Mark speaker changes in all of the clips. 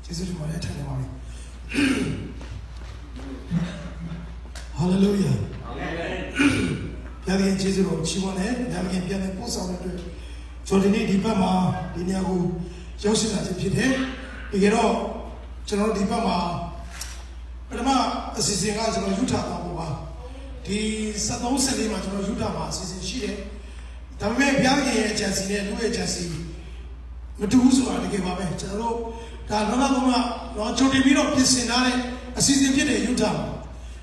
Speaker 1: Jesus is my eternal. Hallelujah. Amen. Yagi Jesus of Chimone, Yagi Piano Posa, Jordani Dipama, Dinago, Joseph Pite, Igero, General Dipama, Panama, assisting us on Utah, the Saddam Selima, Utah, is in Chile. The man Piagi agency, New agency, Medusa, the Gavame, General, Ganama, Jordimino Piscinale, assisting Pite, Utah.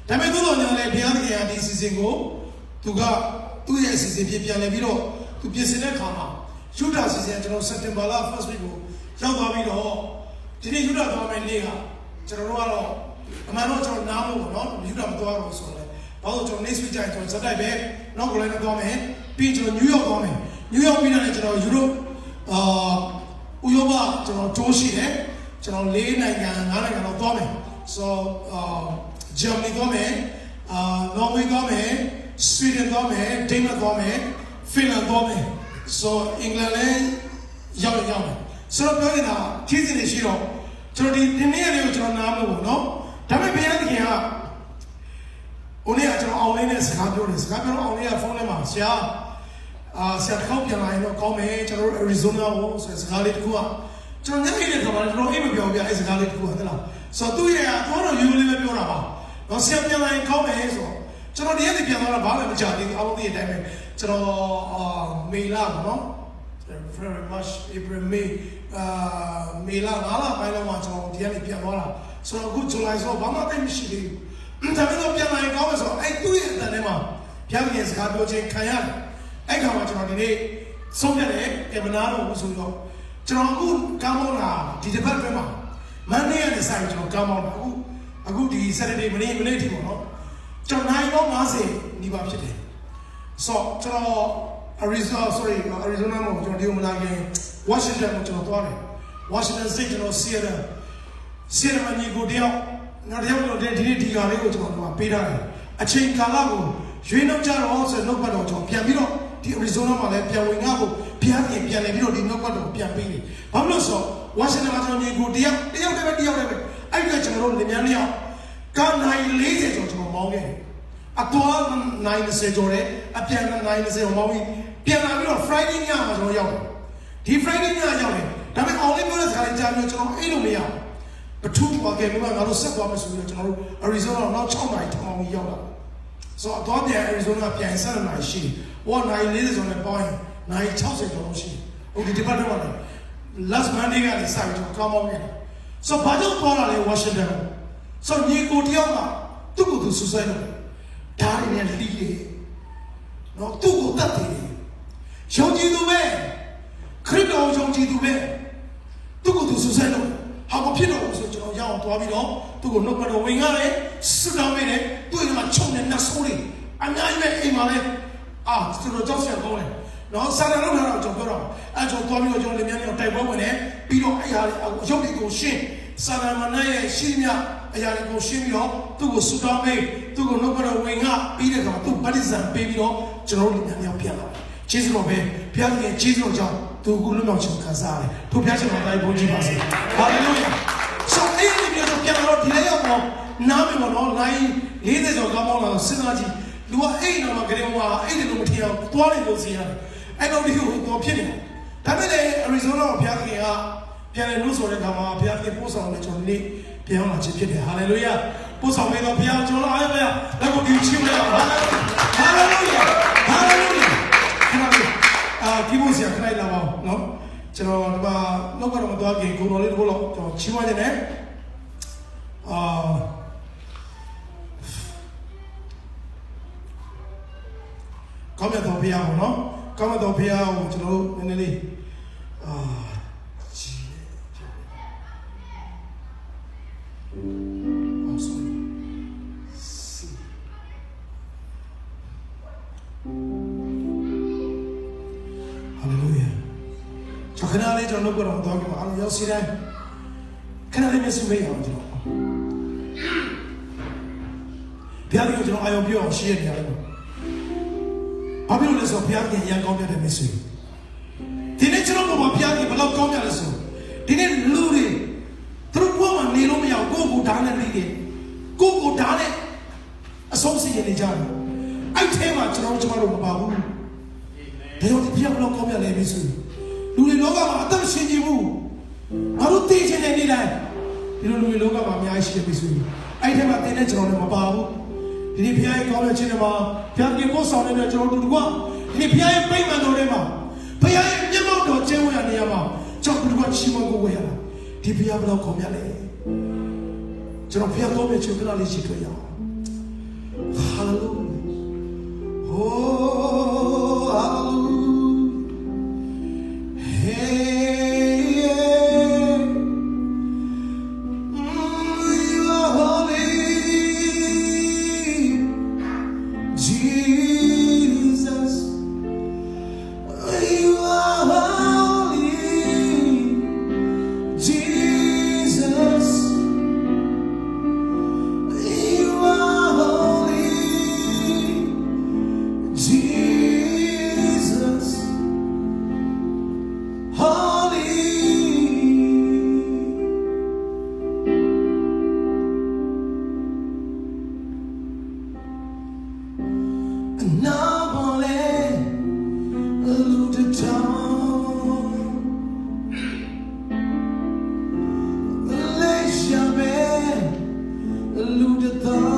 Speaker 1: Tamedo nelle piante di Sisingo, tu ga, tu esi se piane viro, tu piesine kama. Juda si sentono settembre la first week. Già viro, ti dico Juda dove nega. C'era ruolo, ma non c'è un namo, no? Juda mi dovrò solo. Poi c'è un next week c'è un Saturday, non quello dove, pincho New York dove. New York pinane c'era Judo, Uyoba c'era Joshi, c'era un Lena e Nana dove. So Germany dome, Norway dome, Sweden dome, Denmark dome, Finland dome. So England yum. So now, teaching the shiro. So the near you to no. Tame beyond here. Only at your online scabulous, only a phone number. Said help your line of comment, Arizona, says Galit Kua. So never did come on, no image is Galit Kua. So 2 years, one of you live in Yoraba. No sempre lá em Calmeiso. C'è non niente che andava a ballare, ma già di all the time. C'è Milan, no? Very much April Milan, alla baila ma c'è di anni pianola. Sono good July so, ma non tem shit. También no piano in Calmeiso. E tu è da nema. Piano che scambio c'è Cayenne. E come c'è di ne sognare e manaro usulo. C'è un good Camona di department. Ma ne è sai c'è Camona. A good Saturday Monday, no? John Naigo Maze, Niba. So, Arizona, Washington, Washington State, Sierra Manigo Dale, not able to identity or Peter. A chain Calago, you know, also no Pado, Piamino, the Arizona, Piawingo, Piani, Pianino, the Nopado, Piamini. Pablo, so, Washington Manigo Dale, they have never dealt. I got your own Limania. Can I lazy to Mogi? A 12 9 Sejore, a piano 9 Semogi, piano Friday Yamas or Young. He Friday Yaman. That means only bullets had a jam to Ilumia. But 2 again, I was set Arizona, not Chomai, Tommy Yoga. So I thought the Arizona piano 7 night she. 1 night ladies on a point, 9,000 on she. Okay, department. Last Monday I decided to come on in. So Bajo Paula Washington. So you go to Yama, to go to Susano. Darling and Lee. No, to go that day. Shonji to me. Crypto Shonji to me. To go to Susano. How a pillow was a young Tuavino, to go no matter wingare, sit down in it, doing my chon and Nasuri. And I met him on it. To the Joshua going. No, Sarah Jogoro. I told Tommy John Lemiano Taiwan, Pino Jogi go shin. Sarah Manaya, Shimia. Ayari go shimio, to go Sudame, to go no matter wing up, Peter, to Partisan, baby, no, General Piano. Chisrobe, Piano, Chisro John, to Guluno Casale, to Piazza Boji. Hallelujah. So, any of the piano, delay Nami online, leaders of Gamona, Synergy, you are 8 of Grimoire, 8 of Tia, 20 years here. I know you, opinion. Tamile, Arizona, Piano, Piano, Gama, Piano, Posa on the Johnny. Piano Chipit, hallelujah. Put some made of piano, hallelujah. That will give you hallelujah. Hallelujah. Give us your cry now, no? Chino, no one of the dog, go a little to Chihuahua. Comment on piano, no? Comment on piano, to know in the Hallelujah. So can I later look what I'm talking about? You'll see that. Can I let me see me out? Piano, I hope you're sharing. Pablo is a piano, young computer missing. The nature of a piano, but not communism. Didn't lose it. Through ကြောင့်ဒီဖျားဘလောက်ကောင်းမြတ်လဲပြီဆိုလူတွေလောကမှာအသက်ရှင်ကြည့်ဘူးငါတို့သိချင်တဲ့နေ့တိုင်းဒီလိုလူတွေလောကမှာအများကြီးရှိပြီဆိုအဲ့ဒီမှာတင်းတဲ့ကျွန်တော်လည်းမပါဘူးဒီနေ့ဖျားရဲ့ကောင်းတဲ့ခြင်းတွေမှာဖျားကြီးပို့ဆောင်နေတဲ့ကျွန်တော်တို့ကဒီနေ့ဖျားရဲ့ပြိမှန်တော်တွေမှာဖျားရဲ့မျက်မှောက်တော်ကျင်းဝင်ရနေရမှာကျွန်တော်တို့ကချီးမွမ်းကိုဝယ်ရတာဒီဖျားဘလောက်ကောင်းမြတ်လဲကျွန်တော်ဖျားကောင်းတဲ့ခြင်းကလေးရှိတွေ့ရအောင်ဟာလေလုယာOh, hey, you are holy, Jesus. You are holy, Jesus. You are holy. Jesus, holy, and now only a little time, let's jump in a little time.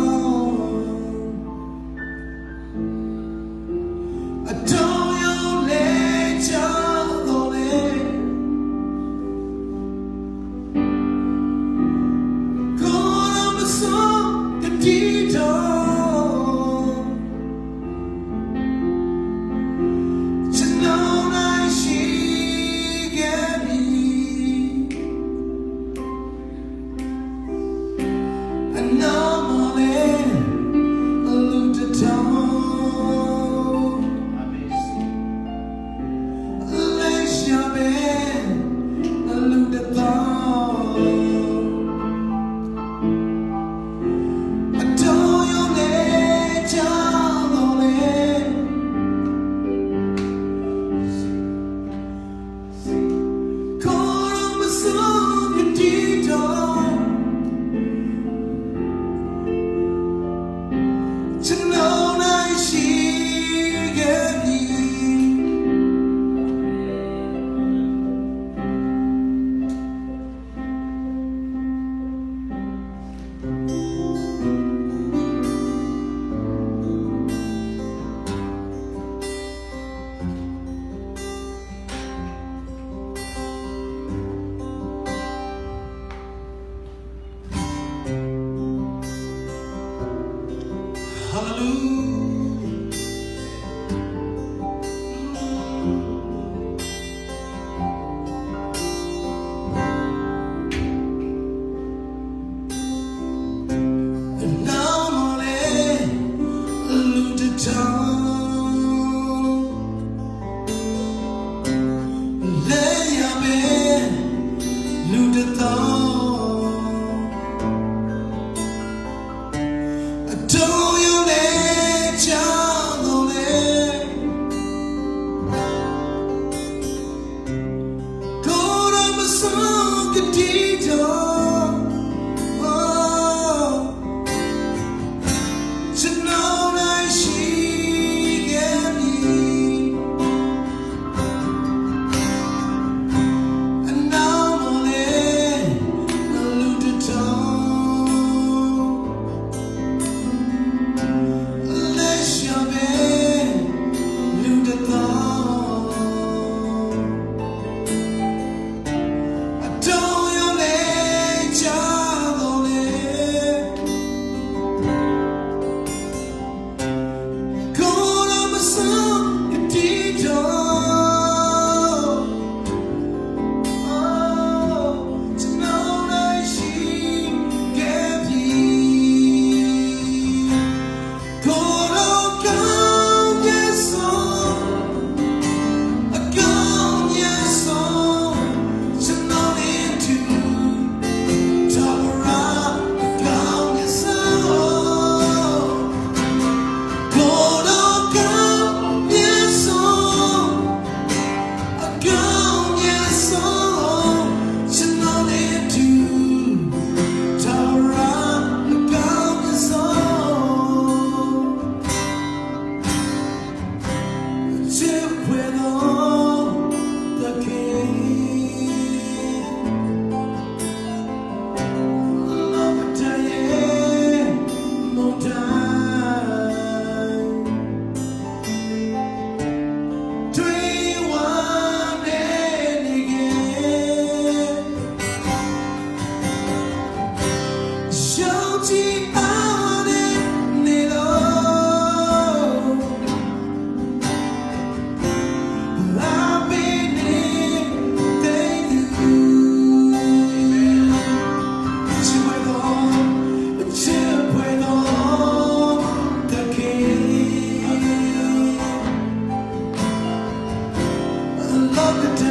Speaker 2: Hallelujah.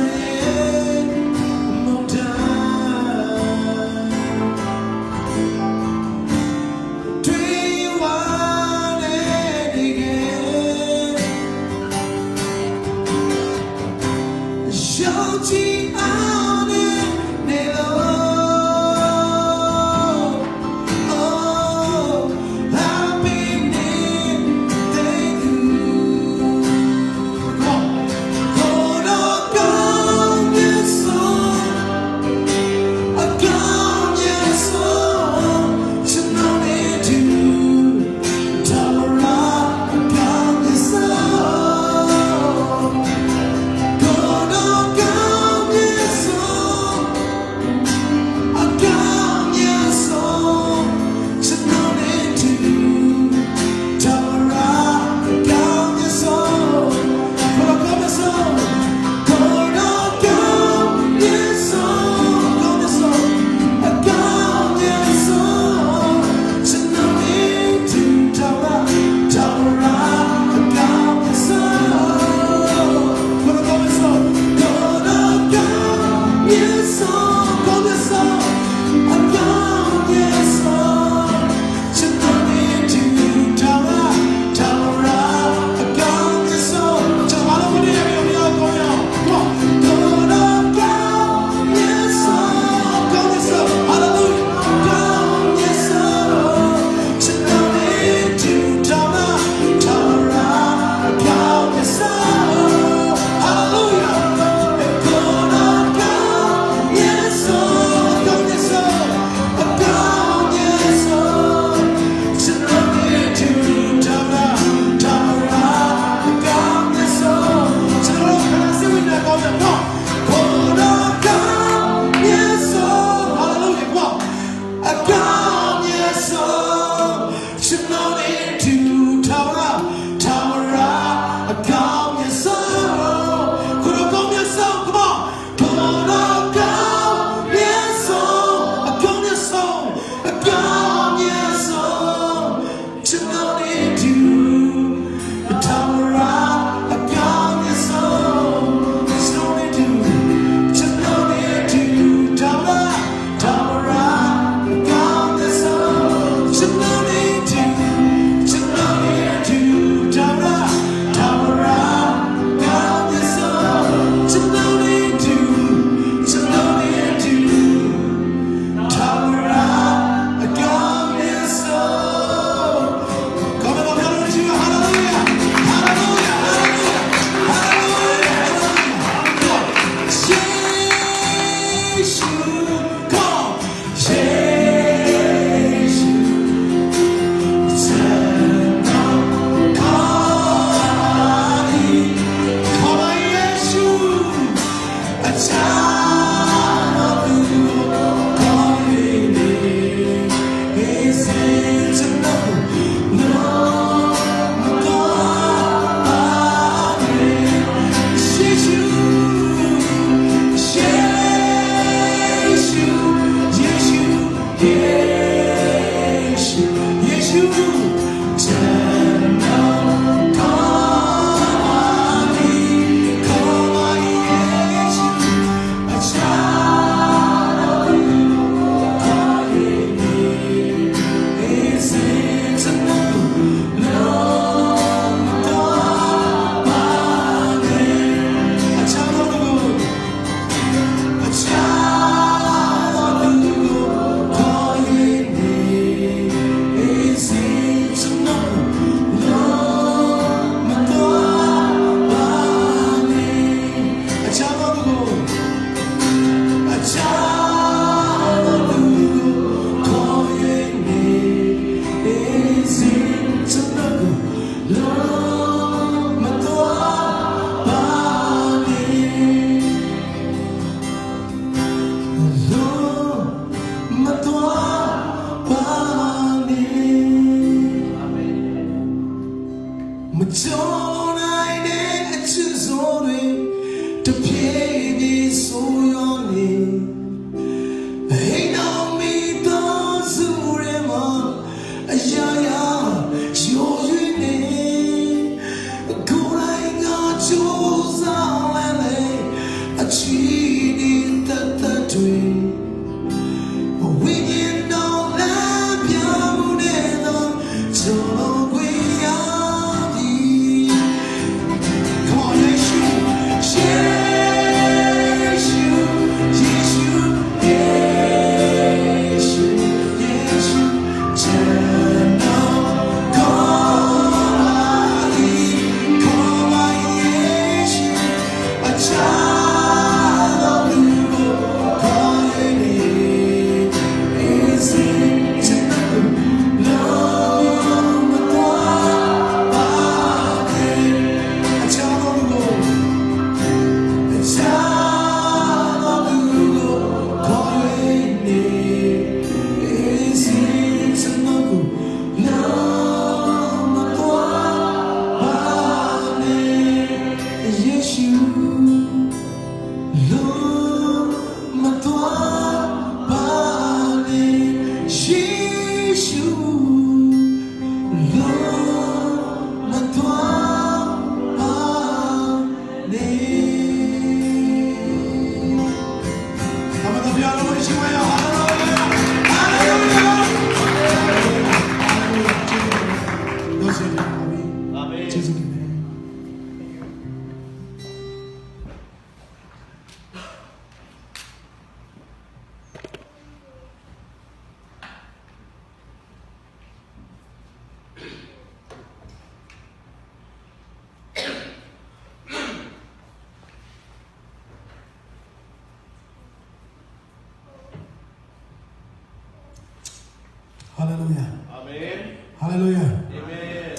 Speaker 1: Hallelujah.
Speaker 2: Amen.
Speaker 1: Hallelujah.
Speaker 2: Amen.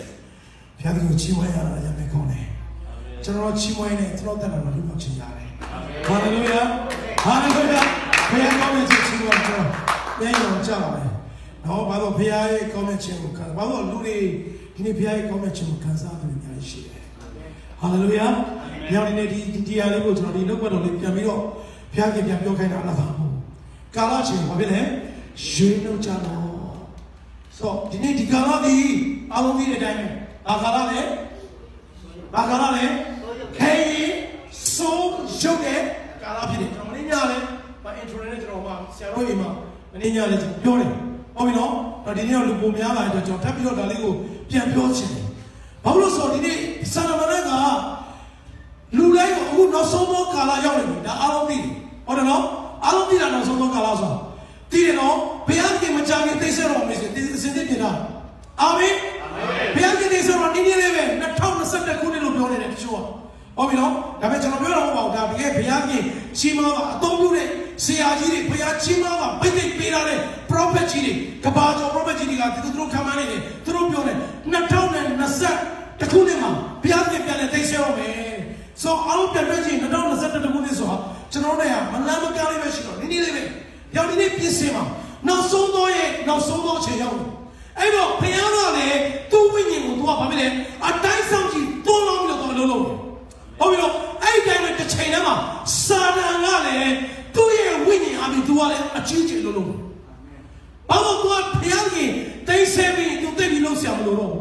Speaker 1: ဘုရားကိုချီးမွမ်းရတာရမယ်ကောင်းတယ်ကျွန်တော်ချီးမွမ်းနေကျွန်တော်တက်တာတော့လူမျိုးချင်ရတယ် Hallelujah. Hallelujah. ဘုရားကောင်းတဲ့ချီးမွမ်းတော့ပြန်ရောကြပါမယ်နော်ဘာလို့ဘုရားရဲ့ကောင်းတဲ့ခြင်းကိုခံဘာလို့လူတွေဒီနေ့ဘုရားရဲ့ကောင်းတဲ့ခြင်းကိုခံစားသူတွေအများကြီးရှိတယ် Hallelujah. ညောင်နေဒီတရားလေးကိုကျွန်တော်ဒီလောက်ကတော့လေးပြန်ပြီးတော့ဘုရားပြန်ပြောခိုင်းတာလားပါဘူးကာလချင်းဘာဖြစ်လဲရွေးနှုတ်ကြတော့ဆိုဒီနေ့ဒီကာလဒီအလုံးကြီးတဲ့အတိုင်းပဲဘာကာလလဲခဲရင်စိုးရုပ်တဲ့ကာလဖြစ်တယ်ကျွန်တော်မင်းညာလဲဘာ intro နဲ့ကျွန်တော်မှဆရာတော်ကြီးမှမင်းညာလဲပြောတယ်ဟုတ်ပြီနော်ဒီနေ့တော့လူပုံများလာတဲ့ကျွန်တော်ထပ်ပြီးတော့ဒါလေးကိုပြန်ပြောချင်တယ်ဘာလို့ဆိုဒီနေ့ဆန္ဒမနဲ့ကလူတိုင်းကအခုနောက်ဆုံးသောကာလရောက်နေပြီဒါအားလုံးသိတယ်ဟုတ်တယ်နော်အားလုံးသိတာနောက်ဆုံးသောကာလဆိုသိတယ်နော်ဘုရားခင်မကြခင်သိစေတော်မူစေဒီအစဉ်သိပြင်တာအာမင်ဘုရားခင်သိစေတော်ဒီနေ့လေးပဲ2021ခုနှစ်လို့ပြောနေတယ်တချို့ကဟုတ်ပြီနော်ဒါပေမဲ့ကျွန်တော်ပြောတော့မဟုတ်ပါဘူးဒါတကယ်ဘုရားခင်ချီးမွမ်းတာအသုံးပြုတဲ့ဆရာကြီးတွေဘုရားချီးမွမ်းတာပိတ်ပေးထားတဲ့ prophet ကြီးတွေကဘာကျော် prophet ကြီးတွေကသူတို့ခံမနေတယ်သူတို့ပြောတယ်2020ခုနှစ်မှာဘုရားခင်ပြန်လဲသိစေတော်မယ်ဆိုအားလုံးပြန်ပြချင်း2021ခုနှစ်ဆိုတာကျွန်တော်တို့ကမလန်းမကမ်းလေးပဲရှိတော့ဒီနေ့လေးပဲရောက်ဒီနေ့ပြင်ဆင်ပါနောက်ဆုံးသောအချိန်ရောက်တယ်အဲ့တော့ဘုရားကလည်းသူ့ဝိညာဉ်ကိုသူကဘာဖြစ်လဲအတိုင်းဆောင်ကြည့်တွန်းလောင်းပြီးတော့လုံးလုံးဟုတ်ပြီနော်အဲ့ဒီတိုင်းမှာတစ်ချိန်တည်းမှာစာတန်ကလည်းသူ့ရဲ့ဝိညာဉ်အပြင်သူကလည်းအကြီးကြီးလုံးလုံးဘာလို့သူကဘုရားကြီးတိတ်ဆဲပြီးသူသိပြီးလုံးဆရာမလို့တော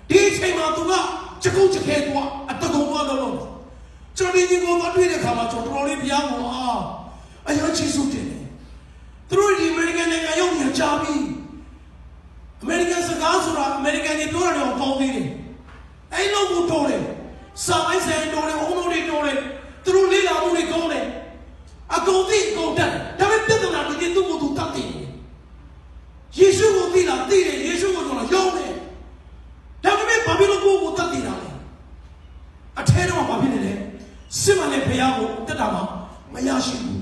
Speaker 1: ့ဒီအချိန်မှာသူကချက်ကုတ်ချက်ခဲသူကအတကုံသွားလုံးလုံးကျွန်တော်ဒီကိုသွားတွေ့တဲ့အခါမှာကျွန်တော်တော်လေးဘုရားကအရင်ချီးစုတင်တယ်သူတို့ဒီအမေရိကန်နိုင်ငံရောက်နေကြပြီအမေရိကန်စကားဆိုတာအမေရိကန်တွေပြောတာတော့ပေါင်းသေးတယ်အဲ့လိုကိုတော်တယ်စာမိုင်းဆိုင်တော်တယ်အုံလုံးတွေတော်တယ်သူတို့လေးလာမှုတွေကောင်းတယ်အကုန်သိအကုန်တတ်ဒါပေမဲ့ပြဿနာဒီသူ့ကိုသူတတ်တယ်ယေရှုကိုသိလားသိတယ်ယေရှုကိုတော့ရောင်းတယ်ဒါပေမဲ့ဘာဖြစ်လို့ကိုယ်ကိုတတ်တယ်လဲအထဲတော့ဘာဖြစ်နေလဲစစ်မှန်တဲ့ဘုရားကိုတက်တာမှမရရှိဘူး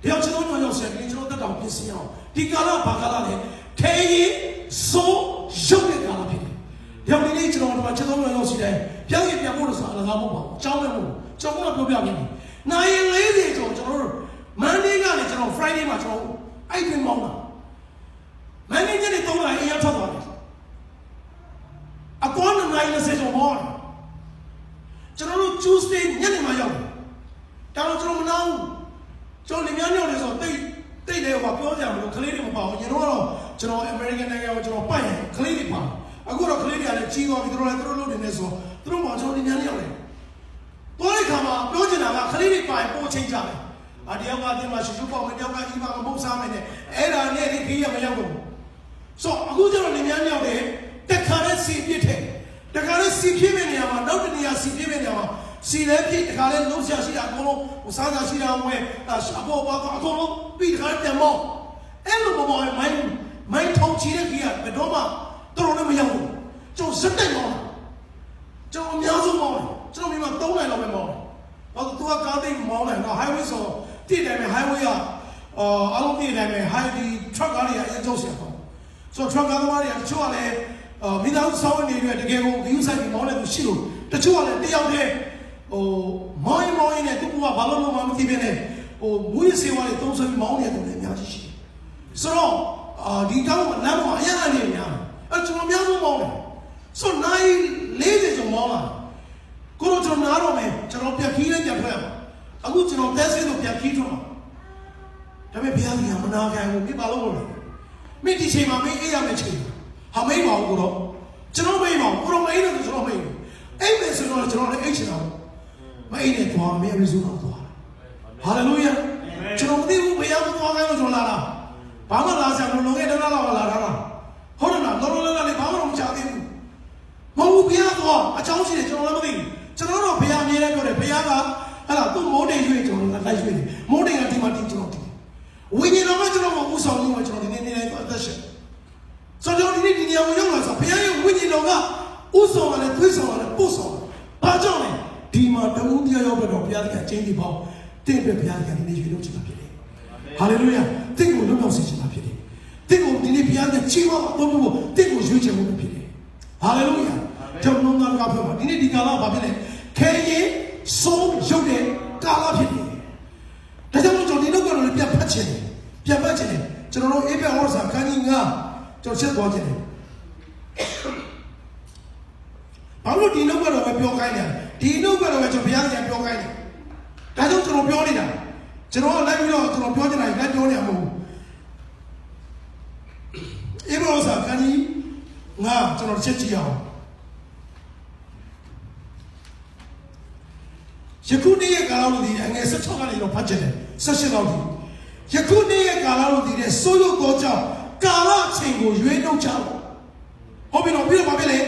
Speaker 1: ။ဒါကြောင့်ကျွန်တော်ရောက်ဆက်ပြီးကျွန်တော်တက်တာပြင်ဆင်အောင်ဒီကာလဘာကာလလဲခဲရင်စိုးရုပ်တဲ့ကာလဖြစ်တယ်။ဒါကြောင့်ဒီနေ့ကျွန်တော်ကျွန်တော်ရောက်စီတိုင်းပြောင်းရင်ပြန်ဖို့လို့ဆိုတာအလကားမဟုတ်ပါဘူး။အကြောင်းလည်းမဟုတ်ဘူး။ကျွန်တော်ကပြောပြမယ်။နိုင်ရင်40ကျော်ကျွန်တော်တို့ Monday ကနေကျွန်တော် Friday မှာကျွန်တော်အဲ့ဒီမောင်းတာ။ Monday ညနေ3နာရီအရင်ထွက်သွားတယ်။အကောနိုင်20ကျော်မောင်းတယ်ကျွန်တော်တို့ Tuesday ညနေမှရောက်တယ်ဒါတော့ကျွန်တော်မနာဘူးကျွန်တော်လင်မြန်းရောက်နေဆိုတိတ်တယ်ဟောပြောကြမလို့ကလေးတွေမပါဘူးကျွန်တော်ကတော့ကျွန်တော် American နိုင်ငံကိုကျွန်တော်ပတ်ရင်ကလေးတွေပါအခုတော့ကလေးတွေကလည်းကြီးသွားပြီသူတို့လုပ်နေနေဆိုသူတို့မှကျွန်တော်လင်မြန်းရောက်တယ်တိုးတဲ့ခါမှာပြောချင်တာကကလေးတွေပါရင်ပို့ချင်းကြတယ်တယောက်ကတင်မှာရှူရှူပေါ့မတယောက်ကကြီးပါမဟုတ်စားမယ်နဲ့အဲ့ဒါနဲ့ဒီခေးရမရောက်ဘူးဆိုအခုကျွန်တော်လင်မြန်းရောက်တယ်တက်ခါနဲ့စီပြစ်တယ်တခါလေးစီပြည့်မဲ့နေရာမှာနောက်တနေရာစီပြည့်မဲ့နေရာမှာစီလဲပြည့်တခါလေးလုံးဆရာရှိတာအကုန်လုံးစားစားရှိတာဝဲအပေါ်ပါအကုန်လုံးပြီးတခါပြန်မောင်းအဲ့လိုပေါ်မိုင်းထုံချီတဲ့ကြီးကဘယ်တော့မှတော်လည်းမရောက်ဘူးကျွန်တော်စက်တက်မောင်းကျွန်တော်အများဆုံးမောင်းကျွန်တော်မိမ3နိုင်လောက်ပဲမောင်းဘာလို့သူကကားသိမ်းမောင်းတယ်နော် highway ဆိုတည်တယ်မဲ့ highway ကအလုံးတည်တယ်မဲ့ highway truck ကားတွေကအရင်ကျုပ်ဆရာပေါ့ဆိုတော့ truck ကားသမားတွေကတချို့ကလည်းမိသားစုဆောင်းနေတဲ့တကယ်ကိုဂရုစိုက်ပြီးမောင်းနေသူရှိလို့တချို့ကလည်းတယောက်တည်းမောင်းရင်နဲ့သူကဘာလို့မှမသိဘဲနဲ့မွေးစေဝါတွေသုံးဆွဲပြီးမောင်းနေတယ်လည်းအများကြီးရှိတယ်ဆိုတော့ဒီတောင်းလမ်းမှာအရန်အနေနဲ့များကျွန်တော်အများဆုံးမောင်းတယ်ဆိုတော့နိုင်40ကျော်မောင်းလာကိုတော့ကျွန်တော်နားတော့မယ်ကျွန်တော်ပြန်ခီးနဲ့ပြန်ထွက်ရမှာအခုကျွန်တော်တက်ဆင်းလို့ပြန်ခီးထွက်မှာဒါပေမဲ့ဘုရားကြီးကမနာခံဘူးမိပါလို့မလို့မိဒီချိန်မှာမင်းအေးရမယ့်ချိန်ဟာမိပါဘူးကိုတော့ကျွန်တော်မိပါဘူးကိုတော့မအေးလို့ကျွန်တော်မိဘူးအိမ်မယ်ဆိုတော့ကျွန်တော်လည်းအိတ်ချင်တာမအေးနဲ့သွားမင်းအရိဇိုနာသွားဟာလေလုယာကျွန်တော်မသိဘူးဘုရားမသွားခိုင်းလို့ကျွန်တော်လာတာဘာမှလာစားလို့လုံခဲ့တဲ့လောက်လာတာဟုတ်တယ်လားတော်တော်လေးဘာမှမချသေးဘူးမဟုတ်ဘူးဘုရားသွားအချောင်းရှိတယ်ကျွန်တော်လည်းမသိဘူးကျွန်တော်တော့ဘုရားအမြဲတမ်းပြောတယ်ဘုရားကအဲ့ဒါသူ့မိုးတိမ်ရွေးကျွန်တော်လိုက်ရွေးတယ်မိုးတိမ်ကဒီမှာတင်ကျွန်တော်တင်ဝိညာဉ်တော်ကကျွန်တော်ကိုဥဆောင်နေမှာကျွန်တော်ဒီနေ့နေတိုင်းအသက်ရှင်ဆိုတော့ဒီနေ့ဒီနေရာကိုရောက်လာဆိုဘုရားရဲ့ဝိညာဉ်တော်ကဥဆောင်ရတယ်သွေးဆောင်ရတယ်ပို့ဆောင်တယ်ဘာကြောင့်လဲဒီမှာတဝူးတရားရောက်တော့ဘုရားကအချင်းဒီပေါ့တင့်ပဲဘုရားကဒီနေ့ရွေးလို့ချင်တာဖြစ်တယ်ဟာလေလုယာတင့်ကိုလွတ်မြောက်စေချင်တာဖြစ်တယ်定我今天平安的计划都不过，定我学习我们平安，哈利路亚！叫我们那个朋友，今天你讲了把平安，开业收有的加了平安，大家我讲你那个人别拍钱，别拍钱，就那种120赶紧啊，就钱多少钱？把我电脑个人会标开的，电脑个人会就平安人标开的，大家就那标的啦，就那来不了，就那标进来，来标的么？120赶紧啊，就那设计啊。一ခုနေ့ရဲ့ကာလလို့ဒီအငယ်16ကနေတော့ဖတ်ချက်တယ်16လောက်ဒီယခုနေ့ရဲ့ကာလလို့ဒီတဲ့ဆိုးရုပ်သောကြောင့်ကာလချိန်ကိုရွေးနှုတ်ကြလို့ဟုတ်ပြီနော်ပြီးတော့ဗာပြလေ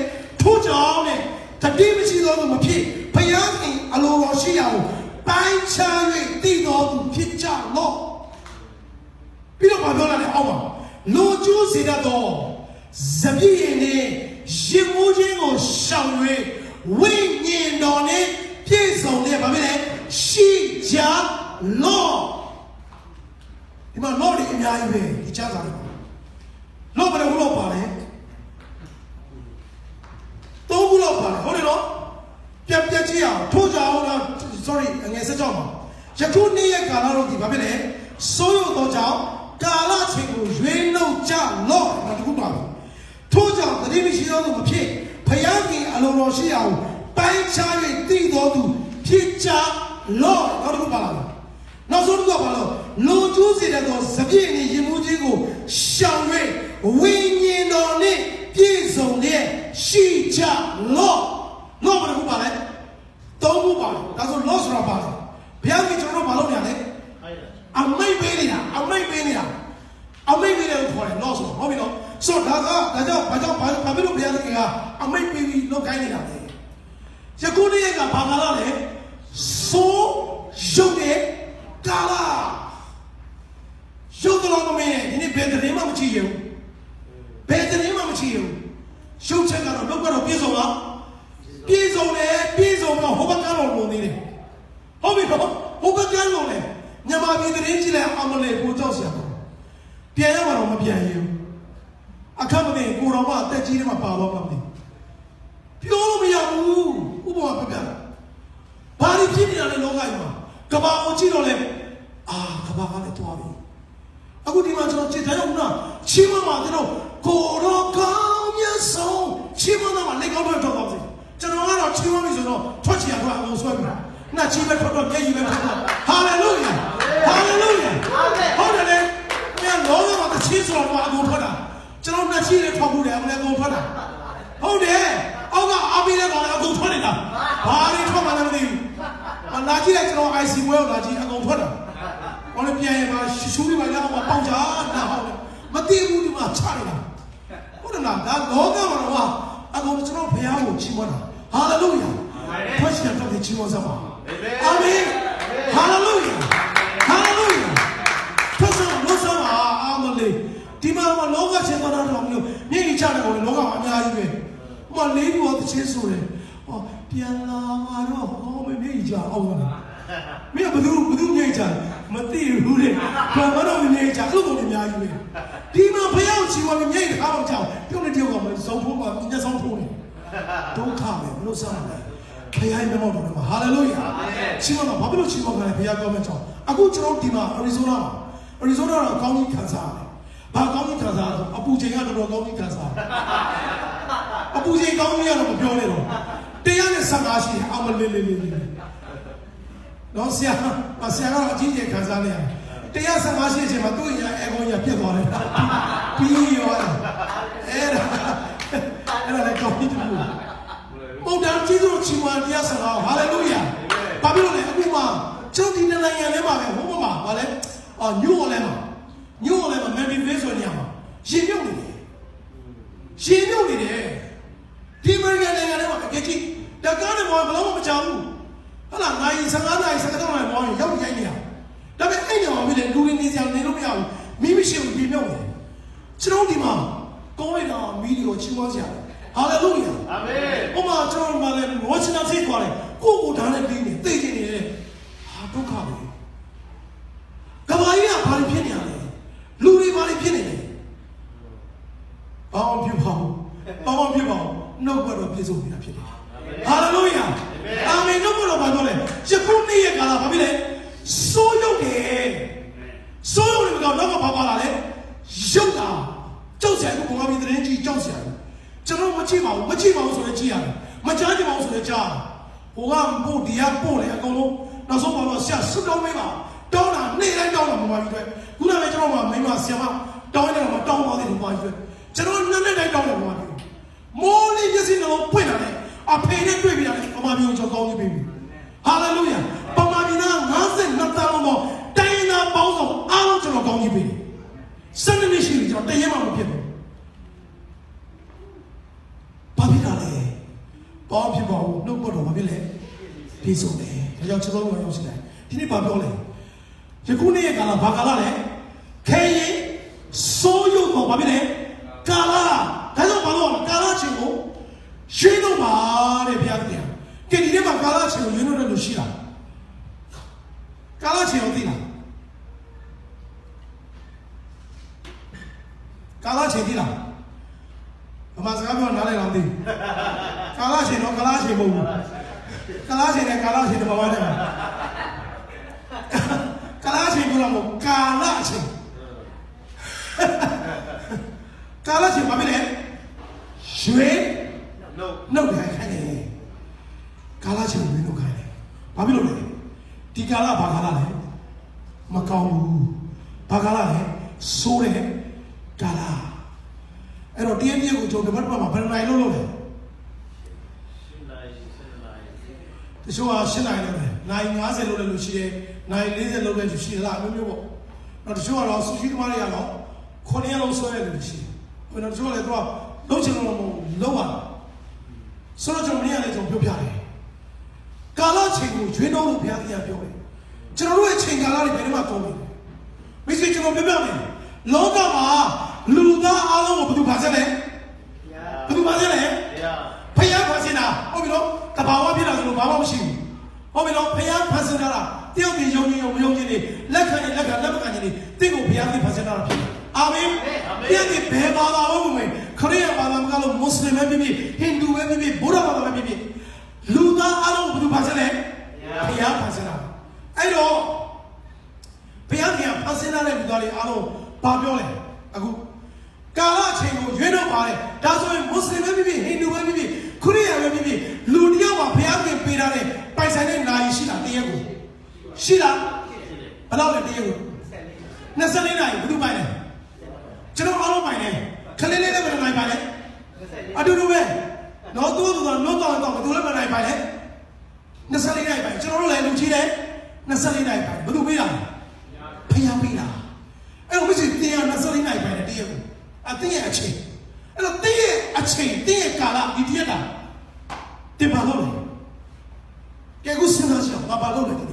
Speaker 1: ထို့ကြောင့်တဲ့တတိမရှိသောသူမဖြစ်ဘုရားခင်အလိုတော်ရှိရာကိုပိုင်းခြား၍တည်တော်သူဖြစ်ကြလော့ပြီးတော့ဗာပြောလာတယ်အောက်ပါလူကျိုးစေတတ်သောဇပြည့်ရင်နဲ့ရင်မိုးခြင်းကိုရှောင်၍ဝိညာဉ်တော်နဲ့ပြည့်စုံတဲ့ဗာပြလေရှိကြလော့ဒီမှာလော့တွေအများကြီးပဲဒီချမ်းသာတယ်လော့ဘယ်လိုလော့ပါလဲသုံးခုလောက်ပါတယ်ဟုတ်တယ်နော်ပြတ်ကြည့်အောင်ထို့ကြောင့်တော့ sorry အငယ်16ပါယခုနေ့ရဲ့ကာလတော့ဒီဘာဖြစ်လဲဆိုးရုံသောကြောင့်ကာလချိန်ကိုရွေးနှုတ်ကြလော့ဒါတခုပါပဲထို့ကြောင့်တတိမရှိသောသူမဖြစ်ဘုရားခင်အလိုတော်ရှိအောင်ပိုင်းခြား၍တည်တော်သူဖြစ်ကြလော့ဒါတခုပါလားနောက်ဆုံးတစ်ခုပါလို့လူကျိုးစေတဲ့သောစပြည့်နဲ့ရင်မှုကြီးကိုရှောင်၍ဝိညာဉ်တော်နဲ့ပြည့်စုံတဲ့ရှိကြလော့လော့ဘယ်လိုပါလဲသုံးခုပါဒါဆိုလော့ဆိုတာပါလားဘုရားကြီးကျွန်တော်တို့မလုပ်ရနဲ့အမိတ်ပေးနေတာအမိတ်ပေးနေတာအမိတ်ပေးတယ်ခေါ်တယ်လော့ဆိုဟုတ်ပြီနော်ဆိုတော့ဒါကြောင့်ဘာဖြစ်လို့ဘုရားကြီးကအမိတ်ပေးပြီးလုပ်ခိုင်းနေတာလဲယခုနေ့ကဘာကာလလဲဆိုးရုပ်တဲ့ကာလရုပ်တော်မင်းဒီနေ့ဘယ်တည်းမှမကြည့်ရဘူးဘယ်တည်းမှမကြည့်ရဘူးရှုပ်ချက်ကတော့လောက်ကတော့ပြေဆုံးလားပြေဆုံးတယ်ပြေဆုံးတော့ဟိုဘက်ကလုံးလုံးနေတယ်ဟုတ်ပြီတော့ဟိုဘက်ကလုံးလေမြန်မာပြည်တည်းကြည့်လိုက်အမလေးကိုကြောက်စရာပြန်ရမှာတော့မပြန်ရဘူးအခက်မသိကိုတော်မအသက်ကြီးတယ်မှာပါတော့မှမသိပြောလို့မရဘူးဥပမာပြပြဘာလို့ဖြစ်နေတာလဲလောကကြီးမှာကဘာကိုကြည့်တော့လေကဘာကလည်းတွားပြီအခုဒီမှာကျွန်တော်ကြည့်တယ်ဟုတ်လားချင်းမမှာတို့ကိုတော်ကောင်းမြတ်ဆုံးချင်းမမှာလက်ကောင်းတော့တော့စီကျွန်တော်ကတော့ချင်းမပြီဆိုတော့ထွက်ချင်ရတော့အကုန်ဆွဲပြီနာချင်းပဲထွက်တော့မျက်ရည်ပဲထွက်တော့ဟာလေလုယာဟာလေလုယာဟုတ်တယ်လေမြန်လောကမှာတချင်းဆိုတော့အကုန်ထွက်တာကျွန်တော်နှစ်ချင်းလေးထွက်ဖို့တယ်အမလည်းအကုန်ထွက်တာဟုတ်တယ်အောက်ကအပေးတဲ့ကောင်လည်းအကုန်ထွက်နေတာဘာတွေထွက်မှလည်းမသိဘူးလာကြည့်လိုက်ကျွန်တော် IC ဝဲကိုလာကြည့်အကုန်ထွက်တာဘာလို့ပြန်ရမှာရှူးပြီးပါလားဟောပေါင်ချာနာဟောမသိဘူးဒီမှာချနေတာဟုတ်တယ်လားဒါလောကမှာတော့အကုန်ကျွန်တော်ဘုရားကိုချီးမွမ်းတာဟာလေလုယာဖတ်ရှင်တော်ကိုချီးမွမ်းစပါအာမင်ဟာလေလုယာဟာလေလုယာဖတ်ရှင်လို့ဆိုပါအာမလေးဒီမှာလောကချင်းတော်တော်မျိုးမြင့်ချတဲ့ကောင်လောကမှာအများကြီးပဲဟိုလေးမျိုးတစ်ချင်းဆိုတယ်ဟောပြန်လာမှာတော့ဟောမမြင့်ချအောင်ပါမင်းဘယ်သူမြင့်ချမသိဘူးလေဘာမှတော့မမြင့်ချအဲ့လိုပုံတွေအများကြီးပဲဒီမှာဘုရားချီဝါမြင့်တဲ့အားမကြောက်ပြုံးနေတယောက်ကမစုံဖို့မှာညဆောင်ဖို့နေဒုက္ခပဲဘလို့ဆောင်လဲခရိုင်မမောက်တော့မှာဟာလေလုယာချီဝါမှာဘာဖြစ်လို့ချီဝါကလည်းဘုရားကောင်းမဲ့ကြောင့်အခုကျွန်တော်ဒီမှာအရီဇိုနာတော့အကောင်းကြီးခံစားတယ်ဘာကောင်းကြီးခံစားလဲအပူချိန်ကတော့ကောင်းကြီးခံစားအပူချိန်ကောင်းကြီးကတော့မပြောနဲ့တော့115ရှိတယ်အမလေးတော့ဆရာကတော့အကြီးကြီးခံစားနေရတယ်115ရှိချိန်မှာသူ့ရအကောင်ကြီးပြတ်သွားတယ်ပြီးရောအဲ့ဒါလည်းကောင်းပြီတူပုံတန်းကြီးတို့ချီမန်115ဟာလေလုယာဘာဖြစ်လို့လဲအခုမှကျွန်တော်ဒီနိုင်ငံထဲမှာပဲဟိုမှာဗာလဲညို့လဲမှာမန်ဒီဖေးဆိုနေရမှာရှင်မြုပ်နေတယ်ဒီအမေရိကန်နိုင်ငံထဲမှာအကြီးတကားတွေဘာလို့မကြောက်ဘူးဟာလာနိုင်15နိုင်17နိုင်မောင်းရောက်ရိုက်နေတာဒါပေမဲ့အဲ့ညောင်ပြီလေလူတွေနေစရာနေလို့မရဘူးမိမရှိဘူးပြမြောက်တယ်ကျွန်တော်ဒီမှာကောင်းလိုက်တာမီဒီကိုချီးမွမ်းစရာဟာလေလုယာအာမင်ဘုရားကျွန်တော်မှလည်းဝါရှင်တန်ဖြစ်သွားတယ်ကိုဓာတ်နဲ့ပြီးနေသိကျင်နေတယ်ဟာဒုက္ခပဲကဘာကြီးကဘာလို့ဖြစ်နေရလဲလူတွေဘာလို့ဖြစ်နေလဲ ပြေဆုံးနေတာဖြစ်တယ်ဟာလေလုယာအာမင်လို့ပြောတော့ဘာပြောလဲယခုနေ့ရဲ့ကာလဘာဖြစ်လဲစိုးရုပ်တယ်စိုးရုပ်တယ်ကတော့ဘာပါလာလဲရုပ်တာကြောက်စရာကိုဘာဖြစ်တဲ့ကြီးကြောက်စရာကျွန်တော်မကြည့်ပါဘူးဆိုရင်ကြည့်ရတယ်မကြားကြပါဘူးဆိုရင်ကြားဟိုကပို့ဒီကပို့လေအကုန်လုံးနောက်ဆုံးဘာလို့ဆရာစွတ်တောင်းမေးပါတောင်းတာနေ့တိုင်းတောင်းတာမပါဘူးတွေ့ခုနကကျွန်တော်ကမိမဆရာမတောင်းနေတော့တောင်းသွားတယ်လို့ပါဘူးကျွန်တော်နေ့တိုင်းတောင်းတယ်မပါဘူးမိုးလေးမျက်စိနှလုံးပွင့်လာတယ်အဖေနဲ့တွေ့ပြီးတာလေပမာမျိုးကျွန်တော်ကောင်းကြီးပြီဟာလေလုယာပမာမျိုးက52တန်းလုံးတိုင်းနာပေါင်းဆောင်အားလုံးကျွန်တော်ကောင်းကြီးပြီ12နှစ်ရှိပြီကျွန်တော်တရက်မှမဖြစ်ဘူးဘာဖြစ်တာလဲဘာဖြစ်ပါဘူးနှုတ်ပေါ်တော့ဘာဖြစ်လဲပြေဆုံးတယ်ဒါကြောင့်ချက်တော်ဝင်ရောက်စီတိုင်းဒီနေ့ဘာပြောလဲယခုနေ့ရဲ့ကာလဘာကာလလဲခဲရင်စိုးရုပ်တော့ဘာဖြစ်လဲကာလဒါကြောင့်ဘာလို့ကာလချင်းကိုရွှေတော့ပါတဲ့ဘုရားတရားကဲဒီနေ့မှာကာလချင်းကိုရွှေတော့တဲ့လူရှိလားကာလချင်းကိုသိလားကာလချင်းသိလားအမှစကားပြောနားလည်လားမသိဘူးကာလချင်းတော့ကာလချင်းမဟုတ်ဘူးကာလချင်းနဲ့ကာလချင်းတော့ဘာလဲကာလချင်းကတော့မဟုတ်ကာလချင်းကာလချင်းဘာဖြစ်လဲရွှေနှုတ်ခိုင်းတယ်ကာလချင်းဝင်နှုတ်ခိုင်းတယ်ဘာဖြစ်လို့လဲဒီကာလဘာကာလလဲမကောင်းဘူးဘာကာလလဲဆိုးတယ်ကာလအဲ့တော့တင်းကြီးကိုကျွန်တော်ဒီဘက်မှာဘယ်နိုင်လို့လဲတချို့က8နိုင်လို့တယ်နိုင်50လို့လည်းလူရှိတယ်နိုင်40လို့လည်းလူရှိတယ်လားအမျိုးမျိုးပေါ့နောက်တချို့ကတော့ဆူရှိသမားတွေကတော့9ရက်လုံးဆွဲရလို့ရှိတယ်ဘယ်တော့တချို့လည်းတော့လုံးချင်လို့မဟုတ်လုံးပါဆိုတော့ကျွန်တော်မင်းရလေကျွန်တော်ပြောပြတယ်ကာလချိန်ကိုရွေးနှုံးလို့ဘုရားတရားပြောတယ်ကျွန်တော်တို့ရဲ့ချိန်ကာလတွေဘယ်တော့မှကုန်ပြီမိတ်ဆွေကျွန်တော်ပြောပြမယ်လောကမှာလူသားအားလုံးကိုဘယ်သူဖန်ဆင်းလဲဘယ်သူဖန်ဆင်းလဲဘုရားဖန်ဆင်းတာဟုတ်ပြီနော်တဘာဝဖြစ်တာဆိုလို့ဘာမှမရှိဘူးဟုတ်ပြီနော်ဘုရားဖန်ဆင်းတာတယောက်တည်းယုံကြည်ယုံမယုံကြည်နေလက်ခံရင်လက်ခံလက်မခံရင်တင့်ကိုဘုရားသခင်ဖန်ဆင်းတာဖြစ်တယ်အာမင်ဘုရားသခင်ဘယ်ဘာသာဝင်ဝင်ခရစ်ယာန်ဘာသာမကလို့မွတ်စလင်ပဲဖြစ်ဖြစ်ဟိန္ဒူပဲဖြစ်ဖြစ်ဗုဒ္ဓဘာသာပဲဖြစ်ဖြစ်လူသားအားလုံးကိုဘယ်သူဖန်ဆင်းလဲဘုရားဖန်ဆင်းတာအဲ့တော့ဘုရားသခင်ဖန်ဆင်းတဲ့လူသားတွေအားလုံးဘာပြောလဲအခုကာလအချိန်ကိုရွေးတော့ပါတယ်ဒါဆိုရင်မွတ်စလင်ပဲဖြစ်ဖြစ်ဟိန္ဒူပဲဖြစ်ဖြစ်ခရစ်ယာန်ပဲဖြစ်ဖြစ်လူတယောက်မှာဘုရားသခင်ပေးထားတဲ့ပိုင်ဆိုင်တဲ့နာရီရှိလားတရက်ကိုရှိလားဘယ်လောက်လဲတရက်ကို24နာရီဘယ်သူပိုင်လဲကျွန်တော်အားလုံးပိုင်တယ်ခလေးလေးလည်းဘယ်နိုင်ပိုင်လဲအတူတူပဲတော့သူတို့ကတော့တော့ဘယ်သူလည်းဘယ်နိုင်ပိုင်လဲ24နာရီပိုင်ကျွန်တော်တို့လည်းလူကြီးတယ်24နာရီပိုင်ဘယ်သူပေးတာဘုရားပေးတာအဲ့တော့မရှိတရား24နာရီပိုင်တယ်တရက်ကိုအတင်းရဲ့အချိန်အဲ့တော့တင်းရဲ့အချိန်တင်းရဲ့ကာလဒီတရက်တာတင်ပါလို့ကဲအခုစဉ်းစားကြည့်အောင်ဘာလို့လဲဒီ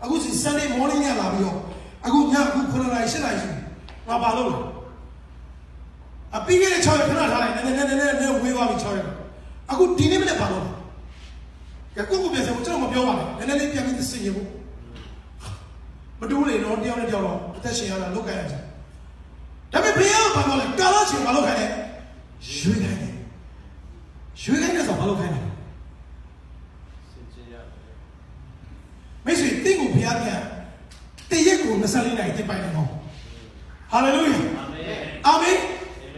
Speaker 1: အခုစီ Sunday morning ညလာပြီးတော့အခုညအခု9နာရီ10နာရီရှိဘာလို့လဲအပြီးခဲ့တဲ့6ရက်ခဏထားလိုက်နည်းဝေးသွားပြီ6ရက်အခုဒီနေ့မနေ့ဘာလို့လဲကဲကိုပြန်စကျွန်တော်မပြောပါနဲ့နည်းနည်းလေးပြန်ပြီးသိရဖို့မတူးလေတော့တယောက်နဲ့တယောက်တော့အသက်ရှင်ရတာလောက်ကြရကြဒါပေမဲ့ဘယ်ရောက်ဘာလို့လဲကာလချင်းဘာလို့ခိုင်းလဲရွှေခိုင်းတယ်ရွှေခိုင်းတယ်ဆိုဘာလို့ခိုင်းလဲမိတ်ဆွေတင့်ကိုဘုရားပြန်တရက်ကို24နာရီတင်ပိုင်တယ်နော်ဟာလေလုယာအာမင်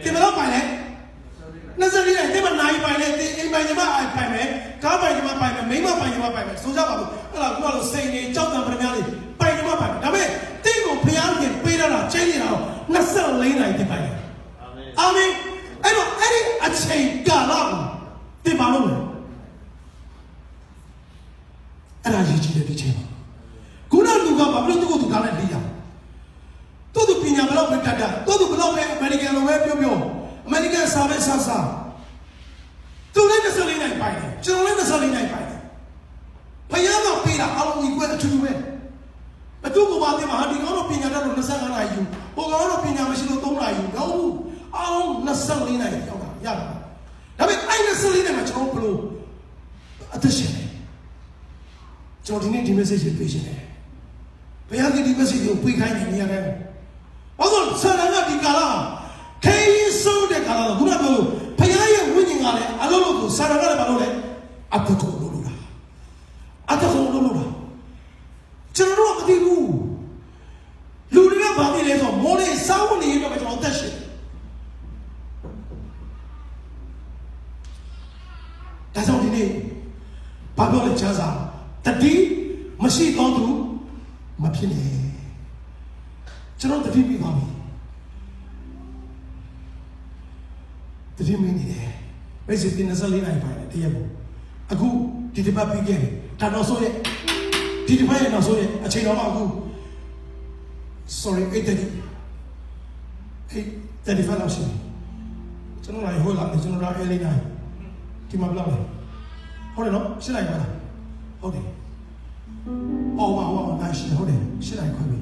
Speaker 1: တင်မလို့ပိုင်လဲ24နာရီတင်မနိုင်ပိုင်လဲတင်အိမ်ပိုင်ညီမပိုင်မယ်ကားပိုင်ညီမပိုင်မယ်မိန်းမပိုင်ညီမပိုင်မယ်ဆိုကြပါလို့အဲ့ဒါကတော့စိန်နေကြောက်တံပရမများလေးပိုင်ညီမပိုင်ဒါပေမဲ့တင့်ကိုဘုရားပြန်ပေးတာကျင်းနေတာတော့24နာရီတင်ပိုင်တယ်အာမင်အဲ့တော့အဲ့ဒီအချိန်ကာလကိုတင်ပါလို့အဲ့ဒါရည်ကြည်တဲ့ဒီချိန်မှာခုနလူကဘာလို့သူ့ကိုသူထားလိုက်လေးရသူ့ပညာဘလောက်ပဲတတ်တာသူ့ဘလောက်ပဲအမေရိကန်လိုပဲပြောအမေရိကန်စာပဲစာသူလည်း24နိုင်ပိုင်တယ်ကျွန်တော်လည်း24နိုင်ပိုင်တယ်ဘုရားကပေးတာအလုံးကြီးကွဲအထူးပဲအတူကဘာတင်မှာဒီကောင်တော့ပညာတတ်လို့25နာရီယူဟိုကောင်တော့ပညာမရှိလို့3နာရီယူတော့ဘူးအလုံး24နိုင်ရောက်တာရတာဒါပေမဲ့အဲ့24နိုင်မှာကျွန်တော်ဘလို့အသက်ရှင်တယ်ကျွန်တော်ဒီနေ့ဒီ message ကိုပေးရှင်တယ်ဘုရားကဒီ message ကိုပေးခိုင်းနေနေရတယ်ဘာလို့ဆန္ဒကဒီကာလခေးဆိုးတဲ့ကာလကခုနကဘုရားရဲ့ဝိညာဉ်က le alolo to saranga le balole atako lolula atako lolula chero ati lu luriya bani le so mole sawu ni no ka tashi da so di ni ba pyo le chaza tati mashi taw tu ma phit ne chero tati bi ba bi tati mi ni de basically nasali nai ba de ya bo aku di debat bi ke ta no so ye di debat ye no so ye a chain no ma aku sorry 8:30 8:35 လောက်ရှိပြီကျွန်တော်လိုက်ဟိုလာနေကျွန်တော်လာearly nightဒီမှာဘလောက်လဲဟုတ်တယ်နော်8နိုင်ပါလားဟုတ်တယ်အော်ပါနိုင်ရှိဟုတ်တယ်8နိုင်ခွဲပြီ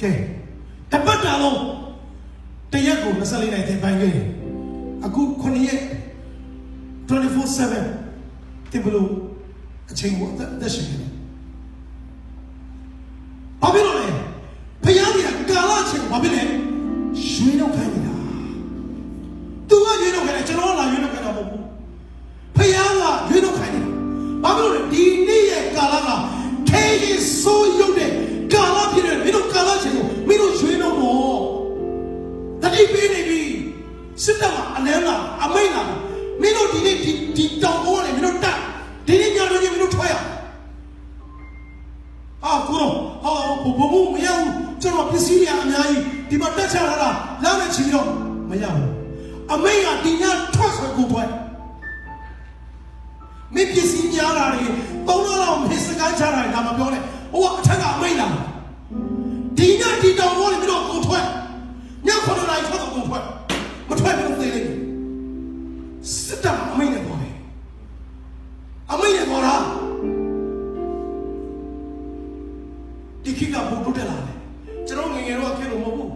Speaker 1: ကဲတပတ်တာလုံးတရက်ကို24နိုင်တင်ပိုင်းခဲ့တယ်အခု9ရက် 24/7 တင်ဘလို့အချိန်ကိုတက်ရှိတယ်ဘာဖြစ်လို့လဲဖယားကြီးကကာလချင်းဘာဖြစ်လဲရွှေတော့ခိုင်းနေတာသူကရွှေတော့ခိုင်းတယ်ကျွန်တော်လာရွှေတော့ခိုင်းတာမဟုတ်ဘူးဖယားကရွှေတော့ခိုင်းတယ်ဘာဖြစ်လို့လဲဒီနေ့ရဲ့ကာလကခဲရင်ဆိုးရုပ်တဲ့ကာလဖြစ်တယ်မင်းတို့ကာလချင်းကိုမင်းတို့ရွှေတော့တော့တတိပေးနေပြီစစ်တပ်ကအလန်းလာအမိတ်လာမင်းတို့ဒီနေ့ဒီတောင်ပေါ်ကနေမင်းတို့တက်ဒီနေ့ညတော့မင်းတို့ထွက်ရကိုတော့ဘုံမရဘူးကျွန်တော်ပစ္စည်းရအများကြီးဒီမှာတက်ချလာတာလောက်နဲ့ချီတော့မရဘူးအမိတ်ကဒီညထွက်ဆွဲကိုထွက်မင်းပစ္စည်းများလာတယ်သုံးတော့မင်းစကားချတာဒါမှပြောတယ်ဟိုကအထက်ကအမိတ်လာဒီညဒီတောင်ပေါ်နေပြီးတော့ကိုထွက်ည9နာရီထွက်တော့ကိုထွက်မထွက်ဘူးသေးလိမ့်စစ်တပ်အမိတ်နဲ့ပေါ်တယ်အမိတ်နဲ့ပေါ်တာဒီခေတ်ကဘုတ်တက်လာတယ်ကျွန်တော်ငယ်ငယ်တော့ခေတ်လို့မဟုတ်ဘူး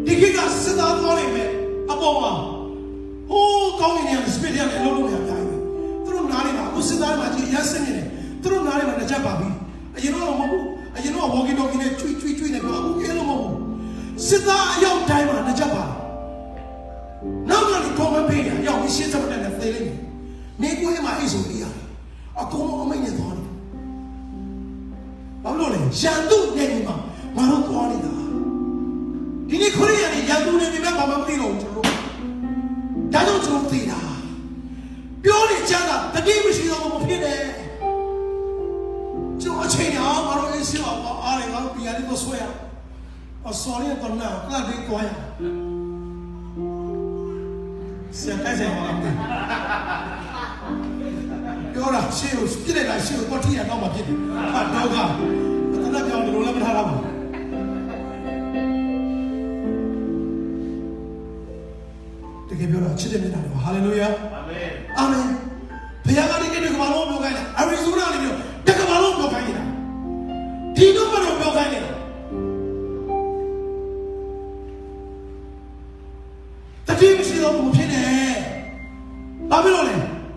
Speaker 1: ဒီခေတ်ကစစ်သားသွားနေမယ်အပေါ်မှာဟိုးကောင်းနေတယ်စပစ်ရတဲ့အလုံးလုံးရပြိုင်တယ်သူတို့နားနေတာအခုစစ်သားမှကြီးရစင်းနေတယ်သူတို့နားနေမှာတစ်ချက်ပါပြီအရင်တော့မဟုတ်ဘူးအရင်တော့ walkie talkie နဲ့ကျွေးနေပြောအခုအဲ့လိုမဟုတ်ဘူးစစ်သားအရောက်တိုင်းမှာတစ်ချက်ပါနောက်ကနေကောမပေးရရောက်ပြီးရှင်းစမတဲ့နဲ့သေလိမ့်မယ်နေကိုရမှာအိတ်ဆိုလေးရတယ်အကုန်လုံးအမိတ်နဲ့သွားတယ်ဘာလို့လဲရန်သူနေနေမှာငါတို့သွားနေတာဒီနေ့ခရီးရည်ရန်သူနေနေမှာဘာမှမသိတော့ဘူးကျွန်တော်ဒါကြောင့်ကျွန်တော်သိတာပြောနေကြတာတတိမရှိတော့မဖြစ်နဲ့ကျွန်တော်အချိန်အောင်ငါတို့အေးစီအောင်အားလည်းငါတို့ပြန်ပြီးတော့ဆွဲရအောင် sorry တော့နာကလာပြီးသွားရဆရာကစားမှာပြောတာရှေ့ကိုပြစ်လိုက်တာရှေ့ကိုတော့ထိရတော့မှဖြစ်တယ်ဟာတော့ကတနက်ပြောင်းလို့လည်းမထားတော့ဘူးတကယ်ပြောတာချစ်တဲ့မြတ်တာပါဟာလေလုယာအာမင်ဘုရားကဒီနေ့ကဘာလို့ပြောခိုင်းလဲအရီဇိုနာနေပြောတကဘာလို့ပြောခိုင်းနေတာဒီတော့မလို့ပြောခိုင်းနေတာတတိမရှိတော့ဘူးဖြစ်နေဘာဖြစ်လို့လဲ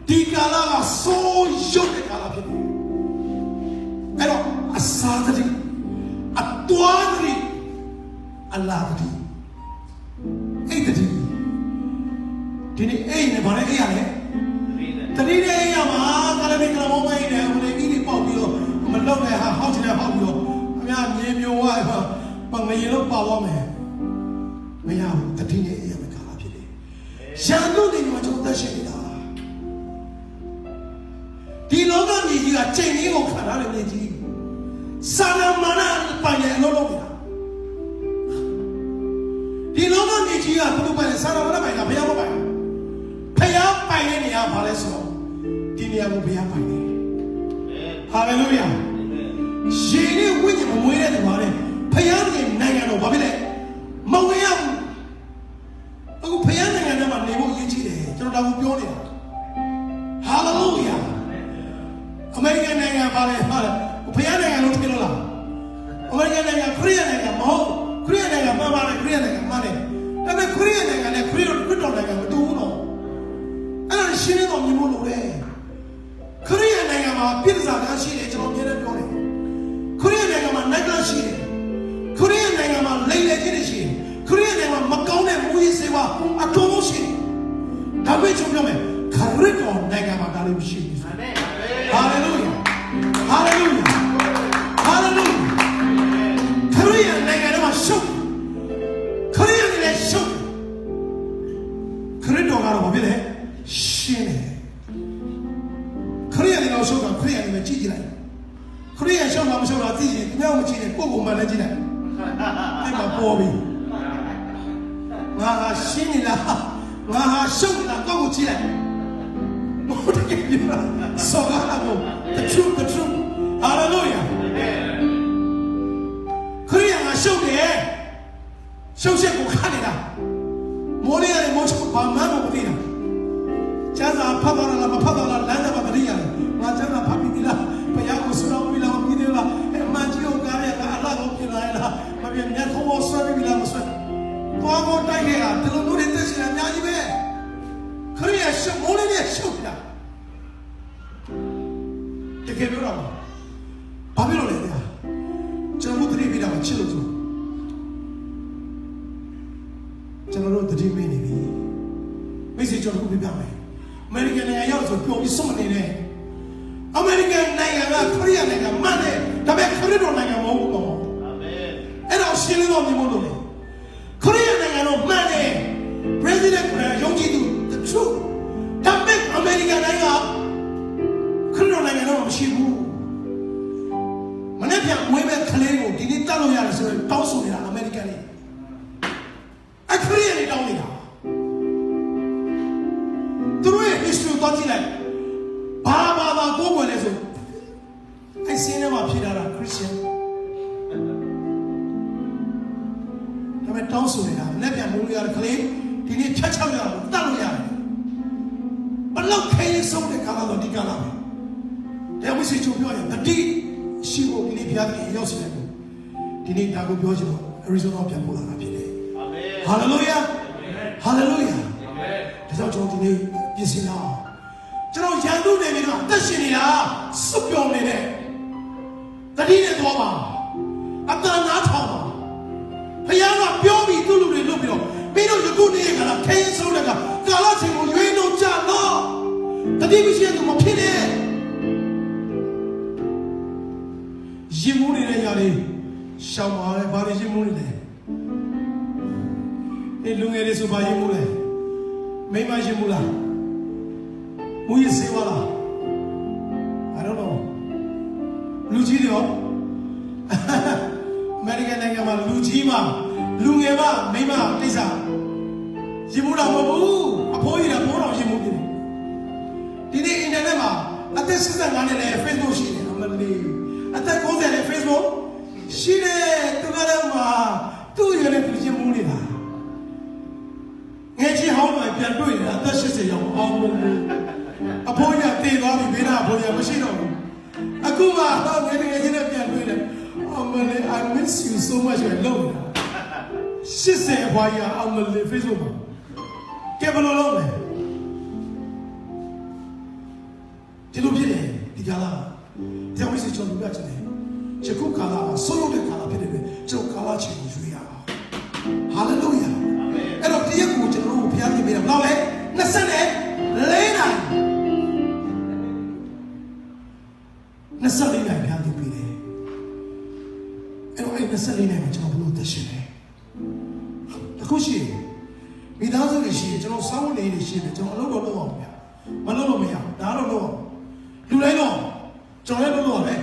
Speaker 1: ဒီကာလကဆိုးရုပ်တဲ့ကာလဖြစ်တယ်အဲ့တော့အစာတတိအတွားတတိအလာတတိအဲ့တတိဒီနေ့အဲ့နဲ့ဘာလဲအဲ့ရလဲတတိနဲ့အဲ့ရမှာကလမင်းကလမောမိုင်းနဲ့ဟိုလေပြီးပေါက်ပြီးတော့မလောက်နဲ့ဟာဟောက်ချင်တဲ့ဟောက်ပြီးတော့အများမြေမျိုးဝါပငရေလို့ပေါသွားမယ်မရဘူးတတိနဲ့အဲ့ရမှာကာလဖြစ်တယ်ရန်သူတွေမှာကျွန်တော်သက်ရှင်နေတာဒီလောကမြေကြီးကချိန်ကြီးကိုခံထားတဲ့မြေကြီးစာလမဏပိုင်ရဲ့အလုံးလုံးနေတာဒီလောကမြေကြီးကဘယ်လိုပိုင်လဲစာလမဏပိုင်ကဘုရားမပိုင်ဘုရားပိုင်တဲ့နေရာဘာလဲဆိုတော့ဒီနေရာကိုဘုရားပိုင်တယ်ဟာလေလုယာရှင်ရဲ့ဝိညာဉ်မမွေးတဲ့သူပါလေဘုရားရဲ့နိုင်ငံတော်ဘာဖြစ်လဲမဝင်ရဘူးအခုဘုရားနိုင်ငံထဲမှာနေဖို့ရည်ကြီးတယ်ကျွန်တော်ဒါကိုပြောနေတာဟာလေလုယာအမေရိကန်နိုင်ငံပါလေဟာဘုရားနိုင်ငံလို့ထင်လို့လားအမေရိကန်နိုင်ငံခရစ်ယာန်နိုင်ငံမဟုတ်ခရစ်ယာန်နိုင်ငံမှာပါလေခရစ်ယာန်နိုင်ငံမှာလေဒါပေမဲ့ခရစ်ယာန်နိုင်ငံနဲ့ခရစ်တော်နိုင်ငံမတူဘူးနော်အဲ့ဒါရှင်းနေတော့မြင်ဖို့လိုတယ်ခရစ်ယာန်နိုင်ငံမှာပြည်စာကရှိတယ်ကျွန်တော်မြင်တယ်ပြောတယ်ခရစ်ယာန်နိုင်ငံမှာနိုင်ကရှိတယ်ခရစ်ယာန်နိုင်ငံမှာလိမ်လည်ခြင်းတွေရှိတယ်ခရစ်ယာန်နိုင်ငံမှာမကောင်းတဲ့မူရင်းစေဝါအကုန်လုံးရှိတယ် မဲ့ချုံပြောမယ်ခရစ်တော်နိုင်ငံမှာဒါလေးမရှိဘူးအာမင်ဟာလေလုယာဟာလေလုယာဟာလေလုယာခရစ်ယာန်နိုင်ငံထဲမှာရှုပ်ခရစ်ယာန်လည်းရှုပ်ခရစ်တော်ကတော့ဘာဖြစ်လဲရှင်းတယ်ခရစ်ယာန်လည်းရှုပ်တာခရစ်ယာန်လည်းကြည့်ကြည့်လိုက်ခရစ်ယာန်ရှုပ်တာမရှုပ်တာသိရင်ခင်ဗျားမကြည့်နဲ့ကိုယ့်ကိုယ်မှလည်းကြည့်လိုက်အဲ့မှာပေါ်ပြီငါဟာရှင်းနေလားငါဟာရှုပ်နေတာကိုယ့်ကိုကြည့်လိုက်မဟုတ်တယ်ပြောဆောကားလို့ the truth hallelujah ခရစ်ယာန်ကရှုပ်တယ်ရှုပ်ချက်ကိုခါနေတာမိုးလေးရတယ်မိုးချုပ်ဘာမှမသိတာကျမ်းစာဖတ်တော့လားမဖတ်တော့လားလမ်းစာမသိရတယ်ငါကျမ်းစာဖတ်ပြီးလားဘုရားကိုဆုတောင်းပြီးလားမပြီးသေးလားအမှန်ကြီးကိုကားရတာအလားကိုပြင်လာလားမပြင်းမြတ်ခေါ်ဆွဲပြီးလားမဆွဲသွားဖို့တိုက်ခဲ့တာဒီလိုမျိုးတွေသိချင်တာအများကြီးပဲခရစ်ယာန်ရှုပ်မိုးလေးနဲ့ရှုပ်တာတကယ်ပြောတော့ဘာဖြစ်လို့လဲဗျာကျွန်တော်တို့တတိပိတာကိုချစ်လို့ဆိုကျွန်တော်တို့တတိမိနေပြီမိတ်ဆွေကျွန်တော်တို့ပြပြမယ်အမေရိကန်နိုင်ငံရောက်ဆိုပျော်ပြီးစွန့်နေတယ်အမေရိကန်နိုင်ငံကခရစ်ယာန်နိုင်ငံမှန်တယ်ဒါပေမဲ့ခရစ်တော်နိုင်ငံမဟုတ်ဘူးပေါ့အာမင်အဲ့တော့ရှင်းလင်းတော့မြင်လို့လေခရစ်ယာန်နိုင်ငံတော့မှန်တယ် president ကယုံကြည်သူ the truth ဒါပေမဲ့အမေရိကန်နိုင်ငံခရစ်တော်နိုင်ငံတော့မရှိဘူးမနေ့ပြန်မွေးမဲ့ကလေးကိုဒီနေ့တတ်လို့ရတယ်ဆိုတော့တောင်းဆိုနေတာအမေရိကန်တွေအခရီးတွေတောင်းနေတာသူတို့ရဲ့ history ကိုကြည့်လိုက်ဘာကိုယ်ွယ်လဲဆိုအဲ့စင်းထဲမှာဖြေထားတာ Christian ဒါပေမဲ့တောင်းဆိုနေတာလက်ပြန်မလို့ရတဲ့ကလေးဒီနေ့ဖြတ်ချောက်ရအောင်တတ်လို့ရတယ်ဘလောက်ခဲရေးဆုံးတဲ့ကာလတော့ဒီကာလပဲတရားဝိစီချိုပြောရင်တတိရှိဖို့ဒီနေ့ဘုရားကြီးရောက်စီတယ်ဒီနေ့ဒါကိုပြောချင်တော့ Arizona ပြန်ပို့လာတာဖြစ်တယ်အာမင် Hallelujah Hallelujah အာမင်ဒါကြောင့်ကျွန်တော်ဒီနေ့ပြင်ဆင်လာကျွန်တော်ရန်သူနေပြီးတော့အသက်ရှင်နေတာစွပြောင်းနေတဲ့တတိနဲ့သွားပါအတန်နာထောင်ပါဘုရားကပြောပြီးသူ့လူတွေလုပ်ပြီးတော့ပြီးတော့ယခုနေ့ကလာခဲရင်ဆုံးတဲ့ကကာလချိန်ကိုရွေးနှုတ်ကြတော့တတိမရှိတဲ့သူမဖြစ်နဲ့ရင်မိုးနေတဲ့ຢာလေးရှောင်းပါလေဘာလို့ရင်မိုးနေလဲဒီလူငယ်တွေဆိုဘာရင်မိုးလဲမိမရင်မိုးလားမူရစေဝါလား I don't know လူကြီးတွေရောအမေရိကန်နိုင်ငံမှာလူကြီးမှာလူငယ်မှာမိမတိစ္ဆာရင်မိုးတော့မဟုတ်ဘူးအဖိုးကြီးကဘိုးတော်ရင်မိုးနေတယ်ဒီနေ့အင်တာနက်မှာအသက်65နှစ်နဲ့ Facebook ရှိတယ်အမလေးအသက်90နဲ့ Facebook ရှိတယ်သူကလည်းမှာသူ့ရဲ့သူချင်းမူးနေတာငယ်ချင်းဟောင်းတွေပြန်တွေ့နေတာအသက်80ရောက်အောင်လို့အဖိုးရတည်သွားပြီဘေးနာအဖိုးရမရှိတော့ဘူးအခုမှတော့ငယ်ချင်းနဲ့ပြန်တွေ့တယ်အမလေး I miss you so much ပဲလို့80အဖွားရအမလေး Facebook မှာကဲဘယ်လိုလုပ်လဲဒီလိုဖြစ်တယ်ဒီကလာဒီဝိစီကျွန်တော်ပြောချင်တယ်ယခုကာလမှာဆုံးလို့တဲ့ကာလဖြစ်တယ်ပဲကျွန်တော်ကာလချင်းကိုရွေးရအောင်ဟာလေလုယာအဲ့တော့တရက်ကိုကျွန်တော်တို့ဘုရားပြင်ပေးတယ်ဘယ်လောက်လဲ24နိုင်24နိုင်ဘုရားပြင်ပေးတယ်အဲ့တော့အဲ့24နိုင်မှာကျွန်တော်ဘယ်လိုသက်ရှင်လဲအခုရှိမိသားစုတွေရှိတယ်ကျွန်တော်စောင်းနေနေရှိတယ်ကျွန်တော်အလုပ်တော့လုပ်အောင်ဗျာမလုပ်လို့မရဒါတော့လုပ်အောင်လူတိုင်းတော့ကျွန်တော်လည်းလုပ်ရမယ်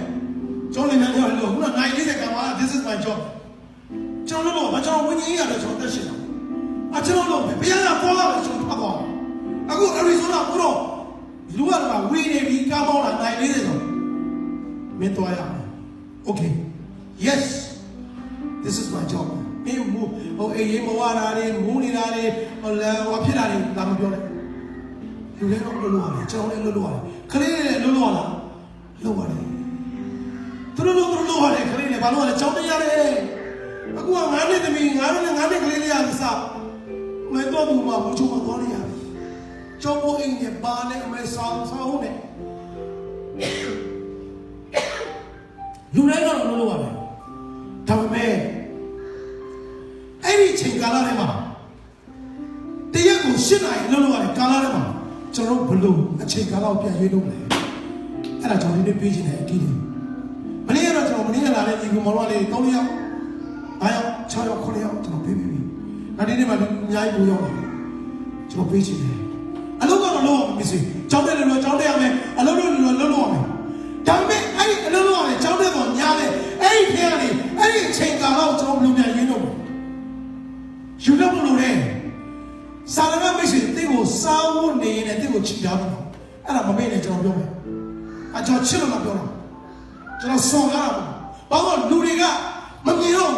Speaker 1: ကျွန်တော်လည်းများလို့ခုနနိုင်40ကမှာ this is my job ကျွန်တော်တို့ဘာကျွန်တော်ဝင်ကြီးရတယ်ကျွန်တော်တက်ရှိတာအကျွန်တော်တို့ဘယ်ရတာပေါ်လာလဲကျွန်တော်ဖတ်သွားအခု Arizona ကိုတော့လူကတော့ဝေးနေပြီကားပေါင်းလာနိုင်40ဆိုမင်းသွားရမယ် okay yes this is my job မင်းမဟိုအေးမဝတာတွေမူးနေတာတွေဟိုလည်းဟောဖြစ်တာတွေလာမပြောနဲ့လူတွေတော့လုပ်ရတယ်ကျွန်တော်လည်းလုပ်ရတယ်ခလေးတွေလည်းလုပ်ရလားလုပ်ရတယ်သူတို့ရတယ်ခလေးတွေဘာလို့လဲကြောင်းတရားတယ်အခုက9နှစ်သမီး9နှစ်ကလေးလေးရစမတော်ဘူးမှာဘူးချုံမတော်ရရကျောင်းပေါ်အိမ်နဲ့ဘာနဲ့အမေဆောင်းနဲ့လူတိုင်းကတော့လုပ်ရတယ်ဒါပေမဲ့အဲ့ဒီချိန်ကာလထဲမှာတရက်ကို8 နာရီ လို့ရတယ်ကာလာထဲမှာကျွန်တော်တို့ဘလို့အချိန်ကာလကိုပြန်ရွေးလို့လဲအဲ့ဒါကြောင့်ဒီနေ့ပြေးချင်တယ်အတီးတယ်မနေ့ကတော့ကျွန်တော်မနေ့ကလာတဲ့ဒီကူမောင်တော်လေး3ယောက်5ယောက်6ယောက်9ယောက်ကျွန်တော်ပြေးပြီနောက်ဒီနေ့မှအများကြီးပို့ရောက်တယ်ကျွန်တော်ပြေးချင်တယ်အလုပ်ကတော့လုပ်အောင်မစည်းကြောင်းတဲ့လူတော့ကြောင်းတဲ့ရမယ်အလုပ်လုပ်လူတော့လုပ်ရမယ်ဒါပေမဲ့အဲ့ဒီအလုပ်လုပ်ရတယ်ကြောင်းတဲ့တော့ညားတယ်အဲ့ဒီထဲကနေအဲ့ဒီအချိန်ကာလကိုကျွန်တော်ဘယ်လိုပြန်ရွေးလို့ယူတော့မလို့လေစာရမမရှိတဲ့ကိုစားဖို့နေနေတဲ့တဲ့ကိုချီတာပေါ့အဲ့ဒါမမေ့နဲ့ကျွန်တော်ပြောမယ်အကြောင်းချစ်လို့မပြောတော့ကျွန်တော်ဆော်ကားတာပေါ့ဘာလို့လူတွေကမမြင်တော့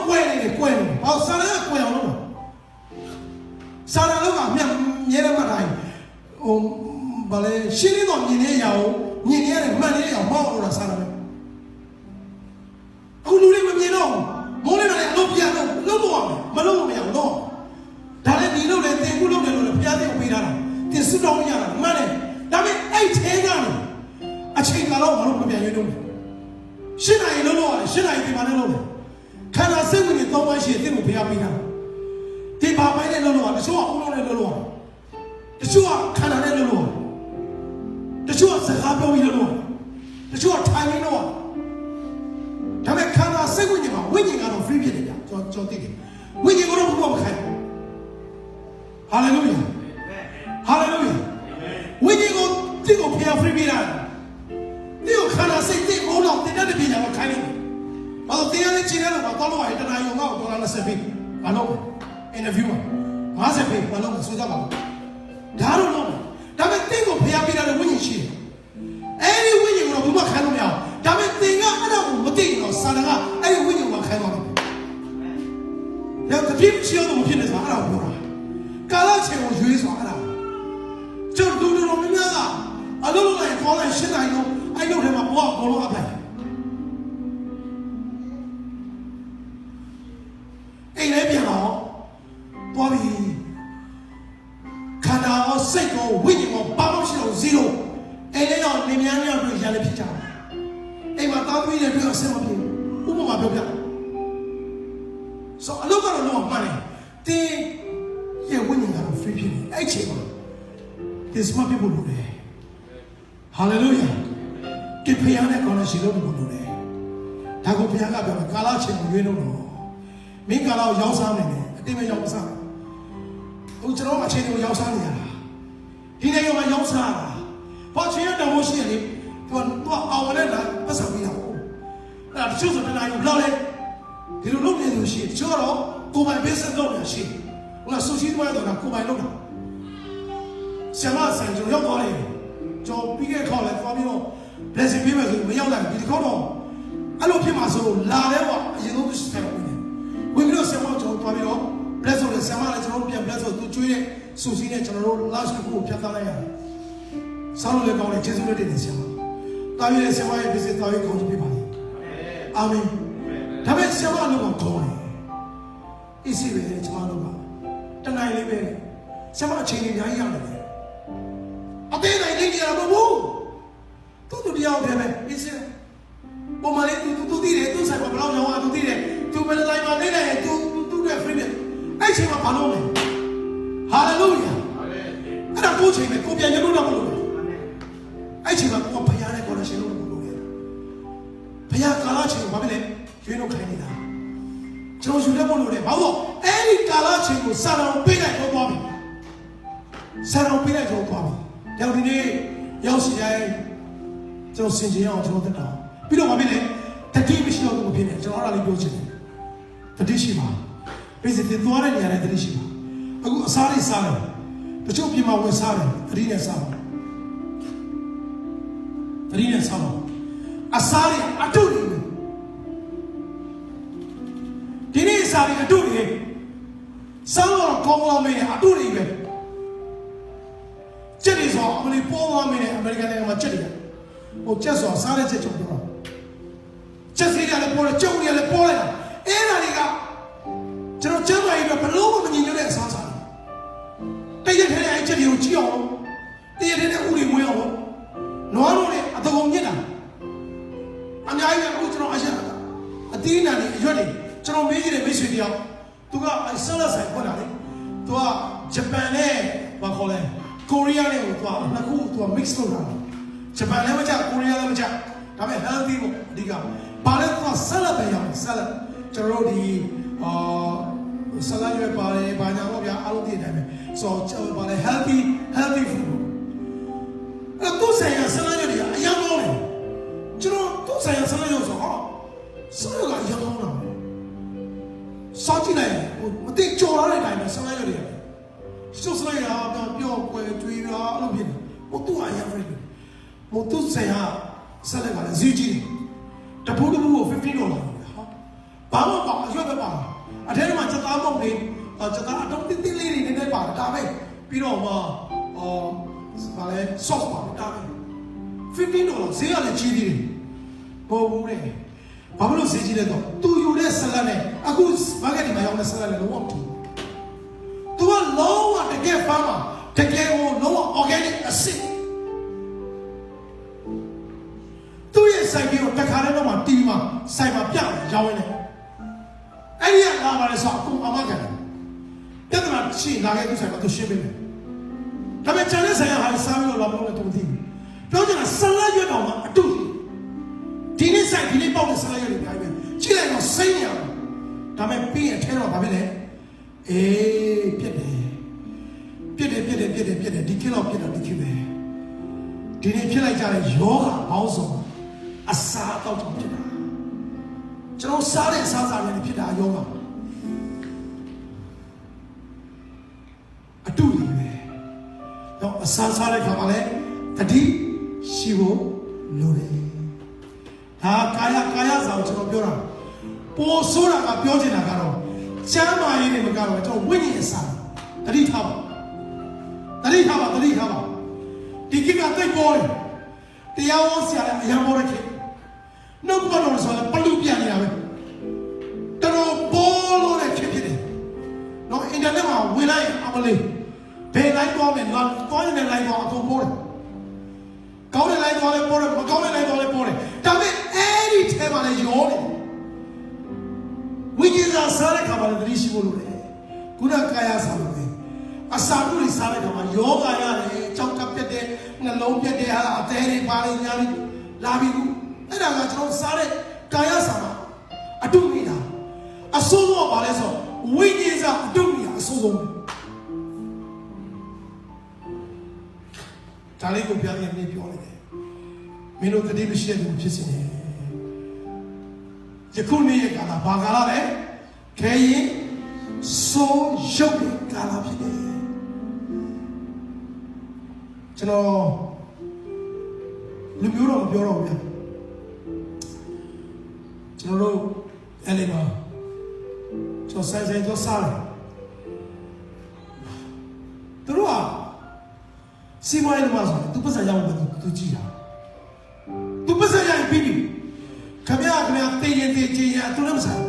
Speaker 1: ကွဲနေတယ်ကွဲနေဘာစာရကကွဲအောင်လုပ်တော့စာရလောကမြတ်မြဲတဲ့မတိုင်းဟိုဘာလဲရှင်းနေတော့မြင်နေရအောင်မြင်နေရတယ်မှန်နေရအောင်မဟုတ်လို့စာရပဲအခုလူတွေမမြင်တော့မိုးလေးလည်းအလုပ်ပြတော့လုပ်တော့မလုပ်မရအောင်တော့ဒါလည်းဒီလုပ်တယ်တင်ခုလုပ်တယ်လို့လည်းဘုရားသခင်ပေးထားတာတင်စွတော်မရတာမှန်တယ်ဒါပေမဲ့အဲ့ထဲကနေအချိန်ကာလတော့မလုပ်မပြန်ရွေးတော့ရှင်းနိုင်လို့ရတယ်ရှင်းနိုင်ပြီပါနဲ့လုပ်တယ်ခန္ဓာစိတ်ဝင်သုံးပါးရှိတဲ့တင်ကိုဘုရားပေးတာဒီဘာပိုင်းနဲ့လုပ်လို့တချို့ကဦးလုံးနဲ့လုပ်လို့တချို့ကခန္ဓာနဲ့လုပ်လို့တချို့ကစကားပြောပြီးလုပ်လို့တချို့ကထိုင်နေလို့ဒါပေမဲ့ခန္ဓာစိတ်ဝင်မှာဝိညာဉ်ကတော့ free ဖြစ်နေကြကျွန်တော်သိတယ်ဝိညာဉ်ကတော့ဘုရားမခိုင်းဟာလေလုယာဟာလေလုယာဝိညာဉ်ကိုတိကိုဖျား free ပေးတာတိကိုခန္ဓာစိတ်တိဘုံတော့တင်တဲ့ပညာကိုခိုင်းနေဘာလို့တရားနဲ့ချိန်ရလို့ဘာတော့လို့ရတနာယုံတော့ဒေါ်လာ20ပေးဘာလို့ interview မှာ50ပေးဘာလို့ဆိုကြပါဘူးဒါတော့လို့ဒါပေမဲ့တိကိုဖျားပေးတာဝိညာဉ်ရှိတယ်အဲ့ဒီဝိညာဉ်ကိုဘုရားခိုင်းလို့မရအောင်ဒါပေမဲ့သင်ကအဲ့ဒါကိုမသိတော့စာတကအဲ့ဒီဝိညာဉ်ကိုခိုင်းသွားတယ်။ဒါတပြည့်ချောလို့မဖြစ်နေဆိုတာအဲ့ဒါကိုပြောတာ။ကာလချိန်ကိုရွေးဆိုတာအဲ့ဒါ။ကျွန်တော်တို့တော်များများကအလုပ်လုပ်လိုက်ခေါ်လိုက်ရှင်းနိုင်တော့အဲ့လိုထဲမှာဘဝအကုန်လုံးအပ်လိုက်။အိမ်လေးပြန်တော့တွားပြီ။ခန္ဓာရောစိတ်ရောဝိညာဉ်ရောဘာမှမရှိတော့0အိမ်လေးရောနေများများတို့ရလည်းဖြစ်ကြတယ်။အိမ်မှာသားသမီးတွေတွေ့အဆင်မပြေဘူးဥပမာပြောပြဆိုအလုပ်ကတော့လုံးဝမှန်တယ်တင်းရဲ့ဝိညာဉ်ကတော့ free ဖြစ်နေအဲ့ချိန်မှာဒီစမပြေဖို့လို့လေ hallelujah ဒီဖျားနဲ့ကောင်းတဲ့ရှင်လို့ဘုလို့လေဒါကိုဘုရားကပြောတယ်ကာလချိန်ကိုရွေးလို့တော့မင်းကာလကိုရောက်စားနေတယ်အတင်းမရောက်စားဘူးကျွန်တော်အချိန်ကိုရောက်စားနေရတာဒီနေ့ရောရောက်စားတာဘာချိန်ရတော့မရှိရင်လေသူအောင်ဝနဲ့လာပတ်စံပြီးတော့အဲ့ဒါတချို့ဆိုတနားရုံလောက်လေဒီလိုလုပ်နေလို့ရှိရင်တချို့တော့ကိုယ်ပိုင် business လုပ်နေရှိဟိုကဆူရှိသွားတော့ကိုယ်ပိုင်လုပ်တာဆရာမဆန်ကျွန်တော်ရောက်သွားတယ်ကျွန်တော်ပြီးခဲ့ခေါက်လဲသွားပြီးတော့ blessing ပေးမယ်ဆိုမရောက်နိုင်ဒီခေါက်တော့အဲ့လိုဖြစ်မှာဆိုလို့လာတယ်ပေါ့အရင်ဆုံးသူဆက်တော့ဝင်ပြီးတော့ဆရာမကျွန်တော်သွားပြီးတော့ bless ဆိုတယ်ဆရာမလည်းကျွန်တော်ပြန် bless ဆိုသူကျွေးတဲ့ဆူရှိနဲ့ကျွန်တော်တို့ last ကိုဖြတ်သားလိုက်ရတယ်ဆောင်းလို့လည်းကောင်းတယ်ကျေးဇူးလည်းတင်တယ်ဆရာမတာပြီးတဲ့ဆရာမရဲ့ business တာပြီးကောင်းချင်ပြပါလိမ့်အာမင်ဒါပေမဲ့ဆရာမလို့ကောင်းတယ်အစ်စီပဲကျွန်တော်တို့ကတနိုင်လေးပဲဆရာမအချိန်ကြီးအများကြီးရတယ်အသေးနိုင်လေးကြရမဘူးတူတရားတယ်ပဲအစ်စီပုံမှန်လေးတူတည်တယ်သူဆိုင်မှာဘယ်လောက်ရောင်းအောင်တူတည်တယ်သူဘယ်လိုတိုင်းမှာနေတယ်သူတဲ့ free နဲ့အဲ့ချိန်မှာဘာလုပ်လဲ hallelujah အဲ့ဒါကိုချိန်ပဲကိုပြန်ရလို့တော့မလို့အဲ့ချိန်မှာကိုဖယားနဲ့ကိုရရှင်လို့မလို့လေဖယားကာလချိန်ကိုဘာဖြစ်လဲရွေးလို့ခိုင်းနေတာကျွန်တော်ယူတဲ့မလို့လေဘာလို့အဲ့ဒီကာလချိန်ကိုစာတော်ပေးလိုက်တော့သွားပြီစာတော်ပေးလိုက်တော့သွားပြီဒါဒီနေ့ရောက်စီတိုင်းကျွန်တော်စင်ကြအောင်ကျွန်တော်တက်တာပြီးတော့ဘာဖြစ်လဲတတိမရှိတော့ဘူးဖြစ်နေကျွန်တော်အဲ့ဒါလေးပြောချင်တယ်တတိရှိပါပြည်စည်သွားတဲ့နေရာနဲ့တတိရှိပါအခုအစားလေးစားတယ်တချို့ပြင်မှာဝင်စားတယ်တတိနဲ့စားတယ်တတိနဲ့စားတော့အစားလေးအတုတွေဒီနေ့အစားလေးအတုတွေစားတော့ကောင်းကောင်းမင်းအတုတွေပဲကျက်တွေဆိုအမလီပေါ်သွားမင်းနဲ့အမေရိကန်နိုင်ငံမှာကျက်တွေဟိုကျက်ဆိုစားတဲ့ကျက်ကြုံတော့ကျက်စီးရတယ်ပေါ်တယ်ကျုံရတယ်ပေါ်လိုက်တာအဲ့ဒါတွေကကျွန်တော်ကျမ်းမာရေးတော့ဘလို့မမြင်ရတဲ့အစားစားတရက်ထဲအဲ့ချက်တွေကိုကြည့်အောင်တရက်ထဲနဲ့ဥတွေမွေးအောင်နွားတို့နဲ့အတကုံညစ်တာအများကြီးအခုကျွန်တော်အရှက်တာအသီးနှံတွေအရွက်တွေကျွန်တော်မေးကြည့်တဲ့မိတ်ဆွေတယောက်သူကဆလတ်ဆိုင်ဖွင့်တာလေ toi Japanဘာခေါ်လဲ Korea နဲ့ကိုသွားနှစ်ခုသူ mix လုပ်တာJapan လည်းမကြ Korea လည်းမကြဒါပေမဲ့ healthy ပေါ့အဓိကဘာလဲသူက salad ပဲရောင်း salad ကျွန်တော်တို့ဒီsalad ရွက်ပါတယ်ဘာညာပေါ့ဗျာအားလုံးသိတယ်ပဲဆိုတော့ဘာလဲ healthy food အဲ့တော့ဆိုင်ရာ salad ရွက်တွေအရင်ကောင်းတယ်ကျွန်တော်တို့ဆိုင်ရာ salad ရွက်ဆိုဟာ salad ကအရင်ကောင်းတာစားကြည့်လိုက်မသိကြော်ရတဲ့အတိုင်းပဲ salad ရွက်တွေကျိုးစလိုက်တာပြောကွယ်တွေးတာအဲ့လိုဖြစ်တယ်ဟိုသူ့အရာ friend ဟိုသူ့ဆိုင်ဟာဆက်လက်ကလည်းဈေးကြီးတယ်တပူကို$15ဟာဘာမှပါအရွက်ပဲပါအထဲမှာစက်သားမုတ်နေစက်သားအတော့တင်းတင်းလေးတွေနည်းနည်းပါတယ်ဒါပဲပြီးတော့မှဘာလဲ sauce ပါဒါပဲ$15ဈေးကလည်းကြီးသေးတယ်ဘောဘူးတယ်ဘာလို့ဈေးကြီးလဲတော့သူယူတဲ့ဆလတ်နဲ့အခု market ဒီမှာရောက်တဲ့ဆလတ်နဲ့လုံးဝမတူသူကလုံးဝတကယ် farmer တကယ်ကိုလုံးဝ organic အစစ်သူရဲ့စိုက်ပြီးတော့တခါတည်းတော့မှတီးမှာစိုက်မှာပြတ်ရောင်းနေတယ်အဲ့ဒီကလာပါလေဆိုအခုအမကန်ပြဿနာရှိလာခဲ့သူစိုက်မှာသူရှင်းပေးမယ်ဒါပေမဲ့ကျန်တဲ့ဆိုင်ကဟာစားပြီးတော့လာမလို့လည်းသူမသိဘူးပြောချင်တာဆလတ်ရွက်တော်မှာအတူဒီနေ့စိုက်ဒီနေ့ပေါက်တဲ့ဆလတ်ရွက်တွေပြိုင်ပဲကြည့်လိုက်တော့စိမ့်နေအောင်ဒါပေမဲ့ပြီးရင်အထဲတော့ဘာဖြစ်လဲအေးပြစ်တယ်ဒီကိလောက်ပြစ်တော့ဒီကိပဲဒီနေ့ဖြစ်လိုက်ကြတဲ့ယောဂဘောင်းဆောင်အစာတော့ကြောင့်ဖြစ်တာကျွန်တော်စားတဲ့အစားတွေဖြစ်တာယောဂအတူတူပဲတော့အစားစားတဲ့ခါမှာလည်းတတိရှိဖို့လိုတယ်ဒါကာယဆောင်ကျွန်တော်ပြောတာပိုဆိုတာကပြောချင်တာကတော့ကျမ်းမာရေးတွေမကတော့ကျွန်တော်ဝိညာဉ်အစာတတိထားပါဒီကိကတိတ်ပေါ်တယ်တရားဝဆရာလည်းအရန်ပေါ်တဲ့ခေနှုတ်ပတ်တော်ဆိုလည်းပလူပြန်နေတာပဲတော်ပေါ်လို့တဲ့ခေဖြစ်တယ်နော်အင်တာနက်မှာဝင်လိုက်အမလေးဘယ်လိုက်သွားမယ်ငါသွားနေတဲ့လိုက်သွားအကုန်ပေါ်တယ်ကောင်းတဲ့လိုက်သွားလည်းပေါ်တယ်မကောင်းတဲ့လိုက်သွားလည်းပေါ်တယ်ဒါပေမဲ့အဲ့ဒီထဲမှာလည်းရောတယ်ဝိညာဉ်သာစားတဲ့ခါမှာလည်းသတိရှိဖို့လိုတယ်ခုနကာယစားလို့အစာတို့တွေစားတဲ့ခါမှာယောဂရတယ်ကြောက်ကပြတ်တဲ့နှလုံးပြတ်တဲ့ဟာအသေးတွေပါလိညာလေးလာပြီကူအဲ့ဒါကကျွန်တော်စားတဲ့ကာယစာမှာအတုနေတာအဆိုးဆုံးပါလဲဆိုဝိညာဉ်စာအတုနေတာအဆိုးဆုံးဒါလေးကိုပြပြနေပြောနေတယ်မင်းတို့တတိမရှိတဲ့လူဖြစ်နေတယ်ယခုနေ့ရဲ့ကာလဘာကာလလဲခဲရင်ဆိုးရုပ်တဲ့ကာလဖြစ်တယ်ကျွန်တော်လူမျိုးတော့မပြောတော့ဘူးဗျာကျွန်တော်တို့အဲ့ဒီမှာကျွန်တော်ဆိုင်တော့စားတယ်သူတို့ကစီမွေးတယ်မှာဆိုသူပတ်စံရောက်တယ်သူကြည့်တာသူပတ်စံရောက်ပြီးပြီခမရတေးရင်သူလည်းမစား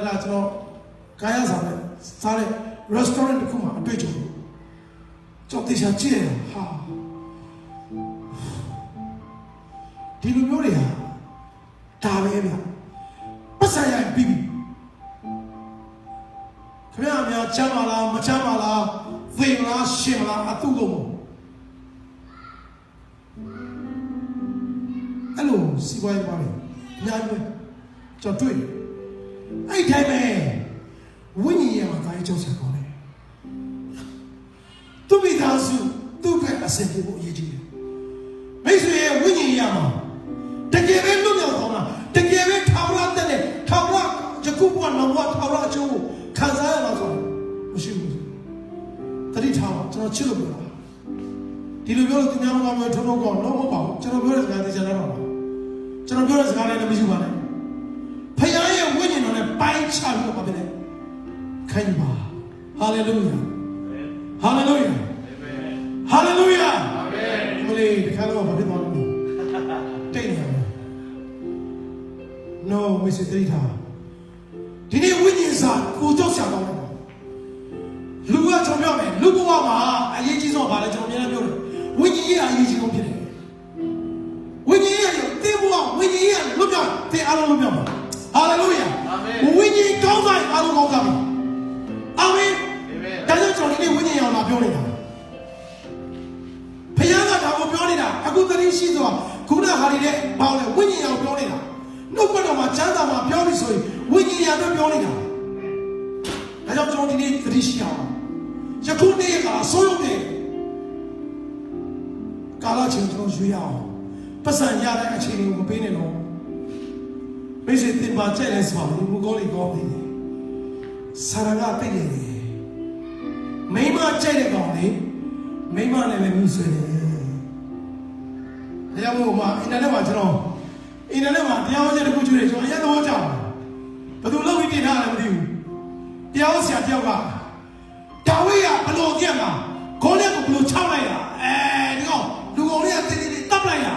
Speaker 1: ဒါကျွန်တော်ကာယဆောင်နဲ့စားတဲ့ restaurant တစ်ခုမှာအတွေ့အကြုံကျွန်တော်တေချာကြည့်ရဟာဒီလူမျိုးတွေဟာဒါပဲဗျပတ်စံရိုက်ပြီးပြီခင်ဗျားများချမ်းပါလားမချမ်းပါလားသေမလားရှင်မလားအတုကုန်အဲ့လိုစီးပွားရေးပါလေညာပဲကျွန်တော်တွေ့အဲ့တိုင်းပဲဝိညာဉ်ရဲ့မှာကာယကြောက်ဆက်ကောင်းတယ်သူမိသားစုသူ့ဘက်အစင်ပြေဖို့အရေးကြီးတယ်မိတ်ဆွေရဲ့ဝိညာဉ်ရမှာတကယ်ပဲလွတ်မြောက်သွားမှာတကယ်ပဲထာဝရတဲ့နဲ့ထာဝရယခုဘဝနောက်ဘဝထာဝရအကျိုးကိုခံစားရမှာဆိုမရှိဘူးတတိထားပါကျွန်တော်ချစ်လို့ပြောတာဒီလိုပြောလို့သူများမကောင်းမျိုးထုံးထုံးကောင်းတော့မဟုတ်ပါဘူးကျွန်တော်ပြောတဲ့စကားသိချင်တာတော့ကျွန်တော်ပြောတဲ့စကားလည်းမရှိပါနဲ့ဖခင်ရဲ့ဝိညာဉ်တော်နဲ့ပိုင်းခြားပြီးတော့ပါပဲခံယူပါဟာလေလုယာဟာလေလုယာဟာလေလုယာအာမင်ဘုရားဒီခါတော့ဘာဖြစ်သွားလဲတိတ်နေရ No မစ္စတိထားဒီနေ့ဝိညာဉ်စာကိုကြောက်ရှာကောင်းတယ်လူကကျွန်တော်ပြောမယ်လူဘဝမှာအရေးကြီးဆုံးဘာလဲကျွန်တော်အများကြီးပြောတယ်ဝိညာဉ်ရေးအရေးကြီးဆုံးဖြစ်တယ်ဝိညာဉ်ရေးတင်းဘဝဝိညာဉ်ရေးလွတ်မြောက်တင်းအားလုံးလွတ်မြောက်ပါဟာလေလုယာအာမင်ဝိညာဉ်ကောင်းစားအားလုံးကောင်းစားပါ ပြောနေတာဖခင်ကဒါကိုပြောနေတာအခုသတိရှိသွားခုနဟာတွေနဲ့ပေါင်းလဲဝိညာဉ်အောင်ပြောနေတာနှုတ်ကတော်မှာချမ်းသာမှာပြောပြီးဆိုရင်ဝိညာဉ်ရတော့ပြောနေတာဒါကြောင့်ကျွန်တော်ဒီနေ့သတိရှိအောင်ယခုနေ့ကဆိုးရုံနဲ့ကာလချင်းကျွန်တော်ရွေးအောင်ပတ်စံရတဲ့အချိန်ကိုမပေးနဲ့တော့မိစေတင်ပါကျဲလဲဆိုတော့ဘူကောလီကောပြီဆရာကတိတ်နေတယ်မိမကျဲတဲ့ကောင်လေးမိမနဲ့လည်းမြူဆွေးတယ်ဒါကြောင့်မို့မှာအင်တာနက်မှာကျွန်တော်အင်တာနက်မှာတရားဟောချက်တစ်ခုကျွေးတယ်ကျွန်တော်အရင်သဘောကျတယ်ဘယ်သူလောက်ပြီးတင်ထားလဲမသိဘူးတရားဟောဆရာတယောက်ကဒါဝိဒ်ကဘလို့ကြက်မှာခေါင်းနဲ့ကိုဘလို့ချောက်လိုက်တာဒီကောင်လူကောင်လေးကတင်းတင်းတပ်လိုက်တာ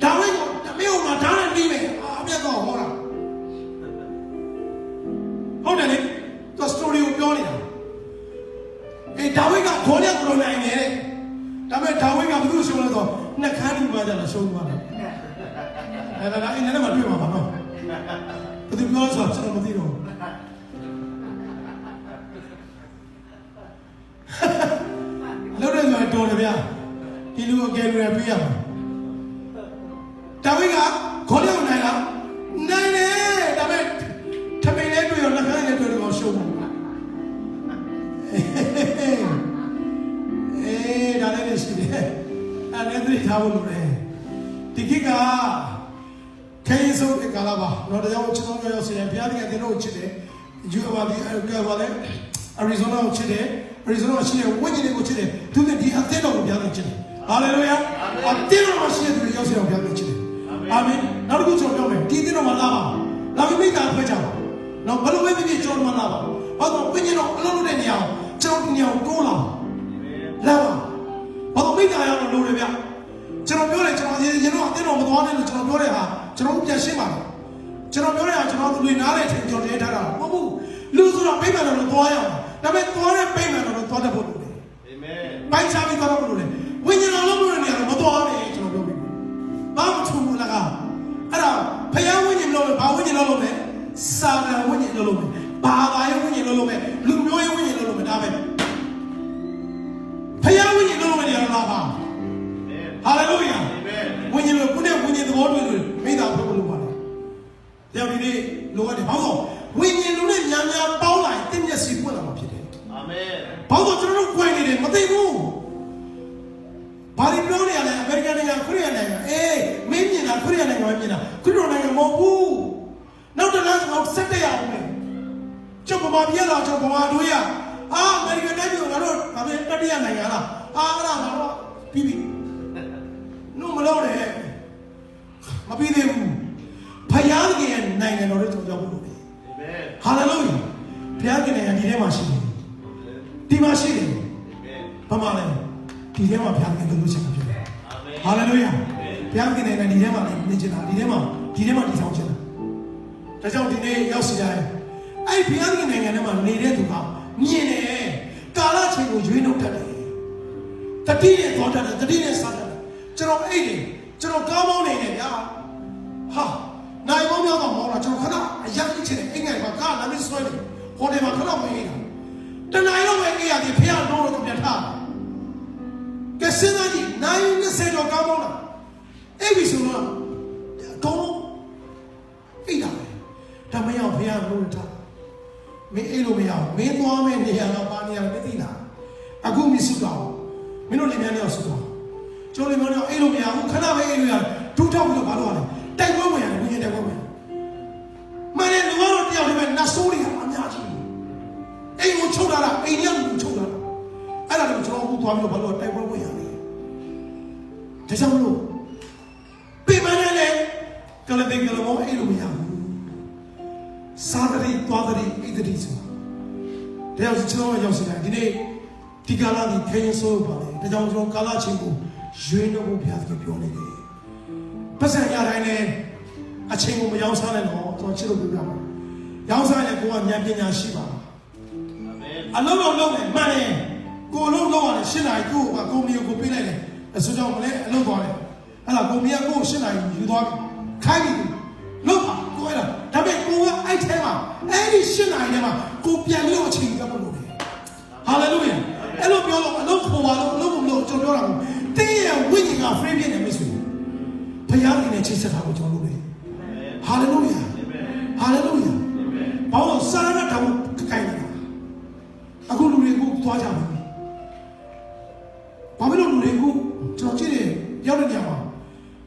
Speaker 1: ဒါဝိဒ်ကတမင်းကဓာတ်နဲ့ပြီးမယ်အပြတ်တော့ဟောတာဟုတ်တယ်လေသူစတိုရီကိုပြောနေတာဒါဝိဒ်ကခေါင်းနဲ့ကိုနိုင်နေတယ်ဒါပေမဲ့ဒါဝိဒ်ကဘယ်သူရှုံးလဲဆိုနှက်ခမ်းဒီမှာကြတော့ရှုံးသွားတယ်ဒါအင်းနဲ့မှတွေ့မှာပါနော်ဘယ်သူပြောဆိုကျွန်တော်မသိတော့လောက်တယ်ဆိုတော်တယ်ဗျာဒီလူအကယ်လို့ပြရမှာဒါဝိဒ်ကခေါင်းနဲ့ကိုနိုင်လားနိုင်တယ်ဒါပေမဲ့ထမင်းလေးတွေ့ရောနှက်ခမ်းလေးတွေ့တော့ရှုံးတယ်ဒါလည်းရှိတယ်အဲ့ဒါလည်းထားဖို့လိုတယ်ဒီကိကခဲရင်ဆုံးတဲ့ကာလပါတော့တရားကိုချစ်ဆုံးရောက်စီရင်ဘုရားသခင်တင်တို့ချစ်တယ်ယူအပါဒီကဘာလဲအရီဇိုနာကိုချစ်တယ်အရီဇိုနာရှိတဲ့ဝိညာဉ်တွေကိုချစ်တယ်သူကဒီအသင်းတော်ကိုဘုရားသခင်ချစ်တယ်ဟာလေလုယာအသင်းတော်မှာရှိတဲ့သူတွေရောက်စီအောင်ဘုရားသခင်ချစ်တယ်အာမင်နောက်တစ်ခုကျွန်တော်ပြောမယ်ဒီအသင်းတော်မှာလာပါလာပြီးမိသားဖွဲ့ကြပါနော်ဘယ်လိုပဲဖြစ်ကျွန်တော်မှလာပါဘာလို့ဝိညာဉ်တော်အလုံးလုံးတဲ့နေရာကိုကျွန်တော်ဒီနေရာကိုတိုးလာလာပါဘာလို့မိသားရအောင်လုပ်ရဗျကျွန်တော်ပြောတယ်ကျွန်တော်ရင်တော့အတင်းတော်မသွားနဲ့လို့ကျွန်တော်ပြောတဲ့ဟာကျွန်တော်ပြန်ရှင်းပါမယ်ကျွန်တော်ပြောတဲ့ဟာကျွန်တော်လူနားလေထင်ကျွန်တော်တည်းထားတာမဟုတ်ဘူးလူဆိုတော့ပြိမှန်တော်တော့သွားရအောင်ဒါပေမဲ့သွားတဲ့ပြိမှန်တော်တော့သွားတတ်ဖို့လိုတယ်အာမင်ပိုင်ချပြီးသွားဖို့လိုတယ်ဝိညာဉ်တော်လုံးလို့နေရာတော့မသွားနဲ့ကျွန်တော်ပြောပြီးဘာမှထူဘူးလားကအဲ့ဒါဖယားဝိညာဉ်လုံးလို့ဘာဝိညာဉ်လုံးလို့လဲစာတန်ဝိညာဉ်လုံးလို့ဘာသာရေးဝိညာဉ်လုံးလို့လူမျိုးရေးဝိညာဉ်လုံးလို့ဒါပဲဖယားဝိညာဉ်လုံးလို့နေရာတော့လာပါဟာလေလုယာဝိညာဉ်လို့ခုနဲ့ဝိညာဉ်သဘောတွေ့လို့မိသားဖွဲ့ဖို့လိုပါတယ်။ကြောက်ဒီနေ့လိုအပ်တယ်ဘာလို့ဝိညာဉ်လုံးနဲ့များများပေါင်းလိုက်တင့်မျက်စိပွင့်လာမှာဖြစ်တယ်။အာမင်။ဘာလို့ကျွန်တော်တို့ကြွယ်နေတယ်မသိဘူး။ဘာလို့ပြောနေရလဲအမေရိကန်နိုင်ငံခရစ်ယာန်နိုင်ငံမင်းမြင်တာခရစ်ယာန်နိုင်ငံမြင်တာခရစ်တော်နိုင်ငံမဟုတ်ဘူး။နောက်တစ်လမ်းကတော့ဆက်တက်ရအောင်မယ်။ကျုပ်ဗမာပြည်လာကျုပ်ဗမာတို့ရအမေရိကန်နိုင်ငံကငါတို့ဗမာတတိယနိုင်ငံလားအဲ့ဒါကတော့ပြီးပြီ။နို့မလို့နဲ့မပြီးသေးဘူးဖယားခင်ရဲ့နိုင်ငံတော်တွေကြောင့်ကြောက်လို့ပဲအာမင်ဟာလေလုယာဖယားခင်နိုင်ငံဒီထဲမှာရှိတယ်ဒီမှာရှိတယ်ဘာမှလဲဒီထဲမှာဖယားခင်လို့ရှိတာဖြစ်တယ်အာမင်ဟာလေလုယာဖယားခင်နိုင်ငံဒီထဲမှာနေချင်တာဒီထဲမှာတည်ဆောင်ချင်တာဒါကြောင့်ဒီနေ့ရောက်စီတိုင်းအဲ့ဖယားခင်နိုင်ငံထဲမှာနေတဲ့သူကမြင်တယ်ကာလချိန်ကိုရွေးနှုတ်တတ်တယ်တတိနဲ့သွားတတ်တယ်တတိနဲ့စားတတ်တယ်ကျွန်တော်အဲ့ဒီကျွန်တော်ကောင်းမောင်းနေတယ်ဗျာဟာနိုင်မောင်းများတော့မောင်းလာကျွန်တော်ခဏအရင်ကြီးချင်တယ်အိမ်ငယ်မှာကားလာမဆွဲတယ်ဟိုတယ်မှာခဏမအေးတာတနိုင်တော့ပဲအေးရတယ်ဖះတော့တော့ပြန်ထားကဲစဉ်းစားကြည့်နိုင်20တော့ကောင်းမောင်းလာအဲ့ဒီဆိုတော့ကောင်းအေးတာပဲဒါမရောက်ဖះလို့ထားမင်းအေးလို့မရဘူးမင်းသွားမဲ့နေရာတော့ပါနေရမသိလားအခုမစုတော့မင်းတို့လည်းများနေအောင်စုတော့ကျော်လေးမျိုးတော့အေးလို့မရဘူးခဏပဲအေးလို့ရဒူးထောက်ပြီးတော့ဘာလို့ရလဲတိုက်ပွဲဝင်ရတယ်ဝိညာဉ်တိုက်ပွဲဝင်မင်းလည်းလူကတော့တယောက်တည်းပဲနတ်ဆိုးတွေကအများကြီးအိမ်ကိုချုပ်လာတာအိမ်ရောက်ကိုချုပ်လာတာအဲ့ဒါတော့ကျွန်တော်အခုသွားပြီးတော့ဘာလို့တိုက်ပွဲဝင်ရလဲဒါကြောင့်မလို့ပြင်မနဲ့လေကလတဲ့ကလမောအေးလို့မရဘူးစားတဲ့သွားတဲ့အိတ်တဲ့ဆိုတာဒါကြောင့်ကျွန်တော်ရောက်စီတယ်ဒီနေ့ဒီကာလဒီခရင်ဆိုးပါလေဒါကြောင့်ကျွန်တော်ကာလချင်းကိုရွေးနှုတ်ဖို့ဘုရားသခင်ပြောနေတယ်ပတ်စံရတိုင်းလည်းအချိန်ကိုမရောက်စားနဲ့တော့ကျွန်တော်ချစ်လို့ပြောပြမှာရောက်စားရင်ကိုကဉာဏ်ပညာရှိပါအာမင်အလုံးလုံးလုံးနဲ့မှန်တယ်ကိုလုံးလုံးရတယ်ရှင်းနိုင်ကိုကကုမ္ပဏီကိုပေးလိုက်တယ်အစိုးရကလည်းအလုံးသွားတယ်အဲ့ဒါကုမ္ပဏီကကိုရှင်းနိုင်ယူသွားပြီခိုင်းပြီလုံးပါကိုအဲ့ဒါဒါပေမဲ့ကိုကအဲ့ထဲမှာအဲ့ဒီရှင်းနိုင်ထဲမှာကိုပြန်လို့အချိန်ကပ်လို့ရတယ်ဟာလေလုယာ အဲ့လိုပြောလို့အလုပ်ခေါ်ပါလို့အလုပ်မလို့ကျွန်တော်ပြောတာကိုတင်းရဲ့ဝိညာဉ်က free ဖြစ်နေမိတ်ဆွေဘုရားသခင်နဲ့ချိတ်ဆက်တာကိုကျွန်တော်လုပ်တယ်ဟာလေလုယာဟာလေလုယာဘာလို့စာရတာကိုခိုင်းနေတာအခုလူတွေကိုသွားကြပါမယ်ဘာဖြစ်လို့လူတွေကိုကျွန်တော်ကြည့်တယ်ရောက်တဲ့နေရာမှာ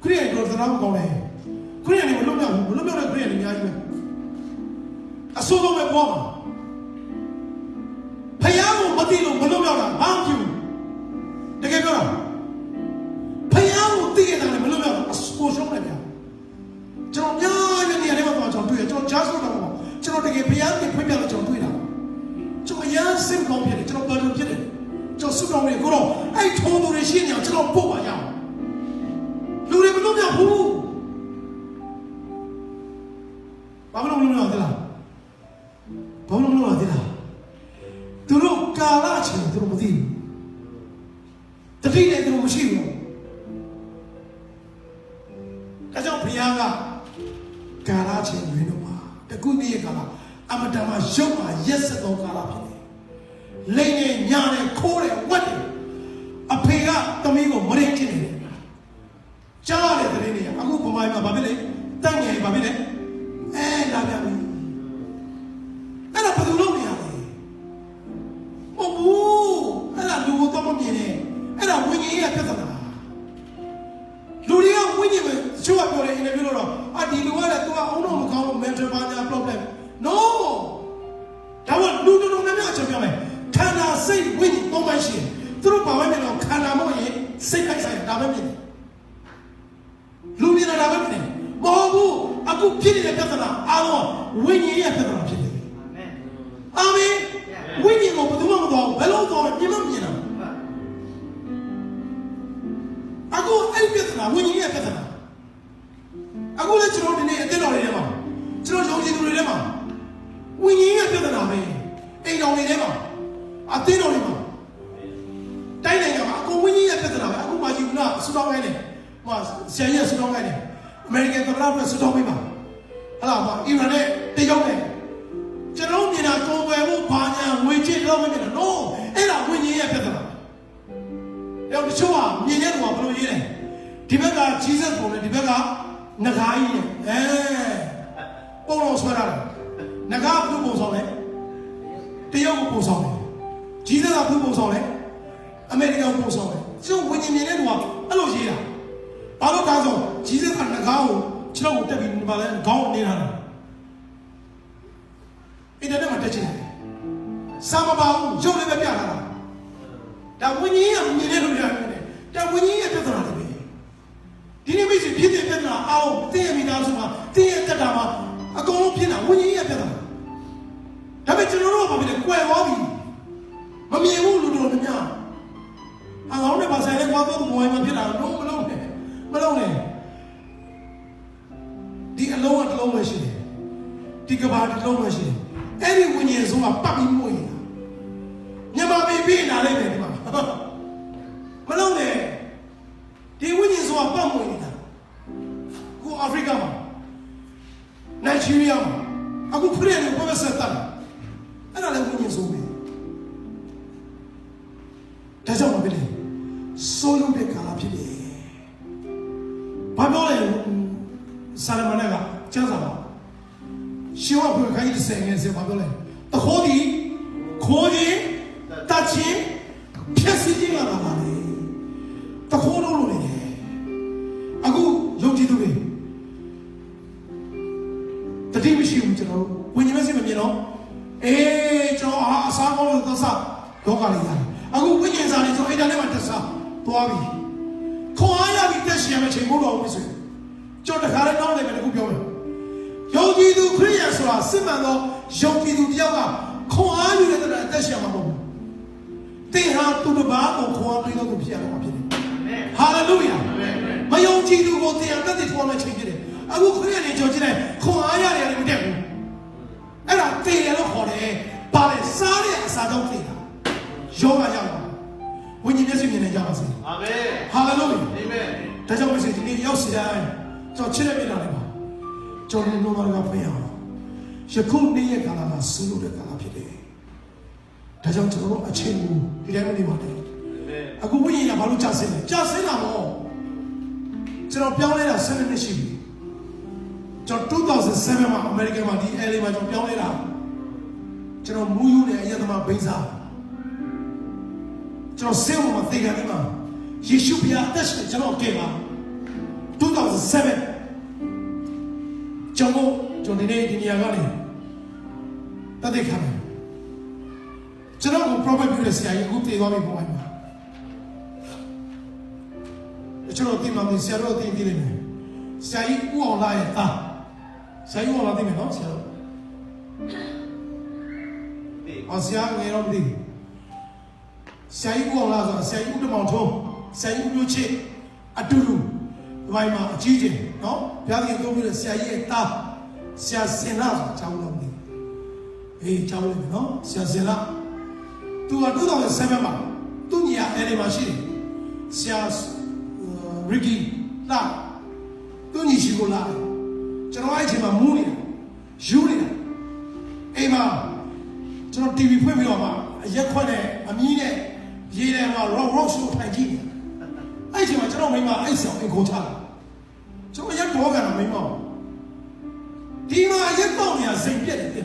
Speaker 1: ခရိယန်ကိုသနာမကောင်းတယ်ခရိယန်တွေမလွတ်မြောက်ဘူးမလွတ်မြောက်တဲ့ခရိယန်တွေအများကြီးပဲအဆိုးဆုံးပဲပေါ်မှာဖယားကိုမသိလို့မလွတ်မြောက်တာဘာမှမဖြစ်ဘူးတကယ်ပြောတာဖယားကိုသိရတာလည်းမလွတ်မြောက်တာအဆိုးဆုံးတယ်ဗျာကျွန်တော်များတဲ့နေရာတွေမှာကျွန်တော်တွေ့ရကျွန်တော်ကြားဆုံးတော့ကျွန်တော်တကယ်ဖယားကိုဖွင့်ပြလို့ကျွန်တော်တွေ့တာကျွန်တော်ရမ်းစိတ်ကောင်းဖြစ်တယ်ကျွန်တော်ဘာလို့ဖြစ်တယ်ကျွန်တော်ဆုတောင်းနေကိုတော့အဲ့ထုံးသူတွေရှင်းနေအောင်ကျွန်တော်ပို့ပါရအောင်လူတွေမလွတ်မြောက်ဘူးဘာလို့မလွတ်မြောက်သလားဘာလို့မလွတ်မြောက်သလားသူတို့ကာလချင်းသူတို့မသိဘူးတတိနဲ့သူတို့မရှိဘူးဒါကြောင့်ဘုရားကကာလချင်းဝင်တော့မှာတကုနေ့ရဲ့ကာလအမတန်မှရုပ်မှာရက်စက်သောကာလဖြစ်တယ်လိမ့်နဲ့ညာနဲ့ခိုးတယ်ဝက်တယ်အဖေကသမီးကိုမရိတ်ချင်တယ်ကြားရတယ်တဲ့နေရအခုဗမာပြည်မှာဘာဖြစ်လဲတန့်ငယ်ဘာဖြစ်လဲလာပြန်ပြီအဲ့ဒါဘယ်သူလုပ်နေရလဲဟုတ်ဘူးအဲ့ဒါလူကိုတော့မမြင်နဲ့အဲ့ဒါဝိညာဉ်ရဲ့ပြဿနာလူတွေကဝိညာဉ်ပဲချိုးကပြောတယ်အင်တာဗျူးလို့တော့ဒီလူကလည်းသူကအုံတော့မကောင်းလို့ mental ဘာညာ problem no ဒါကလူတော်တော်များများအချက်ပြောမယ်ခန္ဓာစိတ်ဝိညာဉ်သုံးပါးရှိတယ်သူတို့ဘာပဲမြင်တော့ခန္ဓာမဟုတ်ရင်စိတ်ဆိုင်ဒါပဲမြင်တယ်လူမြင်တာပဲမြင်တယ်မဟုတ်ဘူးအခုဖြစ်နေတဲ့ပြဿနာအားလုံးဝိညာဉ်ရဲ့ပြဿနာဖြစ်တယ်အာမင်ဝိညာဉ်ကိုဘယ်သူမှမတော်ဘယ်လိုတော်မြင်မမြင်တာအခုအဲ့ဒီပြဿနာဝိညာဉ်ရဲ့ပြဿနာအခုလည်းကျွန်တော်ဒီနေ့အသက်တော်တွေထဲမှာကျွန်တော်ယုံကြည်သူတွေထဲမှာဝိညာဉ်ရဲ့ပြဿနာပဲအိမ်တော်တွေထဲမှာအသင်းတော်တွေမှာတိုင်းနိုင်ငံမှာအကုန်ဝိညာဉ်ရဲ့ပြဿနာပဲအခုမှယူနာဆူတောင်းခိုင်းတယ်ဟိုဆရာကြီးဆူတောင်းခိုင်းတယ်အမေရိကန်သမ္မတကဆူတောင်းပေးပါဟလာပါအီရန်နဲ့တရုတ်နဲ့ကျွန်တော်မြင်တာကုန်ွယ်ဖို့ဘာညာငွေချေတော့မမြင်တာ no အဲ့ဒါဝိညာဉ်ရဲ့ပြဿနာတော့တချို့ကမြင်တဲ့လူကဘယ်လိုရေးလဲဒီဘက်က Jesus ပုံနဲ့ဒီဘက်ကနဂါးကြီးနဲ့ပုံတော်ဆွဲတာနဂါးဘုပုံဆောင်လဲတရုတ်ပုံဆောင်တယ် Jesus ကဘုပုံဆောင်လဲအမေရိကန်ပုံဆောင်တယ်ကျုပ်ဝိညာဉ်မြင်တဲ့လူကအဲ့လိုရေးတာဘာလို့ကားဆို Jesus ကနဂါးကိုခြေထောက်ကိုတက်ပြီးဒီမှာလဲခေါင်းနေတာအင်တာနက်မှာတက်ချင်တယ်စာမပါဘူးရုပ်လေးပဲပြထားတာဒါဝိညာဉ်ကမြင်တဲ့လူတွေရတယ်ဒါဝိညာဉ်ရဲ့ပြဿနာတွေပဲဒီနေ့မိတ်ဆွေဖြစ်တဲ့ပြဿနာအောင်တင်းရဲ့မိသားစုမှာတင်းရဲ့တက်တာမှာအကုန်လုံးဖြစ်တာဝိညာဉ်ရဲ့ပြဿနာဒါပေမဲ့ကျွန်တော်တို့ကဘာဖြစ်လဲကွယ်သွားပြီမမြင်ဘူးလူတို့များအကောင်နဲ့ပါဆိုင်နဲ့ကွာတော့မဝိုင်းမဖြစ်တာတော့မလုံးနဲ့ဒီအလုံးကတစ်လုံးပဲရှိတယ်ဒီကဘာတစ်လုံးပဲရှိတယ်အဲ့ဒီဝိညာဉ်ဆုံးကပတ်ပြီးမှုရင်မြန်မာပြည်ပြည်လာလိုက်တယ်ဒီမှာမလုံးနဲ့ဒီဝိညာဉ်ဆုံးကပတ်မှုနေတာကိုအာဖရိကမှာနိုင်ဂျီးရီးယားမှာအခုခရီးနဲ့ဘယ်မှာဆက်တာအဲ့ဒါလည်းဝိညာဉ်ဆုံးပဲဒါကြောင့်မဖြစ်လေဆိုလို့တဲ့ကာလဖြစ်တယ်ဘာပြောလဲဆာလမန်ကကျမ်းစာမှာရှင်ဝဘုရားခိုင်းတဲ့ဆယ်ငယ်စဘာပြောလဲတခိုးဒီခိုးခြင်းတတ်ခြင်းဖြည့်စည်ခြင်းလာပါလေတခိုးလို့လို့နေတယ်အခုယုံကြည်သူတွေတတိမရှိဘူးကျွန်တော်ဝိညာဉ်မရှိမမြင်တော့ကျွန်တော်အစားကောင်းလို့သစားတော့ကလေးရတယ်အခုဝိညာဉ်စာလေးကျွန်တော်အင်တာနက်မှာတက်စားသွားပြီခွန်အားရပြီးတက်ရှင်ရမယ့်ချိန်မို့တော့ဘူးဆိုကျွန်တော်တခါလေးနောက်လည်းပဲတခုပြောမယ်ယုံကြည်သူခရိယန်ဆိုတာစစ်မှန်သောယုံကြည်သူတယောက်ကခွန်အားယူတဲ့တဲ့အသက်ရှင်မှာမဟုတ်ဘူးသင်ဟာသူတစ်ပါးကိုခွန်အားပေးလို့ဖြစ်ရမှာဖြစ်တယ်ဟာလေလုယာမယုံကြည်သူကိုသင်အသက်တွေထော်မဲ့ချိန်ဖြစ်တယ်အခုခရိယန်တွေကြော်ကြည့်တယ်ခွန်အားရတယ်လည်းမတက်ဘူးအဲ့ဒါတည်တယ်လို့ခေါ်တယ်ဘာလဲစားတဲ့အစာကြောင့်တည်တာယောဂရောက်တာဝိညာဉ်မျက်စိမြင်နေကြပါစေအာမင်ဟာလေလုယာအာမင်ဒါကြောင့်ဒီနေ့ရောက်စီတိုင်းကျွန်တော်ချစ်တဲ့မိသားစုပါကျွန်တော်တို့ကဖျောင်းယခုနေ့ရဲ့ကာလမှာဆူလို့တဲ့ကာလဖြစ်တယ် 다정 저로 아침고 이래는 말이야. 아고 우리야 바로 짜세네. 짜세나 뭐. 저로 병내라 세는 시비. 저 2007만 아메리카만 디 LA만 좀 병내라. 저로 무유네 이야도만 베이사. 저로 세우만 대가니마. 예수 비야 다시 저로 깨마. 2007 저거 저네네 디니아가네. 따대카네. 저런 프로그램을 했어요. 이 그룹에 도움이 보아요. 저런 팀만 시아로 팀들이네. 시아이 우올라에 시아이 우올라 팀에 너 시아로. 시아 내놈들. 시아이 우올라서 시아이 우드마토 시아이 우드치 아두루 와이마 지지 너 벼게 도움을 시아이에 시아 세나 자우놈들. 에이 자우놈들 너 시아 세나 tu ada tu sama tu ni ada masih sias Ricky lah tu ni sih gula jangan aja cuma muni juri jangan TV pun belum ya kau ni amine ye ni rock show lagi aja cuma jangan memang aja yang kau cakap cuma yang kau kan memang di mana yang kau ni sempit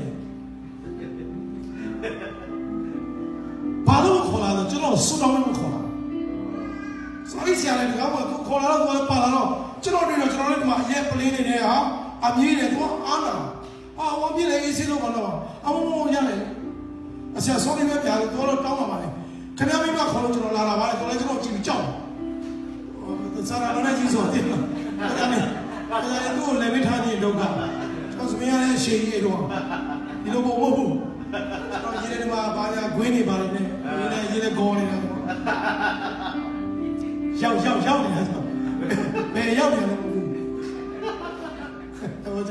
Speaker 1: 바로 콜라도 저런 수동을 콜라. 사이즈 안에 가면 콜라로 뭐 바로 저런이나 막 예플린이네야. 아미네 또 안아. 와미네 이시로 걸어. 뭐냐네. 아시아 소리가 별 도로 따와 말해. 그냥 이마 걸어 저런 라라 말해. 걸어 저런 집이 좀. 사람은 지소 됐나. 그다음에 또 레비타니 도가. 저스미야의 시기로. 이거 뭐 이래 봐야 괜히 말이네. 이래 거리나. 야야야야. 왜 야야야? 보자.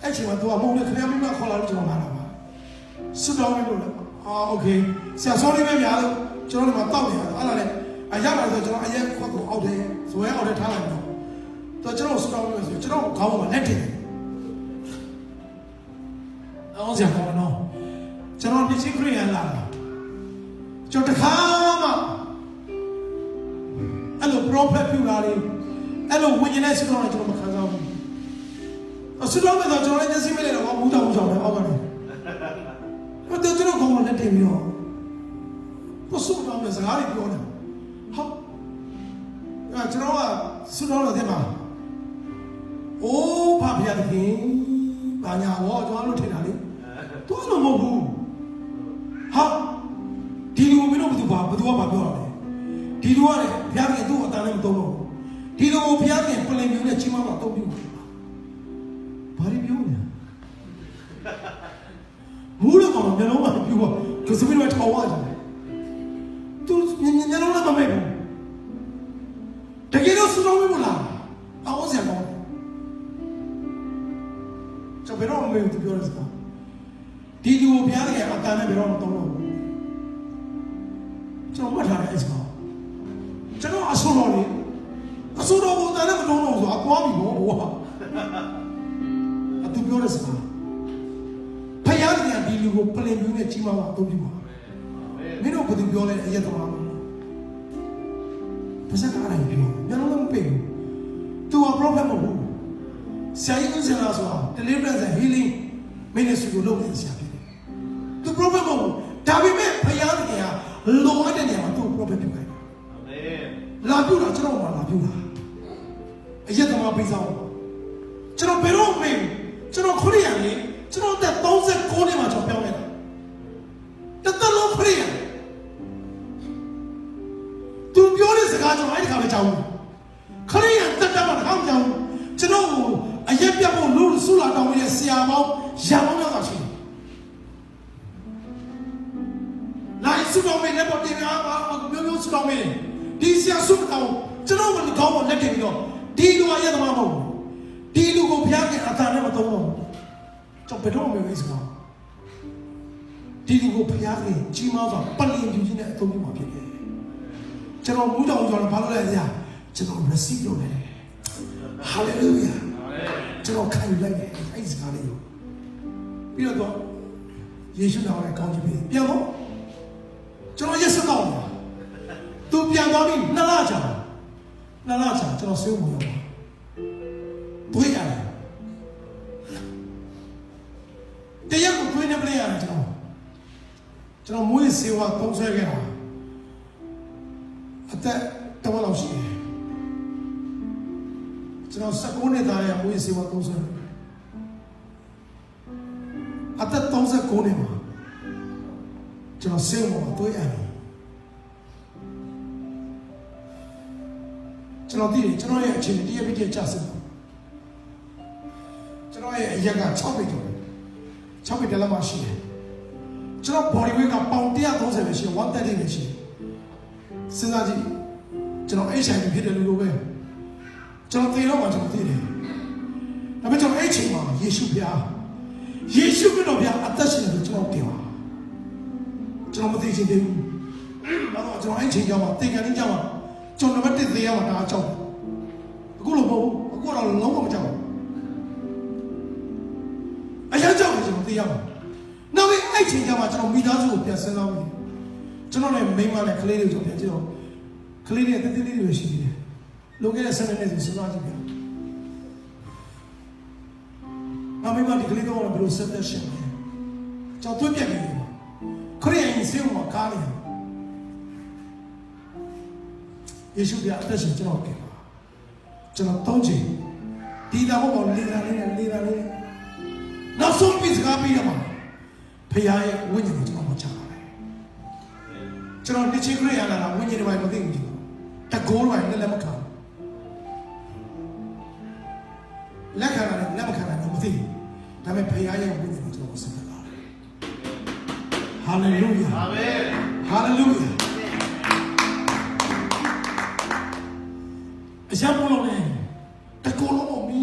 Speaker 1: 애치만 또 아무나 그냥 민마 콜라를 좀 말아 봐. 수동을 불러. 오케이. 자 소리면 야도 저런 거 따오야. 알아래. 야라도 저런 아예 거고 아우데. 소에 아우데 타라는 또 저런 수동을 해서 저런 가오만 냈대. 어제 거너 저런 데 시크릿 라 저 타카마 알로 프로페트 퓨라리 알로 위니네 수동을 좀 가자고 수동에서 저런 데 시메레로 무다 아가네 또 저런 거는 내 때문이요 또 수동에서 가리 비오네 야 저런 수동으로 대마 오 바비야 되긴 마냐 저걸로 되나리 또 하나 뭐고 디로 미노 부두가 바뀌어라 디로에 비하게 또 어다는 또 디로 비하게 플레이면에 치마가 또 비고 발이 비오냐 뭐를 거는 면허만 비고 그 소리를 타와잖아 또 년년년년만 매고 되게로 수동을 몰라 어제 뭐 저 배로 매고 또 비어서 디도 비하게 아까는 배로 또 저 뭐하냐 이거 저거 아소로고 나는 너무 아까미 뭐 또 비어서 파야게 디고 플레이면에 치마가 또 비고 민호 그도 비어래 이제 또 벌써 가라요 비어 년은 빼고 또 프로그램 뭐 사이언스라서 텔레비전 힐링 미니스트리 로그인 시작해 또 프로그램 뭐 다음에 파야게 로하는 데만 또 프로그램 좀 가요. 네. 라뷰라 저런 거 라뷰라. 이제 더 많이 비싸고. 저런 배로 매우 저런 코리아니 저런 때 동생 고니만 좀 병해라. 뜻대로 코리아. 두 병에서 가지고 많이 가면 자우. 코리아 뜻대로 가면 자우. 저런 아예 뼈고 룰 술라다 우리 시아모 야모면 가시. 수동에 내버리면 묘묘 수동에 디시아 수동하고 저놈은 가고 내게요 디루가 얘도 마모 디루고 비하게 아타는 것도 좀 배도면 있어 디루고 비하게 지마서 빨리 유진에 돈이 막 필요해 저놈 무정적으로 발라야 저놈 레시피로네 할렐루야 저놈 칼레게 아이스 가래요 ပြီးတော့ယေရှုတော်ရဲ့ကောင်းချီးပေးပြန်တော့ကျွန်တော်ရက်စတော့သူပြန်သွားပြီး2 လကြာကျွန်တော်ဆေးဖို့ရောက်ပါတွေးရတယ်တရားကိုတွေးနေပလဲရတယ်ကျွန်တော်မွေးဆေးဝါးသုံးဆွဲခဲ့တာအသက်တော်လောက်ရှိတယ်ကျွန်တော်19 နှစ်သားရဲ့မွေးဆေးဝါးသုံးဆွဲအသက်39 နှစ်မှာကျွန်တော်ဆေးဖို့တွေးရတယ်ကျွန်တော်သိတယ်ကျွန်တော်ရဲ့အခြေအနေတရက်ပြီးတရက်ကျဆင်းကျွန်တော်ရဲ့အရက်က6 ပေကျော်တယ်6 ပေတလက်မှရှိတယ်ကျွန်တော် body weight ကပေါင်130ပဲရှိတယ်130ပဲရှိတယ်စဉ်းစားကြည့်ကျွန်တော် HIV ဖြစ်တယ်လို့ပဲကျွန်တော်သိတော့မှကျွန်တော်သိတယ်ဒါပေမဲ့ကျွန်တော်အဲ့ချိန်မှာယေရှုဖျားယေရှုခရစ်တော်ဖျားအသက်ရှင်တယ်ကျွန်တော်တင်ပါကျွန်တော်မသိချင်သေးဘူးဒါတော့ကျွန်တော်အဲ့ချိန်ကြောင့်သင်္ကန်းကြီးကြောင့်ကျွန်တော်နံပါတ်1သေးရမှာဒါအကြောင်းအခုလိုမဟုတ်ဘူးအခုတော့လုံးဝမကြောက်ဘူးအရာကြောင့်ကျွန်တော်သိရမှာနောက်ပြီးအဲ့ချိန်ကျမှကျွန်တော်မိသားစုကိုပြန်စဉ်းစားပြီးကျွန်တော်လည်းမိန်းမနဲ့ကလေးတွေကျွန်တော်ပြန်ကြည့်တော့ကလေးတွေတတိလေးတွေရှိသေးတယ်လုံခဲ့တဲ့7 နှစ်ဆိုစဉ်းစားကြည့်ပြန်မိန်းမဒီကလေးတော့ဘယ်လိုဆက်သက်ရှင်လဲကျွန်တော်တွေ့ပြနေတယ်ခရိယန်ကြီးစေမှာကားနေယေရှုပြအသက်ရှင်ကျွန်တော်ကကျွန်တော်3 ချိန်ဒီတော့ဘောလေးလာလေးနောက်ဆုံးပြီးစကားပြီးရမှာဖခင်ရဲ့ဝိညာဉ်ကိုကျွန်တော်မချပါဘူးကျွန်တော်တစ်ချိန်ခရိယန်လာတာဝိညာဉ်တွေဘာမသိဘူးတကိုးပိုင်းလည်းမခံလက်ခံတာလည်းလက်မခံတာလည်းမသိဘူးဒါပေမဲ့ဖခင်ရဲ့ဝိညာဉ်ကိုကျွန်တော်ဆက်လာတယ်ဟာလေလုယာအာမင်ဟာလေလုယာအရာပေါ်လို့တကူလုံးမီ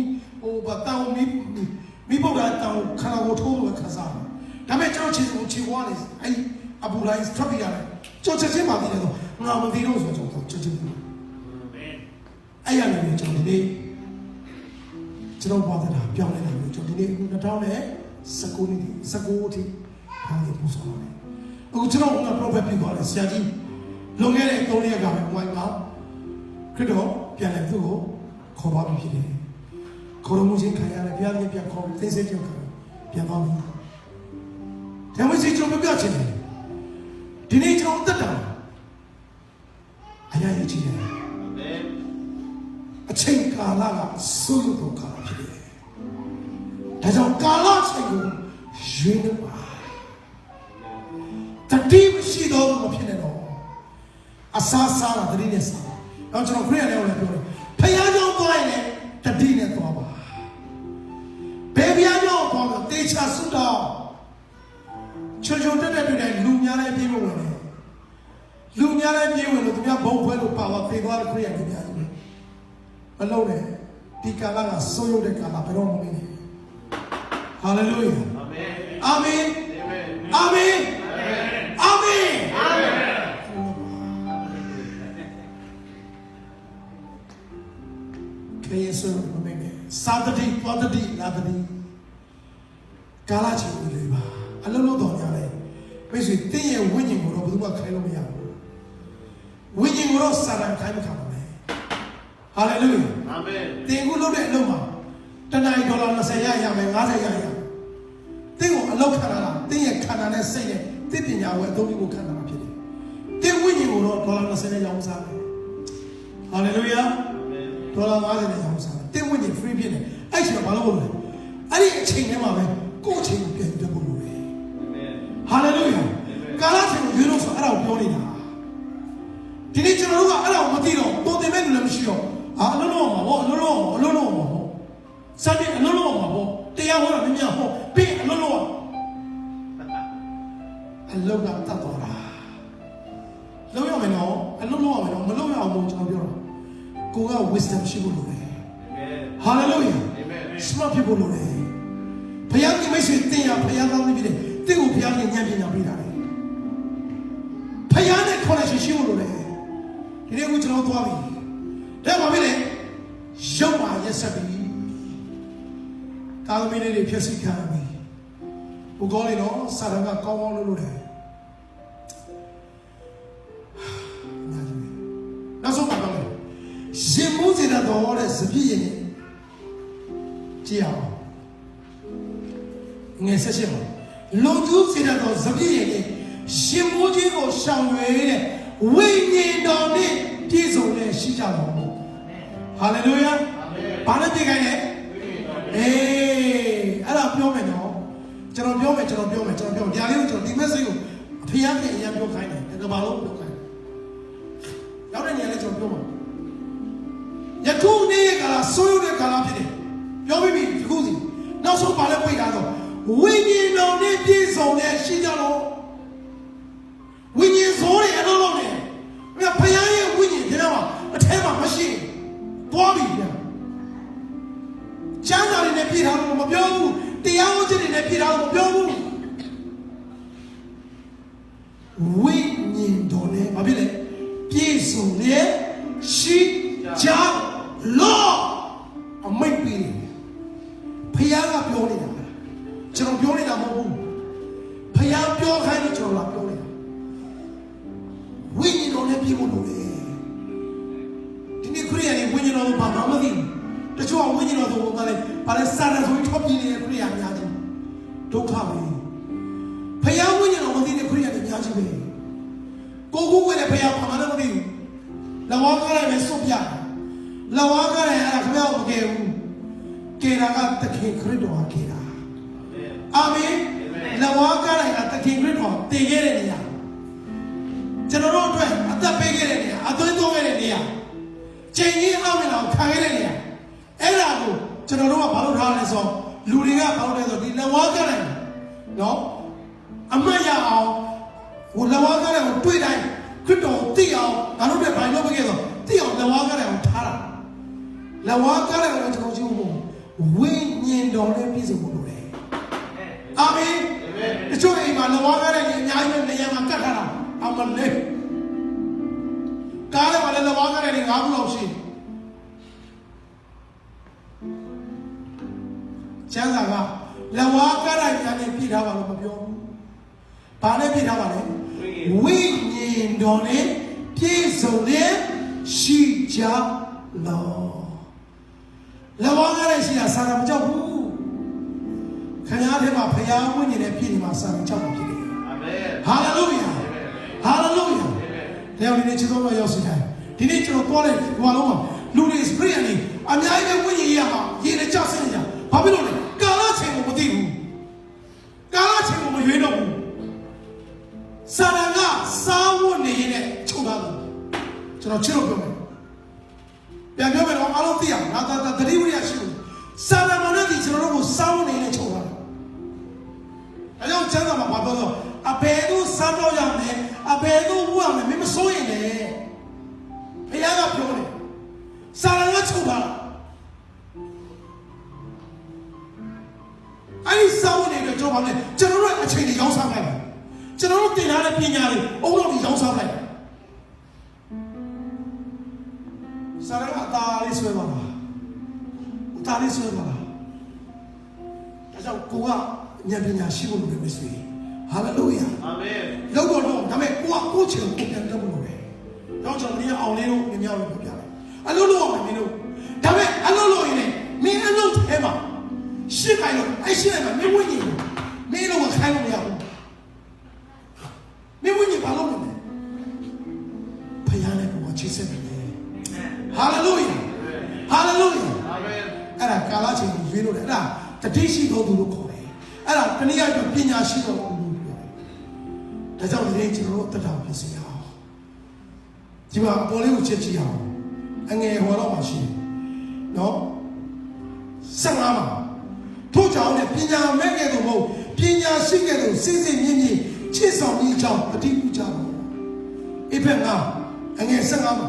Speaker 1: ဘာတောင်းမီဘောကတောင်းခါတော့ထိုးလို့ခါစားဒါပေမဲ့ကျွန်တော်ချီဝါနေအဲ့အဘူလိုင်းစထပ်ပြရတယ်ကျွန်တော်ချက်ချင်းပါပြီးတော့ငါမသိတော့ဆိုကျွန်တော်ချက်ချင်းအဲ့ရနေကျွန်တော်ဒီနေ့ကျွန်တော်ဘာသာပြောင်းလဲတာမျိုးကျွန်တော်ဒီနေ့2019နှစ်19အထိဟာဒီပူဆောင်တယ်အခုကျွန်တော်က prophet ပြသွားတယ်ဆရာကြီးလွန်ခဲ့တဲ့3 ရက်ကပဲဝိုင်းမှာခရစ်တော်ပြန်လဲသူ့ကိုခေါ်ပါပြီဖြစ်တယ်ခေါ်လို့ချင်းခံရတယ်ဘုရားမြတ်ပြန်ခေါ်သိစေကြောက်ပြန်သွားပြီဒါမှမဟုတ်ကျွန်တော်ပြချင်တယ်ဒီနေ့ကျွန်တော်တက်တာအရာကြီးတယ်အချိန်ကာလကစိုးရုံတော့ကာလဖြစ်တယ်ဒါကြောင့်ကာလချိန်ကိုရွေးနေပါတတိမရှိတော့မဖြစ်နေတော့အစားစားတာတတိနဲ့စားတော့ကျွန်တော်ခရစ်ယာန်လည်းပြောတယ်ဖခင်ကြောင့်သွားရင်လည်းတတိနဲ့သွားပါဘယ်ဘုရားကြောင့်သွားလို့တေချာဆုတောင်းချွတ်တက်တဲ့တိုင်းလူများလည်းပြေးမဝင်တယ်လူများလည်းပြေးဝင်လို့သူများဘုံခွဲလို့ပါသွားသေသွားတဲ့ခရစ်ယာန်ကြီးများကြီးမလုံးနဲ့ဒီကာလကဆိုးရုံတဲ့ကာလဘယ်တော့မှမင်းဟာလေလုယာအာမင်အာမင်အာမင်အာမင်ယေရှုမမေနဲ့သာတတိပတတိလာတတိကာလချီဦးလေးပါအလုံးလုံးတော်ကြတယ်မိတ်ဆွေတင်းရဲ့ဝိညာဉ်ကိုတော့ဘယ်သူမှခိုင်းလို့မရဘူးဝိညာဉ်ကိုတော့စာတန်ခိုင်းမခံပါနဲ့ဟာလေလုယာအာမင်တင်းကိုလုပ်တဲ့အလုပ်မှာတနင်္ဂနွေ$20ရမယ်50ရတင်းကိုအလုပ်ခံတာလားတင်းရဲ့ခန္ဓာနဲ့စိတ်နဲ့တင်းပညာဝယ်အသုံးပြုဖို့ခံတာဖြစ်တယ်တင်းဝိညာဉ်ကိုတော့$20နဲ့ရောင်းစားတယ်ဟာလေလုယာ$50နဲ့ရောင်းစားတယ်တင်းဝိညာဉ် free ဖြစ်တယ်အဲ့ချိန်မှာဘာလို့လဲအဲ့ဒီအချိန်ထဲမှာပဲကိုယ့်အချိန်ကိုပြန်တက်ဖို့လိုတယ်ဟာလေလုယာကာလချိန်ကိုရွေးလို့ဆိုအဲ့ဒါကိုပြောနေတာဒီနေ့ကျွန်တော်တို့ကအဲ့ဒါကိုမသိတော့တော်တယ်မဲ့လူလည်းမရှိတော့အလုံးလုံးမှာပေါ့အလုံးလုံးမှာပေါ့စတဲ့ အလုံးလုံးမှာပေါ့တရားဟောတာမမြတ်ဟောပြီးအလုံးလုံးအလုံးကတတ်သွားတာလုံးရမယ်နော်အလုံးလုံးရမယ်နော်မလုံးရအောင်ကျွန်တော်ပြောတာကိုက wisdom ရှိဖို့လိုတယ် hallelujah amen smart ဖြစ်ဖို့လိုတယ်ဘုရားကြီးမိတ်ဆွေတင်ရဘုရားကောင်းနေပြီတဲ့တင့်ကိုဘုရားကြီးဉာဏ်ပညာပေးတာလေဘုရားနဲ့ connection ရှိဖို့လိုတယ်ဒီနေ့ကကျွန်တော်သွားပြီဒါမှမဟုတ်လေရုပ်ပါရက်ဆက်ပြီကာသမီးလေးတွေဖြစ်စီခံပြီ ကိုကောင်းလေနော်စာရန်ကကောင်းကောင်းလုပ်လို့တယ်နောက်ဆုံးပါတော့ရှင်မိုးစေတတော်တဲ့စပြည့်ရင်ကြည့်အောင်ငယ်ဆက်ရှင်ပါလုံကျူးစေတတော်စပြည့်ရင်ရှင်မိုးကြီးကိုရှောင်ရွေးတဲ့ဝိညာဉ်တော်နဲ့ပြည့်စုံတဲ့ရှိကြတော်မူဟာလေလုယာဘာနဲ့ပြည့်ခိုင်းလဲအဲ့ဒါပြောမယ်နော်ကျွန်တော်ပြောမယ်ဒီလေးကိုကျွန်တော်ဒီ message ကိုဖျားတဲ့အရင်ပြောခိုင်းတယ်တကဘာလို့ပြောခိုင်းရောက်တဲ့နေရာလေးကျွန်တော်ပြောပါယခုနေ့ကလာဆိုးရတဲ့ကာလဖြစ်တယ်ပြောပြီးပြီဒီခုစီနောက်ဆုံးပါလဲပြိတာတော့ဝိညာဉ်တော်နဲ့ပြည့်စုံတဲ့ရှိကြတော့ဝိညာဉ်ဆိုးတွေအလုံးလုံးနဲ့ဖျားရဲ့ဝိညာဉ်ဒီမှာအထဲမှာမရှိသွားပြီဗျာကျမ်းစာတွေနဲ့ပြည့်ထားလို့မပြောဘူးတရားဟောခြင်းတွေနဲ့ပြည့်ထားလို့မပြောဘူးဝိညာဉ်တော်နဲ့ဘာဖြစ်လဲပြည့်စုံတဲ့ရှိကြလောအမိတ်ပြီးဖျားကပြောနေတာကျွန်တော်ပြောနေတာမဟုတ်ဘူးဖျားပြောခိုင်းလို့ကျွန်တော်လာပြောနေတာဝိညာဉ်တော်နဲ့ပြည့်ဖို့လိုတယ်ဒီနေ့ခရစ်ယာန်ဝိညာဉ်တော်ကိုဘာမှမသိဘူးတချို့ကဝိညာဉ်တော်ကိုဘာလဲစာရန်ဆိုပြီးထွက်ပြေးနေတဲ့ခရစ်ယာန်များကြီးဒုက္ခပဲဖျားဝိညာဉ်တော်မသိတဲ့ခရစ်ယာန်တွေများကြီးပဲကိုကိုဝင်တဲ့ဖျားဘာမှလည်းမသိဘူးလဝါကားလည်းပဲစွန့်ပြလဝါကားလည်းအဲ့ဒါခင်ဗျားကိုမကယ်ဘူးကယ်တာကသခင်ခရစ်တော်ကကယ်တာအာမင်လဝါကားလည်းသခင်ခရစ်တော်တည်ခဲ့တဲ့နေရာကျွန်တော်တို့အတွက်အသက်ပေးခဲ့တဲ့နေရာအသွေးသွင်းခဲ့တဲ့နေရာချိန်ကြီးအောင်မြင်အောင်ခံခဲ့တဲ့နေရာအဲ့ဒါကိုကျွန်တော်တို့ကဘာလို့ထားလဲဆိုလူတွေကဘာလို့လဲဆိုဒီလဝါကားလည်းနော်အမှတ်ရအောင်ဟိုလဝါကားလည်းတွေ့တိုင်းခရစ်တော်သိအောင်ငါတို့တွေဘာလို့မခဲ့ဆိုသိအောင်လဝါကားလည်းထားတာလဝါကားလည်းကျွန်တော်ကြည့်ဖို့ဝိညာဉ်တော်နဲ့ပြည့်စုံဖို့လိုတယ်အာမင်တချို့အိမ်မှာလဝါကားလည်းအများကြီးပဲနေရာမှာကတ်ထားတာအမလေးကားလည်းမလည်းလဝါကားလည်းငါးခုလောက်ရှိကျမ်းစာကလဝါကားလည်းပြန်နေပြထားပါလို့မပြောဘူးဘာနဲ့ပြထားပါလဲဝိညာဉ်တော်နဲ့ပြည့်စုံတဲ့ရှိကြလောလဝါကားလည်းရှိတာစာရမကြောက်ဘူးခင်ဗျားထဲမှာဖျားဝိညာဉ်နဲ့ပြည့်နေမှာစာရကြောက်မှာဖြစ်တယ်အာမင်ဟာလေလုယာဟာလေလုယာတရားဝင်ချစ်တော်ရောက်စီတိုင်းဒီနေ့ကျွန်တော်ပြောလိုက်ဒီမှာလုံးမှာလူတွေ spirit နဲ့အများကြီးပဲဝိညာဉ်ရမှာရေနဲ့ကြောက်စင်းကြဘာဖြစ်လို့လဲကာလချိန်ကိုမသိဘူးကာလချိန်ကိုမရွေးတော့ဘူးစာရကစားဝတ်နေရတဲ့ချုပ်သားတယ်ကျွန်တော်ချစ်လို့ပြောမယ်ပြန်ပြောမယ်တော့အားလုံးသိအောင်ငါတတိဝိရိယရှိလို့စာရမနဲ့ဒီကျွန်တော်တို့ကိုစားဝတ်နေတဲ့ချုပ်သားတယ်အဲကြောင့်ကျမ်းစာမှာဘာပြောတော့အဘယ်သို့စားတော့ရမယ်အဘယ်သို့ဝတ်ရမယ်မင်းမစိုးရင်လေဘုရားကပြောတယ်စာရကချုပ်သားလားအဲ့ဒီစားဝတ်နေတဲ့ချုပ်ပါနဲ့ကျွန်တော်တို့အချိန်ကြီးရောက်စားလိုက်တယ်ကျွန်တော်တို့တင်ထားတဲ့ပညာတွေအုံတော့ဒီရောက်စားလိုက်တယ်စာရကအသားလေးဆွဲပါလားအသားလေးဆွဲပါလားဒါကြောင့်ကိုကဉာဏ်ပညာရှိဖို့လိုတယ်မဆွေဟာလေလုယာအာမင်လောက်တော့ဒါပေမဲ့ကိုချင်ကိုပြန်လုပ်လို့ပဲတော့ကျွန်တော်ဒီအောင်လေးတို့မြောက်လို့ပြတယ်အလုပ်လုပ်အောင်မင်းတို့ဒါပေမဲ့အလုပ်လုပ်ရင်မင်းအလုပ်ထဲမှာရှင်းတိုင်းလို့အဲ့ရှင်းတိုင်းမှာမင်းဝိညာဉ်မင်းတို့ကခိုင်းလို့မရဘူးမင်းဝိညာဉ်ဘာလို့လဲဖခင်နဲ့ကိုချစ်ဆက်တယ်ဟာလေလုယာဟာလေလုယာအာမင်အဲ့ဒါကာလချိန်ကိုရွေးလို့တယ်အဲ့ဒါတတိရှိတော်သူလို့ခေါ်တယ်အဲ့ဒါတနည်းအားဖြင့်ပညာရှိတော်သူလို့ပြောတယ်ဒါကြောင့်ဒီနေ့ကျွန်တော်တို့တက်တာဖြစ်စီအောင်ဒီမှာအပေါ်လေးကိုချက်ကြည့်အောင်အငယ်ဟောတော့မှရှိတယ်နော်15မှာထို့ကြောင့်လည်းပညာမဲ့ကဲ့သို့မဟုတ်ပညာရှိကဲ့သို့စိစိမြင့်မြင့်ချစ်ဆောင်ပြီးကြောင်းအတိပြုကြပါအေဖက်ကအငယ်15မှာ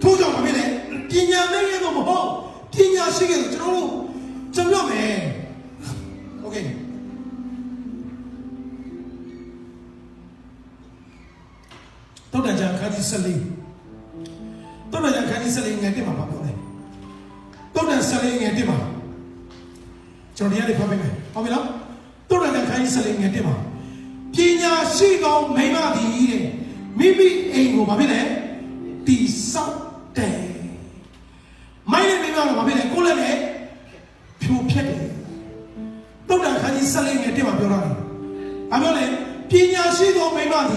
Speaker 1: ထို့ကြောင့်မဖြစ်လေပညာမဲ့ကဲ့သို့မဟုတ်ပညာရှိကဲ့သို့ကျွန်တော်ပြောမယ်โอเคတော့တန်ကြခါဒီ14တော့တန်ကြခါဒီ14ငယ်တက်မှာပါပြောတယ်တော့တန်14ငယ်တက်မှာကျွန်တော်တရားတွေဖတ်ပေးမယ်ဟုတ်ပြီနော်都来看以色列人对吧？偏nhà西高没嘛的，明明哎我把别人第三代，买了没嘛把别人过来嘞，漂撇的，都来看以色列人对吧？表达的，阿表嘞偏nhà西高没嘛的，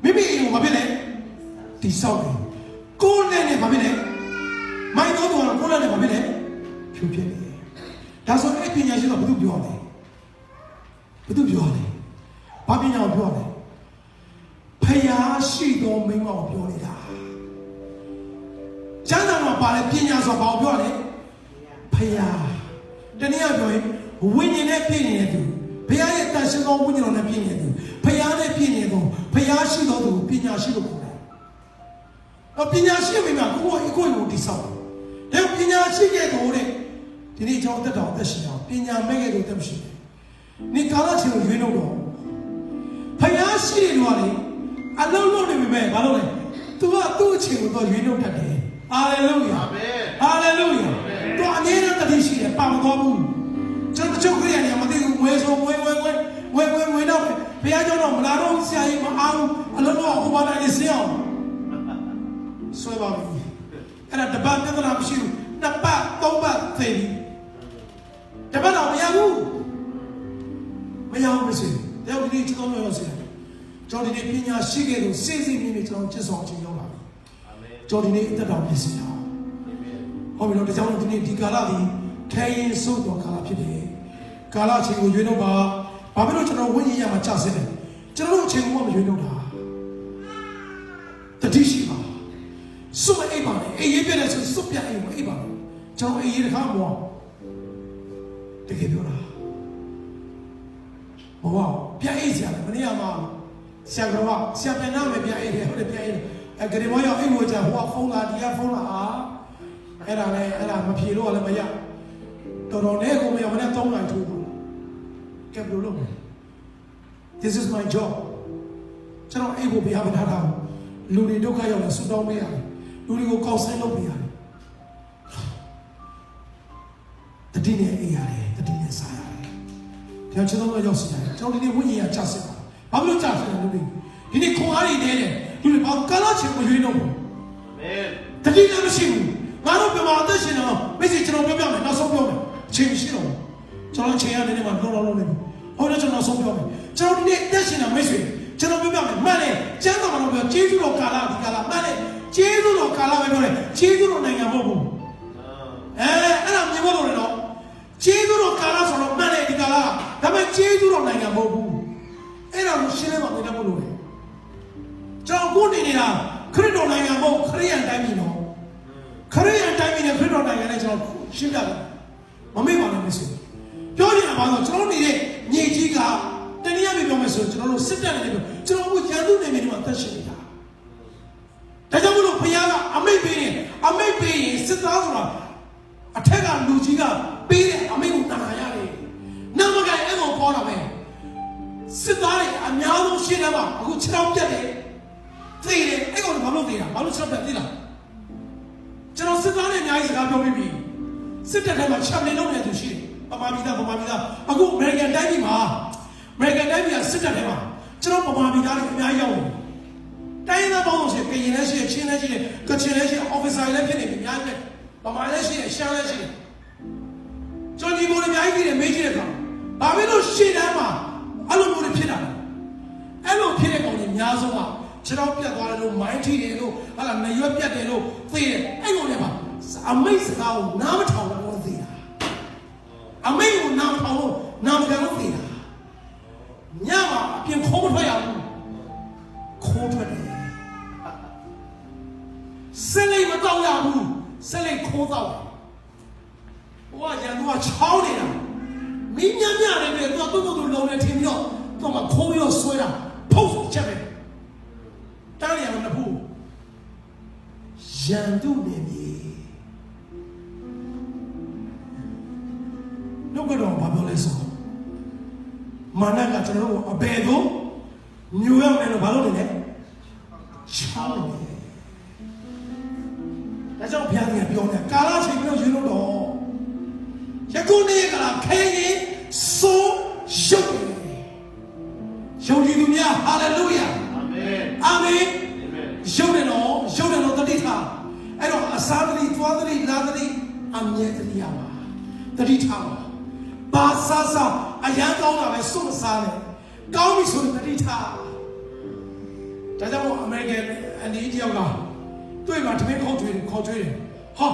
Speaker 1: 明明我把别人第三代，过来呢把别人买到多少过来呢把别人漂撇的，他说哎偏nhà西高不都表的，不都表的。ဘာပညာကိုပြောတယ်ဖယားရှိသောမိန်းမကိုပြောနေတာကျမ်းစာမှာပါတဲ့ပညာဆိုဘာကိုပြောလဲဖယားတနည်းအားပြောရင်ဝိညာဉ်နဲ့ပြည့်နေတဲ့သူဘုရားရဲ့တန်ရှင်းသောဝိညာဉ်တော်နဲ့ပြည့်နေတဲ့သူဖယားနဲ့ပြည့်နေသောဖယားရှိသောသူပညာရှိလို့ခေါ်တယ်ပညာရှိမိန်းမကိုယ့်ကိုယ်တည်ဆောက်တယ်ပညာရှိခဲ့တဲ့ဒီနေ့ကျွန်တော်တက်တော်အသက်ရှင်အောင်ပညာမဲ့ခဲ့တဲ့တက်မရှိတယ်ဒီကာလချင်းကိုရွေးလို့တော့ဖယားရှိတယ်လို့လေအလုံးလုံးနေပြီမဲ့ဘာလို့လဲသူကသူ့အချိန်ကိုတော့ရွေးလို့တတ်တယ်ဟာလေလုယာအာမင်ဟာလေလုယာသူအမြဲတမ်းတတိရှိတယ်ပါမတော်ဘူးကျွန်တော်ချုပ်ခရရနေမသိဘူးဝဲဆိုဝဲတော့ဘုရားကျောင်းတော့မလာတော့ဆရာကြီးမအားဘူးအလုံးတော့ဟိုဘာတိုင်းဆင်းအောင်ဆွဲပါပြီအဲ့ဒါတပတ်ပြဿနာမရှိဘူးနှစ်ပတ်သုံးပတ်သိပြီတပတ်တော့မရဘူးမရဘူးမရှိဘူးတဲ့ဒီနေ့ကျွန်တော်ရောက်စီတယ်ကျွန်တော်ဒီနေ့ပညာရှိခဲ့လို့စိတ်စိတ်မြင့်မြင့်ကျွန်တော်ကျင့်ဆောင်ခြင်းရောက်လာပြီအာမင်ကျွန်တော်ဒီနေ့အသက်တော်ပြည့်စုံအောင်အာမင်ဟုတ်ပြီတော့ဒီကြောင့်ဒီနေ့ဒီကာလဒီခဲရင်စိုးတော်ကာလဖြစ်တယ်ကာလအချိန်ကိုရွေးတော့ပါဘာဖြစ်လို့ကျွန်တော်ဝိညာဉ်ရမှာကြာစင်းတယ်ကျွန်တော်တို့အချိန်ကမရွေးတော့တာတတိရှိပါစွတ်အိပ်ပါလေအေးရေးပြတဲ့ဆိုစွတ်ပြအိပ်ပါအိပ်ပါကျွန်တော်အေးရေးတစ်ခါမောတကယ်ပြောတာဘောပြန်အိတ်စရာမနေ့ကမှဆရာတော်ကဆရာပြန်နာမယ်ပြန်အိတ်တယ်ဟုတ်တယ်ပြန်အိတ်တယ်ဂရီမောရောက်အိတ်ကိုကြာဟိုကဖုန်းလာဒီကဖုန်းလာအဲ့ဒါမဖြေလို့လည်းမရတော်တော်နဲ့ကိုမရမနဲ့3နိုင်ထိုးပါကဲဘယ်လိုလုပ်လဲ This is my job ကျွန်တော်အိတ်ကိုပြရမထားတာလူတွေဒုက္ခရောက်နေဆူတောင်းပေးရတယ်လူတွေကိုကောက်ဆင်းလုပ်ပေးရတယ်တတိနဲ့အိတ်ရတယ်တတိနဲ့စားရတယ်ဘုရားကျွန်တော်တို့ရောက်စီတယ်ကျွန်တော်ဒီနေ့ဝိညာဉ်ရချစစ်ပါဘာလို့ချစစ်လဲလူတွေဒီနေ့ခွန်အားတွေနေတယ်လူတွေဘာကာလချင်းမရွေးတော့ဘူးအာမင်တတိလည်းမရှိဘူးငါတို့ပြမအသက်ရှင်တော့မိစေကျွန်တော်ပြောပြမယ်နောက်ဆုံးပြောမယ်ချိန်မရှိတော့ဘူးကျွန်တော်ချိန်ရနေနေမှာလုံးနေပြီဟောတော့ကျွန်တော်ဆုံးပြောမယ်ကျွန်တော်ဒီနေ့အသက်ရှင်တာမိစေကျွန်တော်ပြောပြမယ်မှန်တယ်ကျမ်းစာမှာတော့ပြောကျေးဇူးတော်ကာလဒီကာလမှန်တယ်ကျေးဇူးတော်ကာလပဲပြောတယ်ကျေးဇူးတော်နိုင်ငံမဟုတ်ဘူးအဲ့ဒါမြင်ဖို့လို့တော့ကျေးဇူးတော်ကာလဆိုတော့မှန်တယ်ဒီကာလဒါပေမဲ့ကျေးဇူးတော်နိုင်ငံမဟုတ်ဘူးအဲ့ဒါကိုရှင်းလင်းပါမယ်တော့မလို့လေကျွန်တော်ကိုနေနေတာခရစ်တော်နိုင်ငံမဟုတ်ခရိယန်တိုင်းပြည်တော့ခရိယန်တိုင်းပြည်နဲ့ခရစ်တော်နိုင်ငံနဲ့ကျွန်တော်ရှင်းပြတယ်မမေ့ပါနဲ့မဆိုပြောနေတာဘာလို့ကျွန်တော်နေတဲ့မြေကြီးကတနည်းအားဖြင့်ပြောမယ်ဆိုကျွန်တော်တို့စစ်တပ်နေတယ်ကျွန်တော်တို့ရန်သူနေနေမှာတက်ရှိနေတာဒါကြောင့်မလို့ဘုရားကအမိတ်ပေးရင်စစ်သားဆိုတာအထက်ကလူကြီးကပေးတဲ့အမိတ်ကိုနာရတယ်နာမကန်အဲ့ကောင်ပေါ်တာပဲစစ်သားတွေအများဆုံးရှင်းတယ်မှာအခု6တောင်းပြတ်တယ်သိတယ်အဲ့ကောင်ဘာလို့သိတာဘာလို့6ပြတ်သိလားကျွန်တော်စစ်သားတွေအများကြီးစကားပြောပြီးပြီစစ်တပ်ထဲမှာချက်နေလို့နေသူရှိတယ်ပမာပြည်သားအခုအမေရိကန်တိုင်းပြည်မှာကစစ်တပ်ထဲမှာကျွန်တော်ပမာပြည်သားတွေအများကြီးရောက်တယ်တိုင်းသားပေါင်းလို့ရှိရင်ကရင်လည်းရှိတယ်ချင်းလည်းရှိတယ်ကချင်လည်းရှိတယ် officer လည်းဖြစ်နေပြီအများကြီးပမာလည်းရှိတယ်ရှမ်းလည်းရှိတယ်ကျွန်တော်ဒီကိုအများကြီးမေးကြည့်တဲ့အခါဘာဖြစ်လို့ရှေ့တန်းမှာအဲ့လိုမျိုးဖြစ်တာလဲအဲ့လိုဖြစ်တဲ့ကောင်ကြီးအများဆုံးကခြေတော်ပြတ်သွားတယ်လို့မိုင်းထိတယ်လို့ဟာလာနရွက်ပြတ်တယ်လို့သိတယ်အဲ့ကောင်တွေမှာအမိတ်စကားကိုနားမထောင်လို့သိတာအမိတ်ကိုနားမထောင်လို့နားမကန်လို့သိတာညမှာအပြင်ခိုးမထွက်ရဘူးခိုးထွက်တယ်ဆက်လိုက်မတော့ရဘူးဆက်လိုက်ခိုးတော့ဟိုကရန်သူကချောင်းနေတာမင်းညံ့ညံ့နေတယ်သူကသူ့လုံးနဲ့ထင်ပြီးတော့သူကခိုးပြီးတော့ဆွဲတာဖုတ်ချက်ပဲတားရအောင်နှစ်ဖူးရန်သူနေပြီနှုတ်ကတော့ဘာပြောလဲဆိုမာနကကျွန်တော်တို့အဘယ်သို့ညူရောက်နေလို့ဘာလို့နေလဲချောင်းနေဒါကြောင့်ဘုရားကပြောတယ်ကာလချိန်ပြီးတော့ရွေးလို့တော့ယခုနေ့ကခဲရင်စိုးရ Sadri, Twadri, Ladri, Amyetriama, the Ritama. Basasa, a young owner, a son sale. Gaumis on the Rita. Tadamo American and the Indian. Do you want to make country? Ha,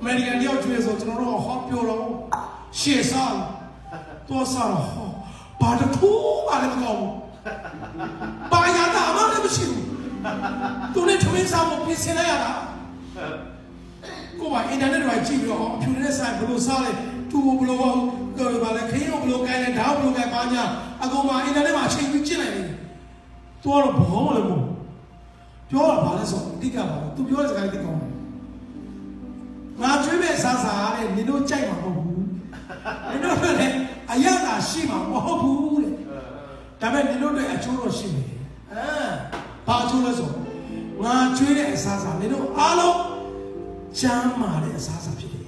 Speaker 1: American Youtubers of Toro, Hot Bureau, she is on. To a son, but the two are go. By Yada, I'm not a machine. Don't let me some of this in Ayana. Go by internet by Jimmy or Punis and Blue Solid, two below, go by the King of Blue and down Blue Gabanya. I go by internet machine with Chile. To all of home. Pure balance of Diga, to be honest, I think on. Now, Jimmy Sasa and you know, China. I know that Ayana Shima, oh, Taman, you know the Achuro Shimi. Pajulazo. Now, Julia Sasa, you know, Alo Jama Sasa Pity.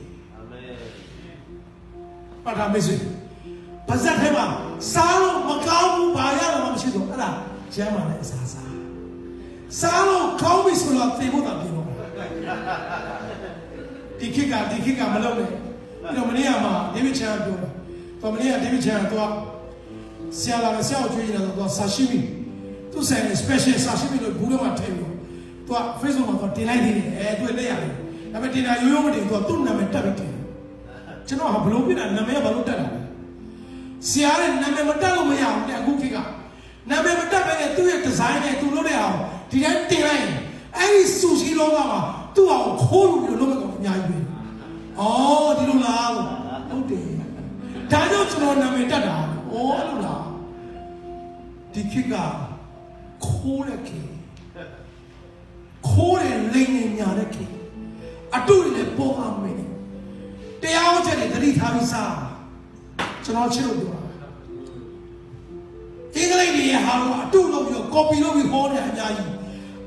Speaker 1: But I'm missing. Pazatema, Salo, Macau, Bayana, Mamshido, Jama Sasa. Salo, call me so that they would have been. The kicker, Malone. Dominiama, David Champion. Dominia, David Champion. Siala, Sal Tree, Sashimi. To send a special sashimi to Buddha table. To a Facebook of delighting to a layer. I mean, I know to a tournament. You know how blooming and Namea Baluta. Siara and Namematalo, they are cooking up. Namemata, do it design to load out. The empty line. Any sushi logama. 2 hours cold you look of Yabi. Oh, the Lula. Okay. Tajo to Nametada. Oh, Lula. The kicker. Cold a king. Cold and laying Yaraki. I do it a boa mini. They are telling the Ritavisa. So not children. England, how I do love your copy of your horn and Yayi.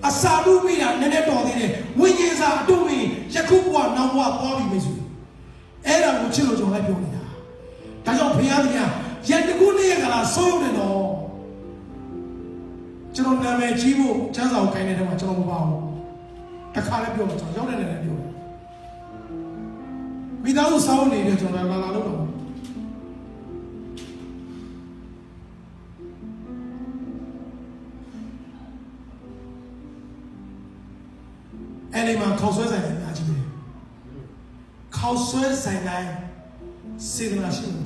Speaker 1: A Sadu me and Neneto, winches are doing Jakubwa, Nawa, Bobby Mizu. Era will children like you. Tajo Piania, yet the good name are sold and all. Children name Jibu, Chazo Canada, Macho. The Calabio, Jordan and you. Without sounding it on a Lalalo. Anima causes an imagine. Causes an signation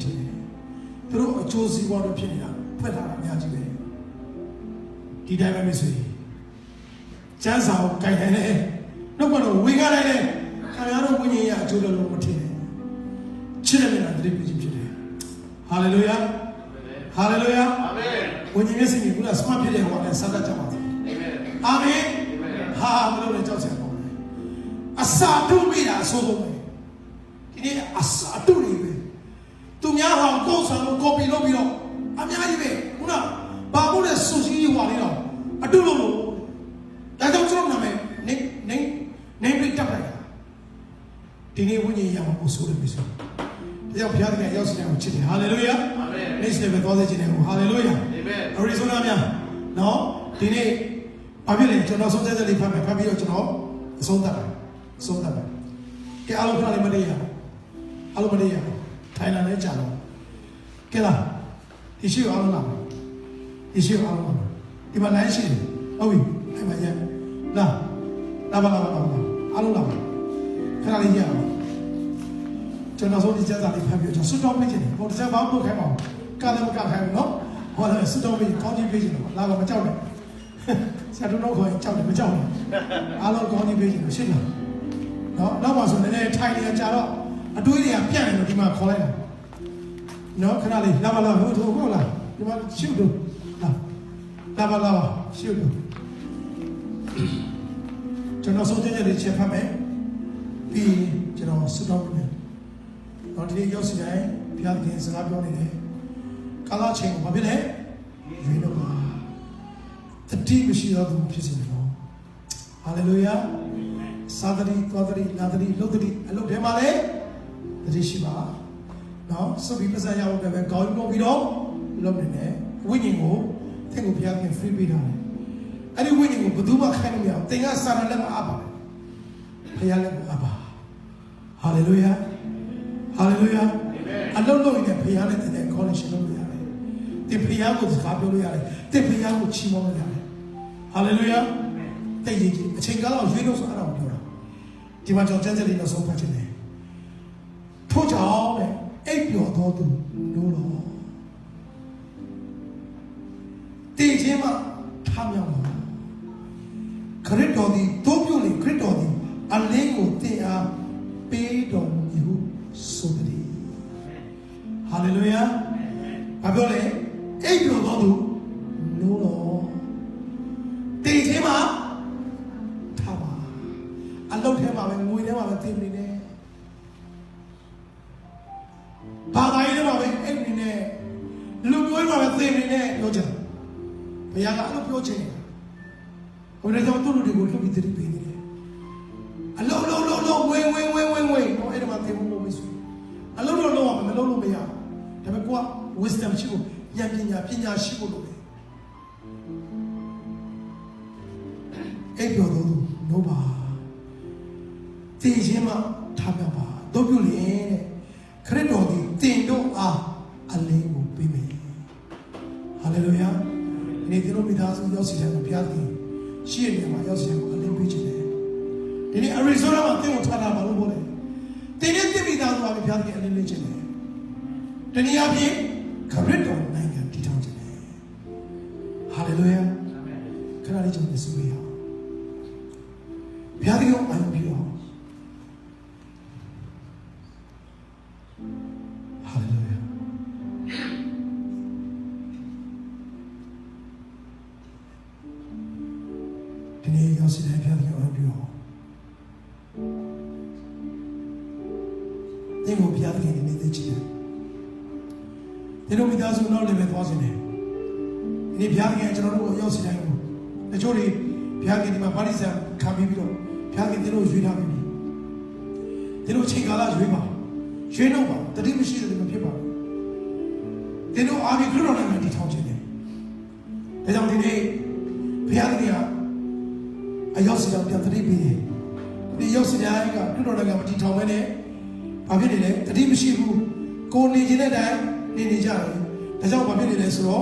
Speaker 1: through a choosy water opinion. Put out a imagine. Did I ever say? Chance out, Kaine. No one, we got it. I don't win here to the Lomotine. Children and the Egyptian. Hallelujah. Hallelujah. Amen. When you're missing, you put a smart video on Saturday. Amen. Amen. Hallelujah. Asadu mira solo me. Ini asadu ni. Tu mia hao gosa no kopi no biro. Amia ibe. Una babu le sushi wali no. Adu lo. Dah jauh cerita nama. Neng beri tak lagi. Tini bunyi yang usul besar. Dia biar dia jauh sini ucapkan. Hallelujah. Amen. Ni sini betul saja ni. Hallelujah. Amen. Arizona ni. No. Tini pabila jono sonda jadi pabila jono sonda. Sonda. Ke alu kena lima dia. Thailand ni jalan. Ke lah. Isu alu nama. Di mana isu? Awi. Apa je? Lah. Lama. Alu nama. Kena dia. Jono sonda jadi pabila. Sudah macam ni. Kalau saya bawa bukan mau. Kalau bukan no. Kalau sudah macam kau ni macam ni. Lalu macam ni. Saya tu nak kau macam ni. Alu kau ni macam ni. Sila. No, masuk ni Thai ni cara, aduh ini apa yang di mana kolej? No, kenali, lama, itu kau lah, di mana siu tu, lama, siu tu. Jangan soalnya jadi siapa pi, jangan sudah punya. Nanti dia jauh sini, biar dia sengaja ni. Kalau ceng, apa ni? Jual apa? Tadi mesti ada tu sini. Hallelujah. Sadari, Twadari, Ladari, Lodari, and look him ale, the Rishiva. Now, so people say, I will have a going over winning go, think of young free beat on it. Any winning of Buduma Kanya, think I son of them up. Payale Abba. Hallelujah. Hallelujah. I don't know if the Payale in the college. The Payale was Gabriel. The Payale was Chimon. Hallelujah. The Chingala videos around you. The Majo Gently in the Sopa. Put all 8 your daughter. No. Tejema Tamyama Credodi, Tobuli, Credodi, Alengo, they are paid on you so many. Hallelujah. Abole, April Dodu, no. Tejema Tama. I love him and we never have a team in there. But I never have any there. Look, we never have a team in there, no job. But I got no project. When I don't do the work, we did it. Hello, wait. No, I don't want to move this way. Hello, I'm a little bit. I'm a wisdom chill, Yakinya, Pina Shibu. April, no bar. Tejema, Tababa, Dobuli, Credodi, Tindo, a label, baby. Hallelujah. They don't be dancing Yossi and Piati. She and my Yossi and Pichi. In Arizona, they will tell about the They didn't be down by Piati and Legend. Then he had him, Careto, Nanga, Titan. Hallelujah. Can I reach this way? Piatio, I am pure. Hallelujah. Today, you'll see that Piatio, I am pure. They will be out again in the children. They don't be doesn't know live was in it. In the Piagi and General Yossi, the Jody, Piagi, my bodies are coming below. Piagi, they know you have me. They don't take a large river. She know the deep machine of the people. They know I'll be good on them and detach it. They don't delay. Piagi, I Yossi of the 3 billion. The Yossi, I got good on them and detach it. I've been in it. The deep machine who go in it. The job of it is raw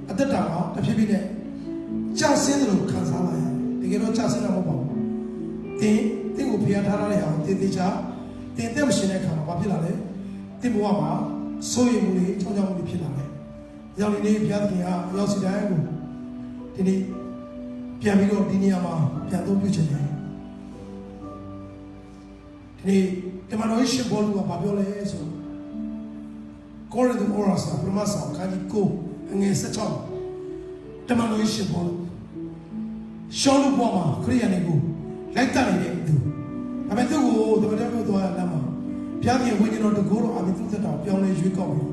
Speaker 1: at the time, the people just send the Kansala. They get no chance in a mobile. They will be at Haralia, the job, they machine come popular. They Muama, so you will tell them the Pilare. The only name Piatia, Yosidago, the Piamigo, Diniama, Piato Pucene. The Manoish Bolu of Babiola. Corre the Orasa, Promasa, Kadiko, and a Saton. Tamanoish Bol. Shonu Boma, Koreanigo, like that they do. I meant to go, the whatever do I lama. Piagi, when you know the guru, I mean to the top, Pione, you call me.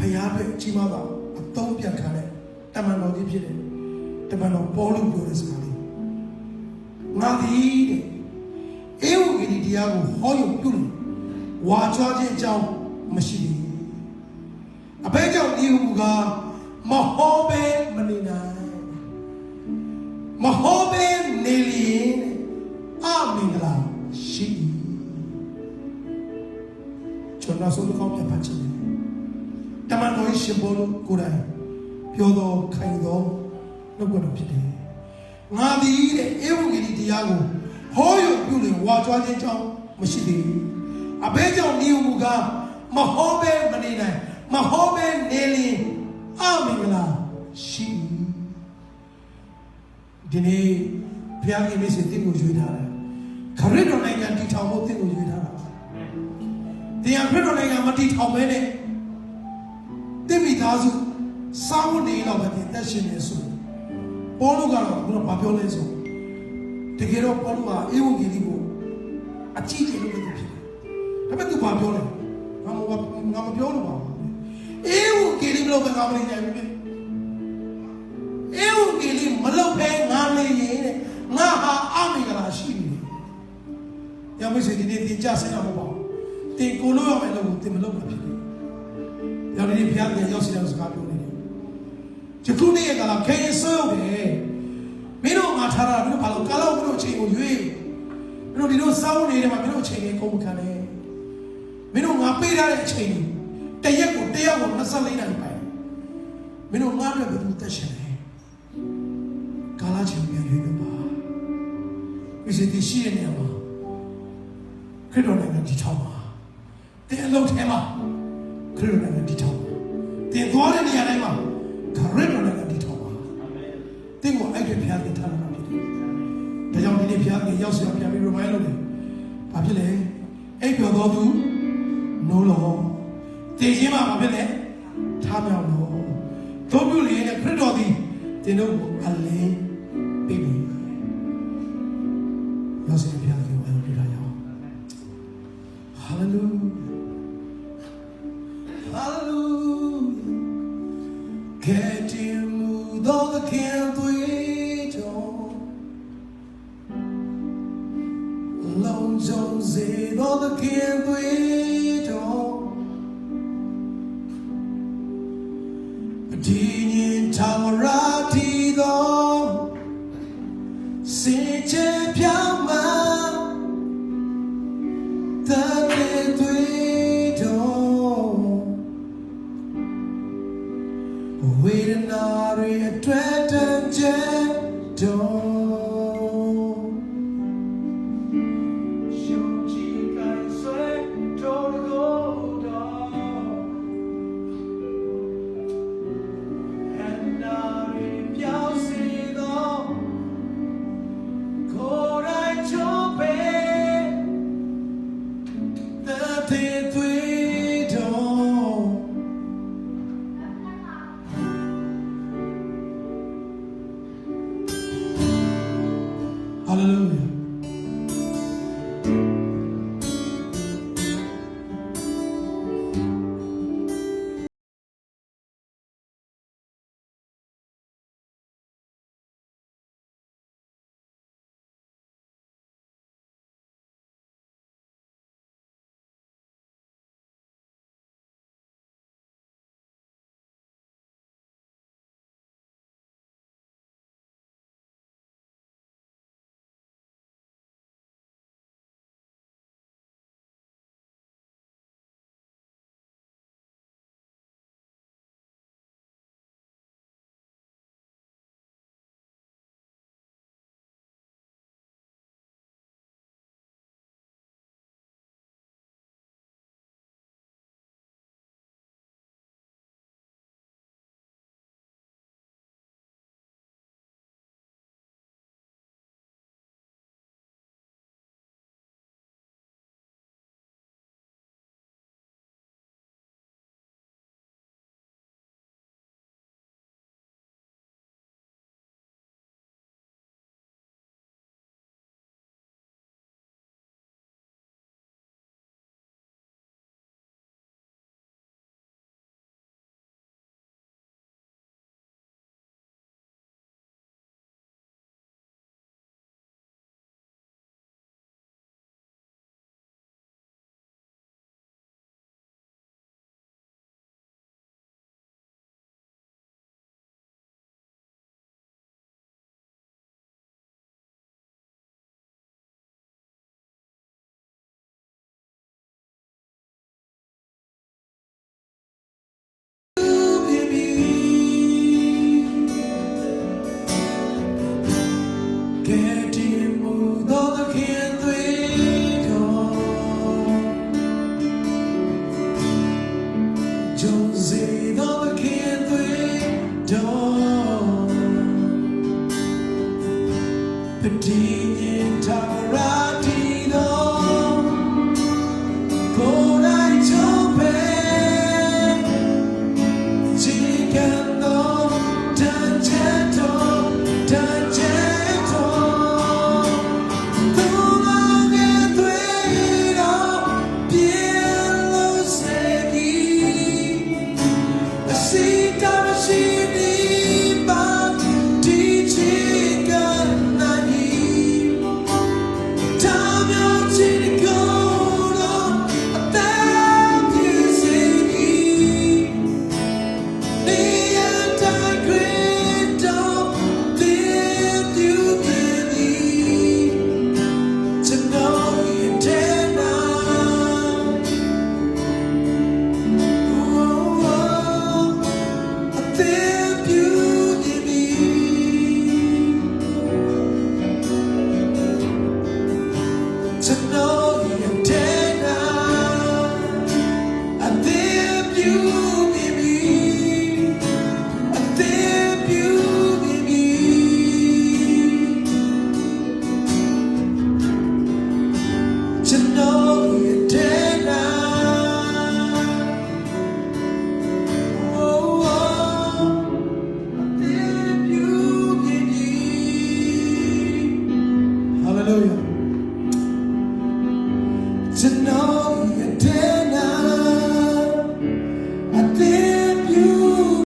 Speaker 1: Payabe, Chimada, a Topia Kale, Tamano Dipide, Tamano Polo Boris Mali. Nadi, Eu in Diago, Hoyo Puli, Wachaji Jow, Machine. A page of Yuga, Mahobe Manina, Mahobe Nelly, Amingla, she. Jonas will come to Pachi. Tamano is Shibolo, Kura, Piodo, Kaido, no good of today. Nadi, Eugene Diago, Hoyo Puli, Water Jow, Machine. A page of Yuga, Mahobe Manina. Mahobe Nelly Amingla she Dine Piagi Miss thing with you. Carino Nanga did how thing with you. The Ambrino Nanga Mati how many Demidazu Samu Nila of the National Polugaro, no Papioleso. To get up Polua, Ewu Giligo, a cheating with the people. I bet the Papiola. I'm a Piola. Eu que ele não pegava nem eu que ele não pegava nem na amiga lá chini eu me senti nem tinha se na mão tem colo eu me logo tem me logo eu nem piada eu se não sabe eu nem de tudo nem aquela quem sou eu me não matara não falo calo não tinha o juiz တို့ဒီလိုစောင်းနေတယ်မှာမင်းတို့အချိန်ကြီးကုန်မခံနဲ့မင်းတို့ငါပေးထားတဲ့အချိန်ကြီးတရက်ကို24နာရီပိုင်မင်းတို့ငါ့အတွက်ဘယ်သူတက်ရှင်လဲကာလချိန်ပြန်ရွေးလို့ပါဒီစိတ်ရှိတဲ့နေရာမှာခရစ်တော်နိုင်ငံတည်ထောင်ပါတင်အလုပ်ထဲမှာခရစ်တော်နိုင်ငံတည်ထောင်ပါတင်သွားတဲ့နေရာတိုင်းမှာခရစ်တော်နိုင်ငံတည်ထောင်ပါတင်ကိုအဲ့ဒီဖျားခင်ထားလာဖြစ်တယ်ဒါကြောင့်ဒီနေ့ဖျားခင်ရောက်စရာပြန်ပြီး remind လုပ်တယ်ဘာဖြစ်လဲအဲ့ပြောတော်သူနိုးလို့တည်ခြင်းမှာဘာဖြစ်လဲထားမြောက်လို့တို့ပြုလေတဲ့ခရစ်တော်သည်တင်တို့ကိုအလင်းပေးပြီရောက်စရာဖျားခင်ဝင်ပြတာရအောင် Hallelujah Hallelujah Can't you move all the can't wait on Long John said all the can't wait on But in tower